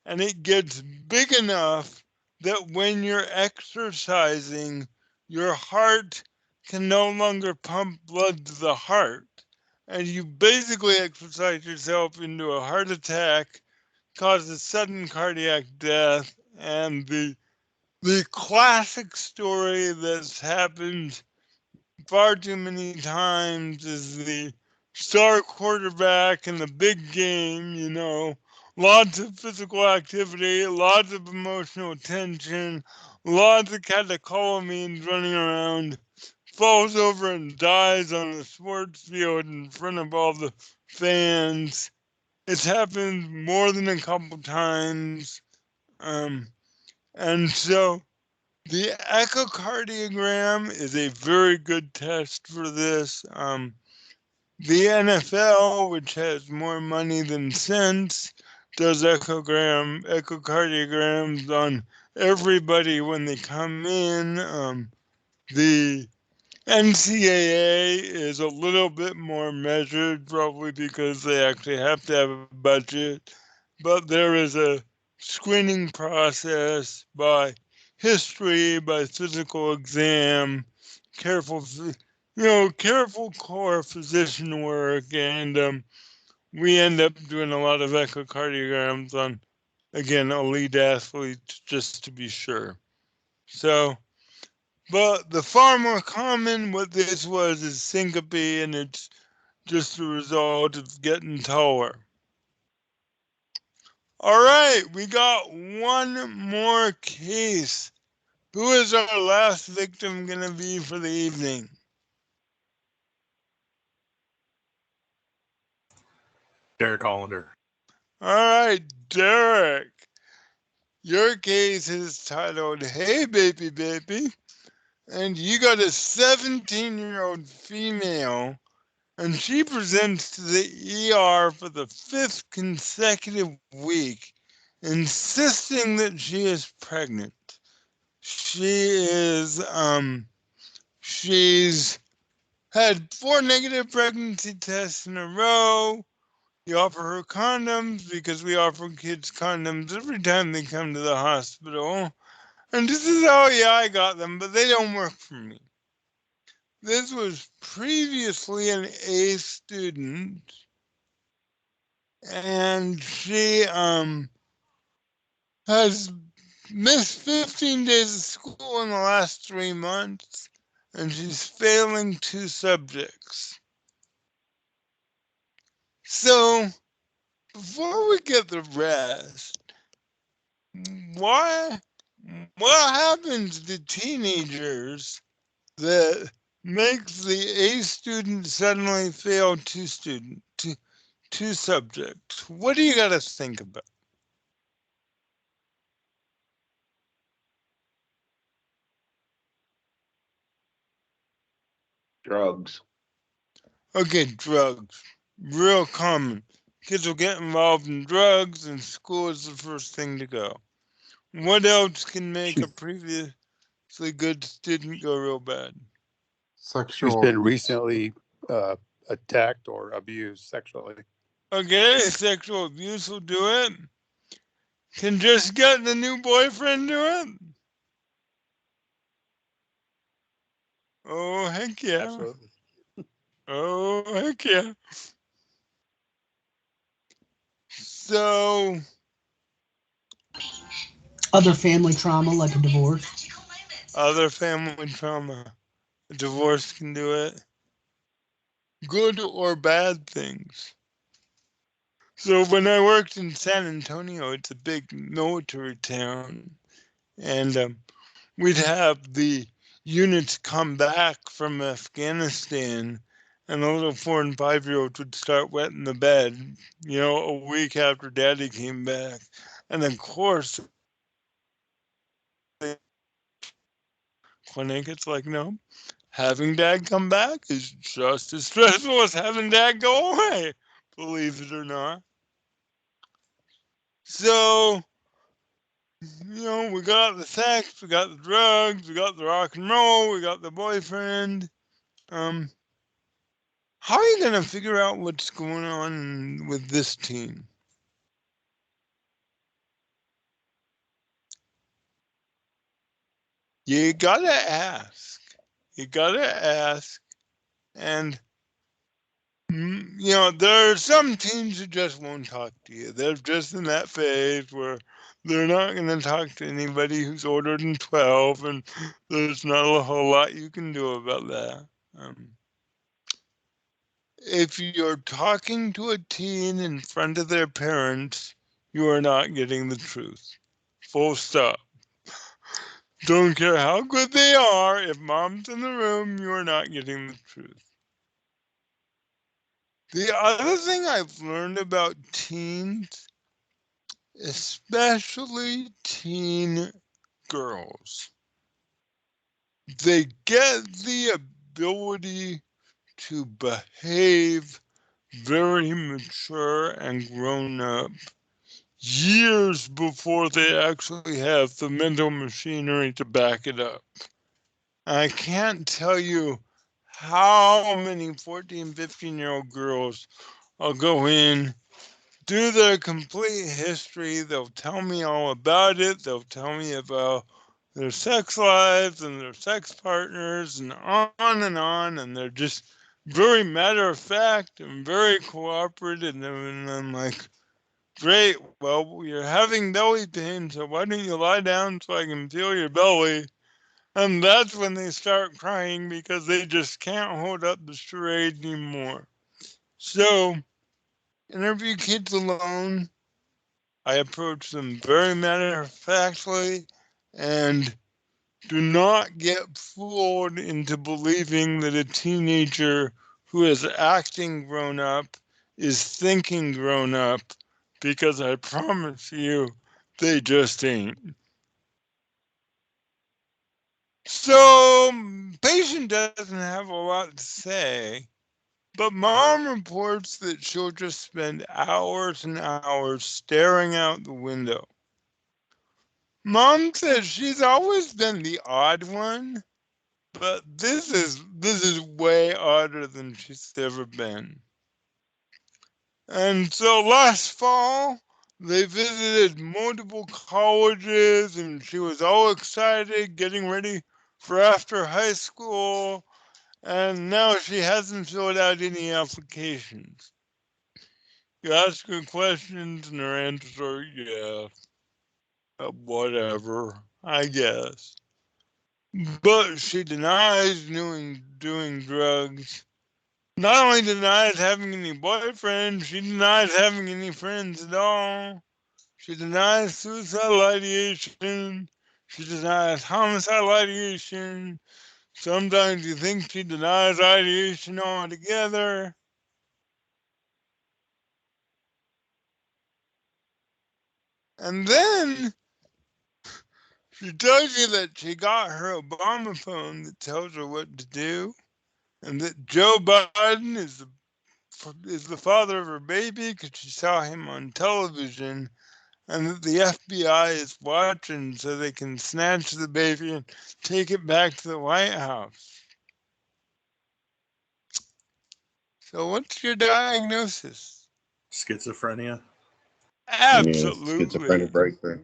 and it gets big enough that when you're exercising, your heart can no longer pump blood to the heart. And you basically exercise yourself into a heart attack, causes sudden cardiac death, and the classic story that's happened far too many times is the star quarterback in the big game, lots of physical activity, lots of emotional tension, lots of catecholamines running around, falls over and dies on the sports field in front of all the fans. It's happened more than a couple times. And so the echocardiogram is a very good test for this. The NFL, which has more money than sense, does echocardiograms on everybody when they come in. The NCAA is a little bit more measured, probably because they actually have to have a budget, but there is a screening process by history, by physical exam, careful core physician work, and we end up doing a lot of echocardiograms on, again, elite athletes just to be sure. So, but the far more common what this was is syncope, and it's just a result of getting taller. All right, we got one more case. Who is our last victim going to be for the evening? Derek Hollander. All right, Derek. Your case is titled, Hey Baby Baby. And you got a 17-year-old female, and she presents to the ER for the 5th consecutive week, insisting that she is pregnant. She's had 4 negative pregnancy tests in a row. You offer her condoms because we offer kids condoms every time they come to the hospital. And this is how I got them, but they don't work for me. This was previously an A student, and she has missed 15 days of school in the last 3 months, and she's failing 2 subjects. So, before we get the rest, what happens to teenagers that makes the A student suddenly fail 2 subjects? What do you got to think about? Drugs. Okay, drugs. Real common. Kids will get involved in drugs, and school is the first thing to go. What else can make a previously good student go real bad? She's been recently attacked or abused sexually. Okay, sexual abuse will do it. Can just getting a new boyfriend do it? Oh, heck yeah. Absolutely. Oh, heck yeah. So, Other family trauma like a divorce. other family trauma. A divorce can do it. Good or bad things. So when I worked in San Antonio, it's a big military town, and we'd have the units come back from Afghanistan, and the little 4 and 5-year-olds would start wetting the bed, a week after Daddy came back. And of course, the clinic, it's like, no, having Dad come back is just as stressful as having Dad go away, believe it or not. So, we got the sex, we got the drugs, we got the rock and roll, we got the boyfriend. How are you going to figure out what's going on with this team? You gotta ask. You gotta ask. And, there are some teams who just won't talk to you. They're just in that phase where they're not going to talk to anybody who's older than 12, and there's not a whole lot you can do about that. If you're talking to a teen in front of their parents, you are not getting the truth. Full stop. Don't care how good they are, if mom's in the room, you are not getting the truth. The other thing I've learned about teens, especially teen girls, they get the ability to behave very mature and grown up years before they actually have the mental machinery to back it up. I can't tell you how many 14, 15-year-old girls I'll go in, do their complete history. They'll tell me all about it. They'll tell me about their sex lives and their sex partners and on and on. And they're just very matter of fact and very cooperative. And I'm like, great, well, you're having belly pain, so why don't you lie down so I can feel your belly? And that's when they start crying because they just can't hold up the charade anymore. So, interview kids alone. I approach them very matter of factly and do not get fooled into believing that a teenager who is acting grown up is thinking grown up, because I promise you they just ain't. So, patient doesn't have a lot to say, but mom reports that she'll just spend hours and hours staring out the window. Mom says she's always been the odd one, but this is way odder than she's ever been. And so last fall, they visited multiple colleges, and she was all excited, getting ready for after high school, and now she hasn't filled out any applications. You ask her questions, and her answers are, yeah, whatever, I guess. But she denies doing drugs. Not only denies having any boyfriends, she denies having any friends at all. She denies suicidal ideation. She denies homicidal ideation. Sometimes you think she denies ideation altogether. And then she tells you that she got her Obama phone that tells her what to do, and that Joe Biden is the father of her baby because she saw him on television, and that the FBI is watching so they can snatch the baby and take it back to the White House. So what's your diagnosis? Schizophrenia. Absolutely. Yeah, schizophrenic breakthrough.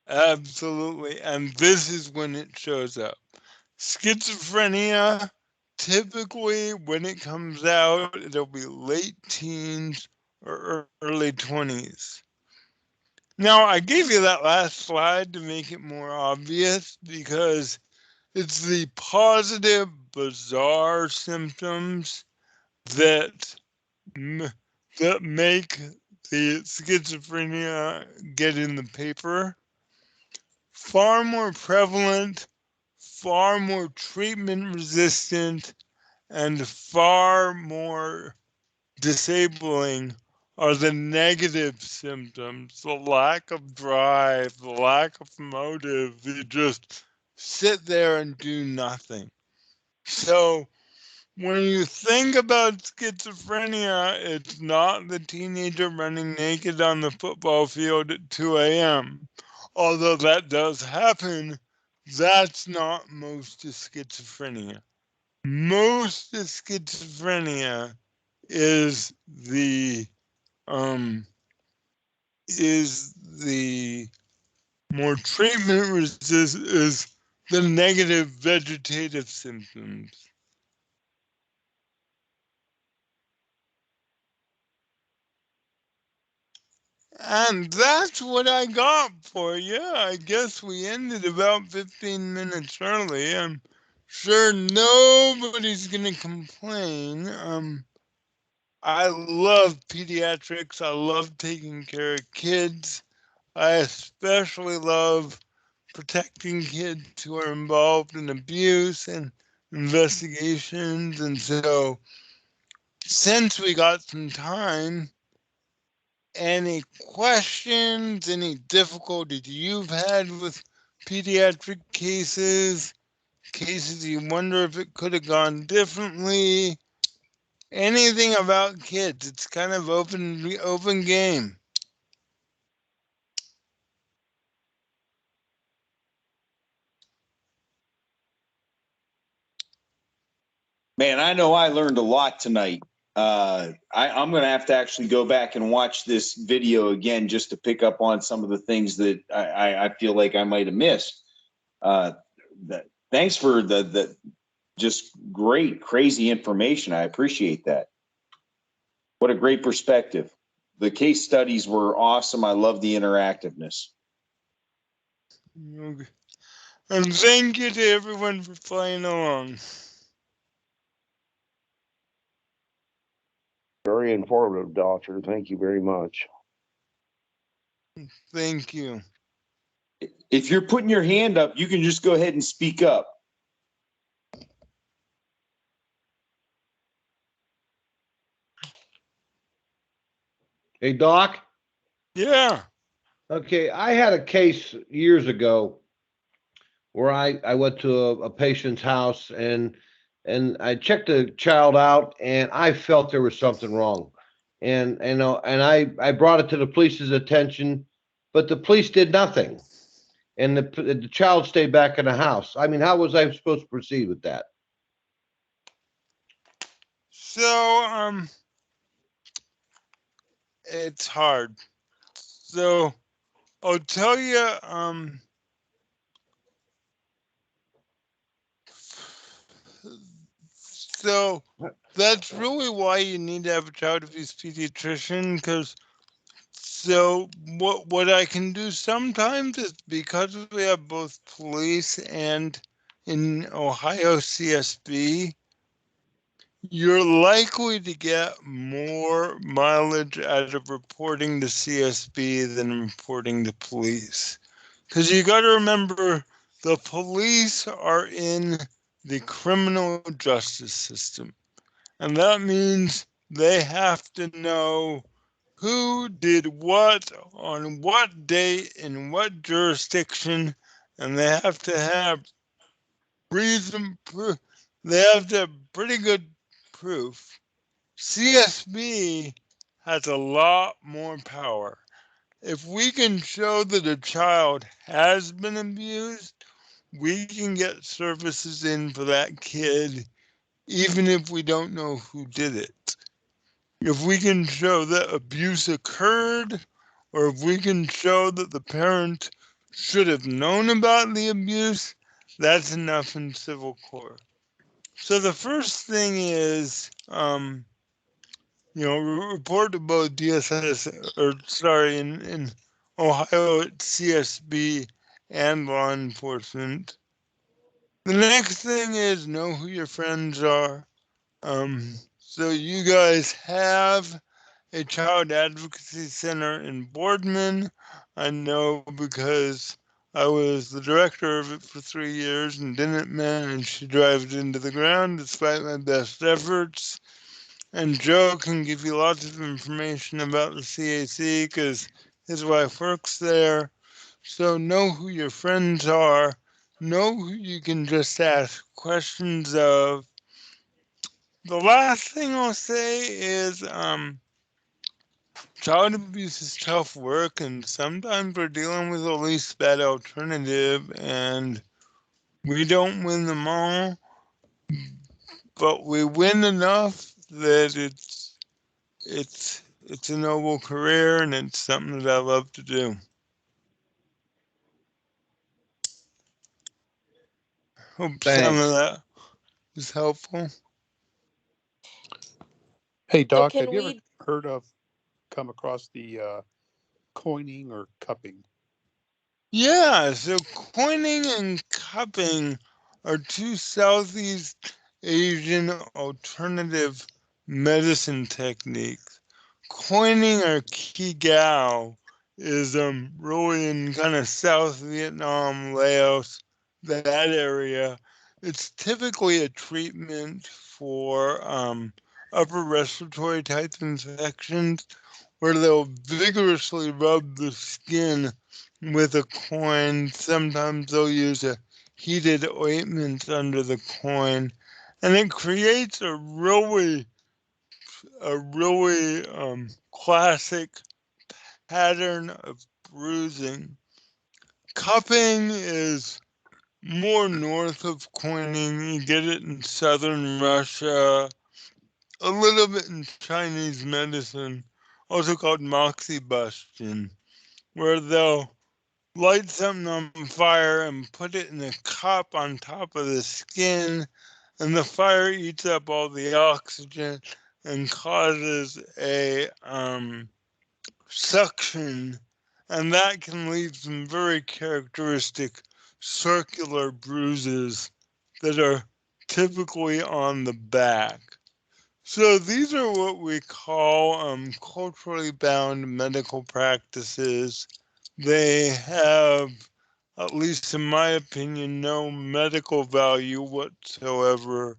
Absolutely. And this is when it shows up. Schizophrenia, typically when it comes out, it'll be late teens or early 20s. Now, I gave you that last slide to make it more obvious because it's the positive, bizarre symptoms that make the schizophrenia get in the paper. Far more prevalent, far more treatment resistant, and far more disabling are the negative symptoms, the lack of drive, the lack of motive. You just sit there and do nothing. So when you think about schizophrenia, it's not the teenager running naked on the football field at 2 a.m. Although that does happen, that's not most of schizophrenia. Most of schizophrenia is the more treatment resistant, is the negative vegetative symptoms. And that's what I got for you. I guess we ended about 15 minutes early. I'm sure nobody's gonna complain. I love pediatrics. I love taking care of kids. I especially love protecting kids who are involved in abuse and investigations. And so since we got some time, any questions, any difficulties you've had with pediatric cases you wonder if it could have gone differently, anything about kids? It's kind of open game. Man, I know I learned a lot tonight. I'm going to have to actually go back and watch this video again just to pick up on some of the things that I feel like I might have missed. Thanks for the just great, crazy information. I appreciate that. What a great perspective. The case studies were awesome. I love the interactiveness. Okay. And thank you to everyone for playing along. Very informative, Doctor. Thank you very much. Thank you. If you're putting your hand up, you can just go ahead and speak up. Hey, Doc. Yeah. Okay, I had a case years ago where I went to a patient's house and I checked the child out and I felt there was something wrong. And I brought it to the police's attention, but the police did nothing. And the child stayed back in the house. I mean, how was I supposed to proceed with that? So, it's hard. So, I'll tell you, so that's really why you need to have a child abuse pediatrician, because so what I can do sometimes is, because we have both police and in Ohio CSB, you're likely to get more mileage out of reporting to CSB than reporting to police. Because you got to remember, the police are in the criminal justice system. And that means they have to know who did what on what date in what jurisdiction, and they have to have reason proof. They have to have pretty good proof. CSB has a lot more power. If we can show that a child has been abused, we can get services in for that kid, even if we don't know who did it. If we can show that abuse occurred, or if we can show that the parent should have known about the abuse, that's enough in civil court. So the first thing is, report to both DSS, in Ohio it's CSB and law enforcement. The next thing is know who your friends are. So you guys have a child advocacy center in Boardman. I know because I was the director of it for 3 years and didn't manage to drive it into the ground despite my best efforts. And Joe can give you lots of information about the CAC because his wife works there. So know who your friends are. Know who you can just ask questions of. The last thing I'll say is, child abuse is tough work, and sometimes we're dealing with the least bad alternative, and we don't win them all, but we win enough that it's a noble career, and it's something that I love to do. Hope some of that is helpful. Hey, Doc, can have you we- ever heard of, come across the coining or cupping? Yeah, so coining and cupping are two Southeast Asian alternative medicine techniques. Coining or Qigao is really in kind of South Vietnam, Laos, that area. It's typically a treatment for upper respiratory type infections, where they'll vigorously rub the skin with a coin. Sometimes they'll use a heated ointment under the coin, and it creates a really classic pattern of bruising. Cupping is more north of coining. You get it in southern Russia, a little bit in Chinese medicine, also called moxibustion, where they'll light something on fire and put it in a cup on top of the skin, and the fire eats up all the oxygen and causes a suction, and that can leave some very characteristic circular bruises that are typically on the back. So these are what we call culturally bound medical practices. They have, at least in my opinion, no medical value whatsoever,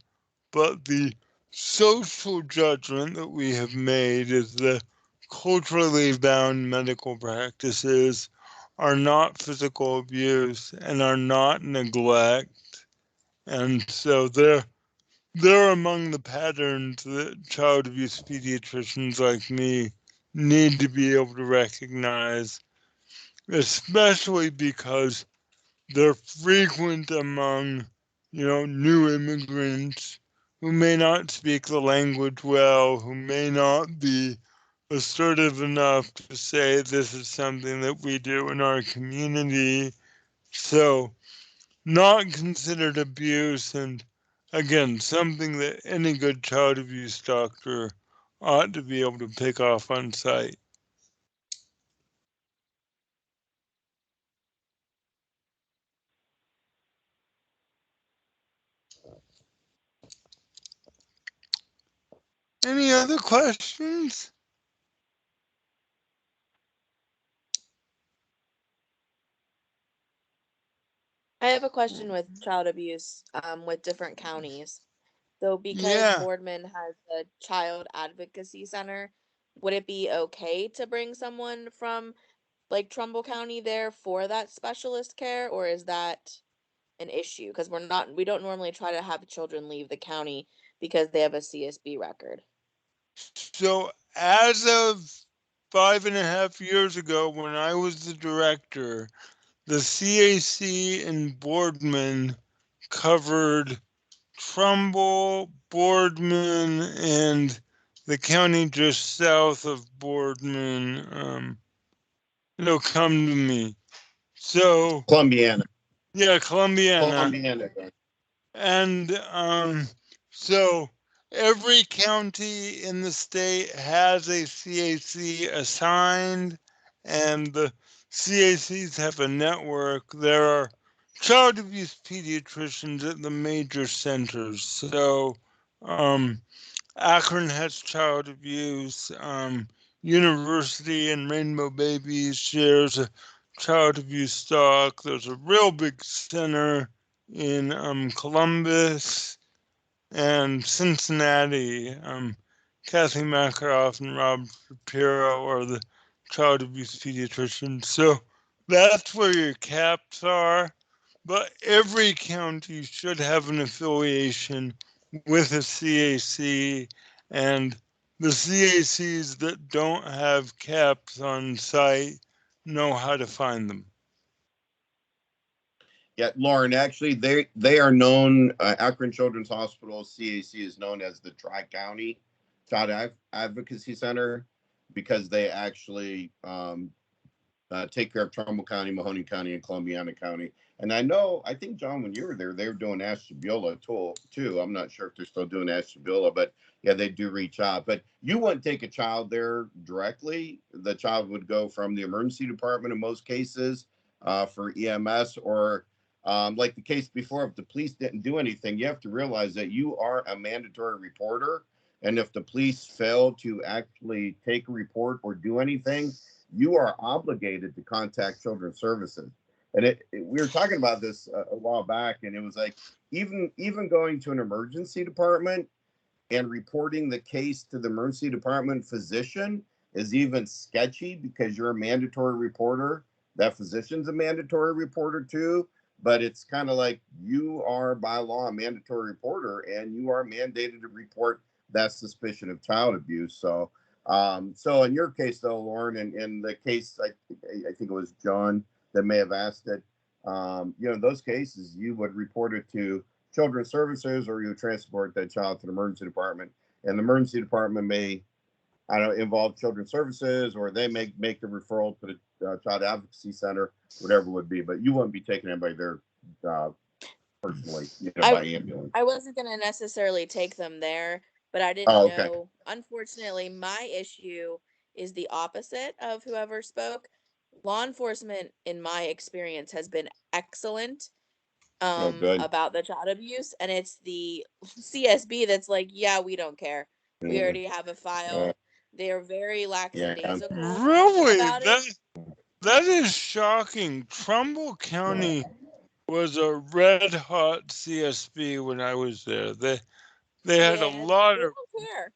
but the social judgment that we have made is the culturally bound medical practices are not physical abuse and are not neglect. And so they're among the patterns that child abuse pediatricians like me need to be able to recognize, especially because they're frequent among, new immigrants who may not speak the language well, who may not be assertive enough to say this is something that we do in our community. So, not considered abuse, and again, something that any good child abuse doctor ought to be able to pick off on site. Any other questions? I have a question with child abuse with different counties. So because Yeah. Boardman has a child advocacy center, would it be okay to bring someone from like Trumbull County there for that specialist care, or is that an issue? Because we don't normally try to have children leave the county because they have a CSB record. So as of 5.5 years ago, when I was the director, the CAC in Boardman covered Trumbull, Boardman, and the county just south of Boardman. It'll come to me. So Columbiana. yeah, Columbiana. Columbiana. And so every county in the state has a CAC assigned, and the CACs have a network. There are child abuse pediatricians at the major centers. So Akron has child abuse. University and Rainbow Babies shares a child abuse doc. There's a real big center in Columbus and Cincinnati. Kathy Makaroff and Rob Shapiro are the child abuse pediatricians. So that's where your caps are. But every county should have an affiliation with a CAC, and the CACs that don't have caps on site know how to find them. Yeah, Lauren, actually, they are known, Akron Children's Hospital, CAC, is known as the Tri-County Child Advocacy Center because they actually take care of Trumbull County, Mahoning County, and Columbiana County. And I think, John, when you were there, they were doing Ashtabula too. I'm not sure if they're still doing Ashtabula, but yeah, they do reach out. But you wouldn't take a child there directly. The child would go from the emergency department in most cases for EMS, or like the case before, if the police didn't do anything, you have to realize that you are a mandatory reporter. And if the police fail to actually take a report or do anything, you are obligated to contact Children's Services. And we were talking about this a while back, and it was like, even going to an emergency department, and reporting the case to the emergency department physician is even sketchy because you're a mandatory reporter. That physician's a mandatory reporter too, but it's kind of like you are by law a mandatory reporter and you are mandated to report that suspicion of child abuse. So in your case though, Lauren, in the case, I think it was John that may have asked it, in those cases, you would report it to Children's Services or you would transport that child to the emergency department, and the emergency department may, involve Children's Services, or they make the referral to the Child Advocacy Center, whatever it would be, but you wouldn't be taking anybody there personally, by ambulance. I wasn't going to necessarily take them there, but I didn't know. Unfortunately, my issue is the opposite of whoever spoke. Law enforcement, in my experience, has been excellent about the child abuse, and it's the CSB that's like, yeah, we don't care. We already have a file. They are very lackadaisical. Really? About it. That is shocking. Trumbull County was a red hot CSB when I was there. They had a lot of. Don't care.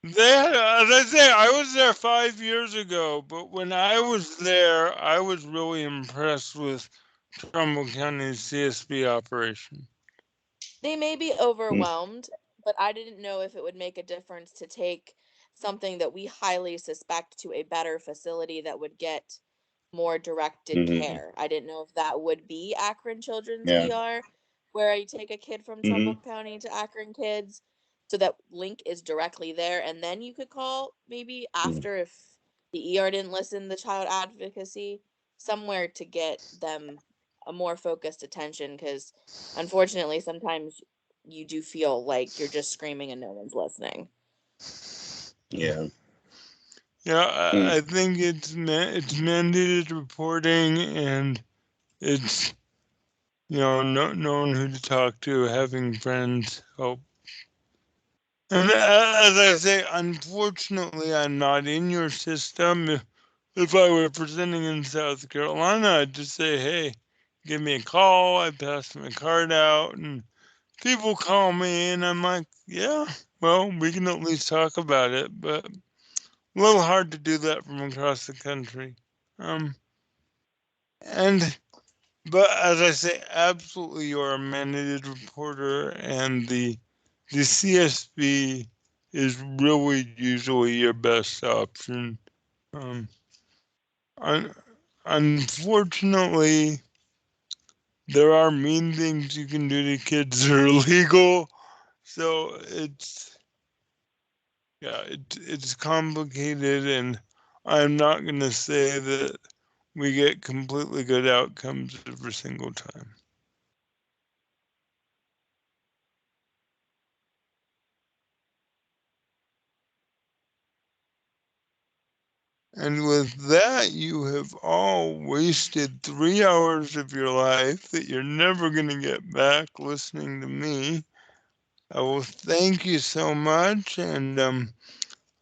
They had, as I say, I was there 5 years ago, but when I was there, I was really impressed with Trumbull County's CSB operation. They may be overwhelmed, but I didn't know if it would make a difference to take something that we highly suspect to a better facility that would get more directed care. I didn't know if that would be Akron Children's ER, where you take a kid from Trumbull County to Akron Kids, so that link is directly there, and then you could call maybe after if the ER didn't listen, the child advocacy, somewhere to get them a more focused attention, because unfortunately sometimes you do feel like you're just screaming and no one's listening. Yeah, I think it's mandated reporting, and it's knowing who to talk to, having friends help. And as I say, unfortunately, I'm not in your system. If I were presenting in South Carolina, I'd just say, hey, give me a call. I pass my card out, and people call me, and I'm like, yeah, well, we can at least talk about it, but a little hard to do that from across the country. But as I say, absolutely, you're a mandated reporter, and the CSB is really usually your best option. Unfortunately, there are mean things you can do to kids that are illegal, so it's complicated, and I'm not going to say that we get completely good outcomes every single time. And with that, you have all wasted 3 hours of your life that you're never going to get back listening to me. I will thank you so much, and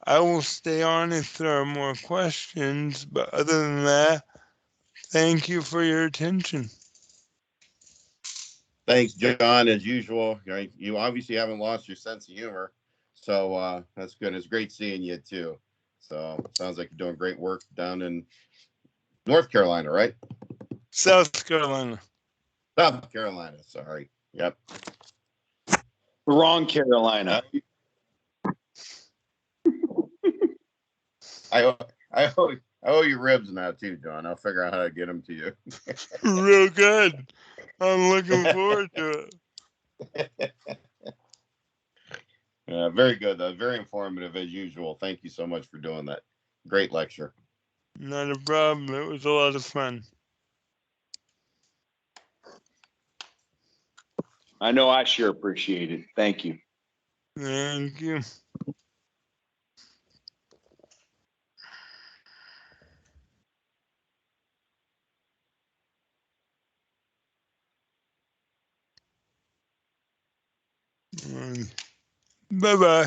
I will stay on if there are more questions. But other than that, thank you for your attention. Thanks, John. As usual, you obviously haven't lost your sense of humor, so that's good. It's great seeing you too. So sounds like you're doing great work down in North Carolina, right? South Carolina. South Carolina. Sorry. Yep. The wrong Carolina. I owe you ribs now too, John. I'll figure out how to get them to you. Real good. I'm looking forward to it. Very good, though. Very informative as usual. Thank you so much for doing that. Great lecture. Not a problem. It was a lot of fun. I know I sure appreciate it. Thank you. Thank you. Bye-bye.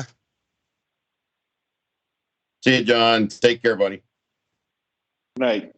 See you, John. Take care, buddy. Good night.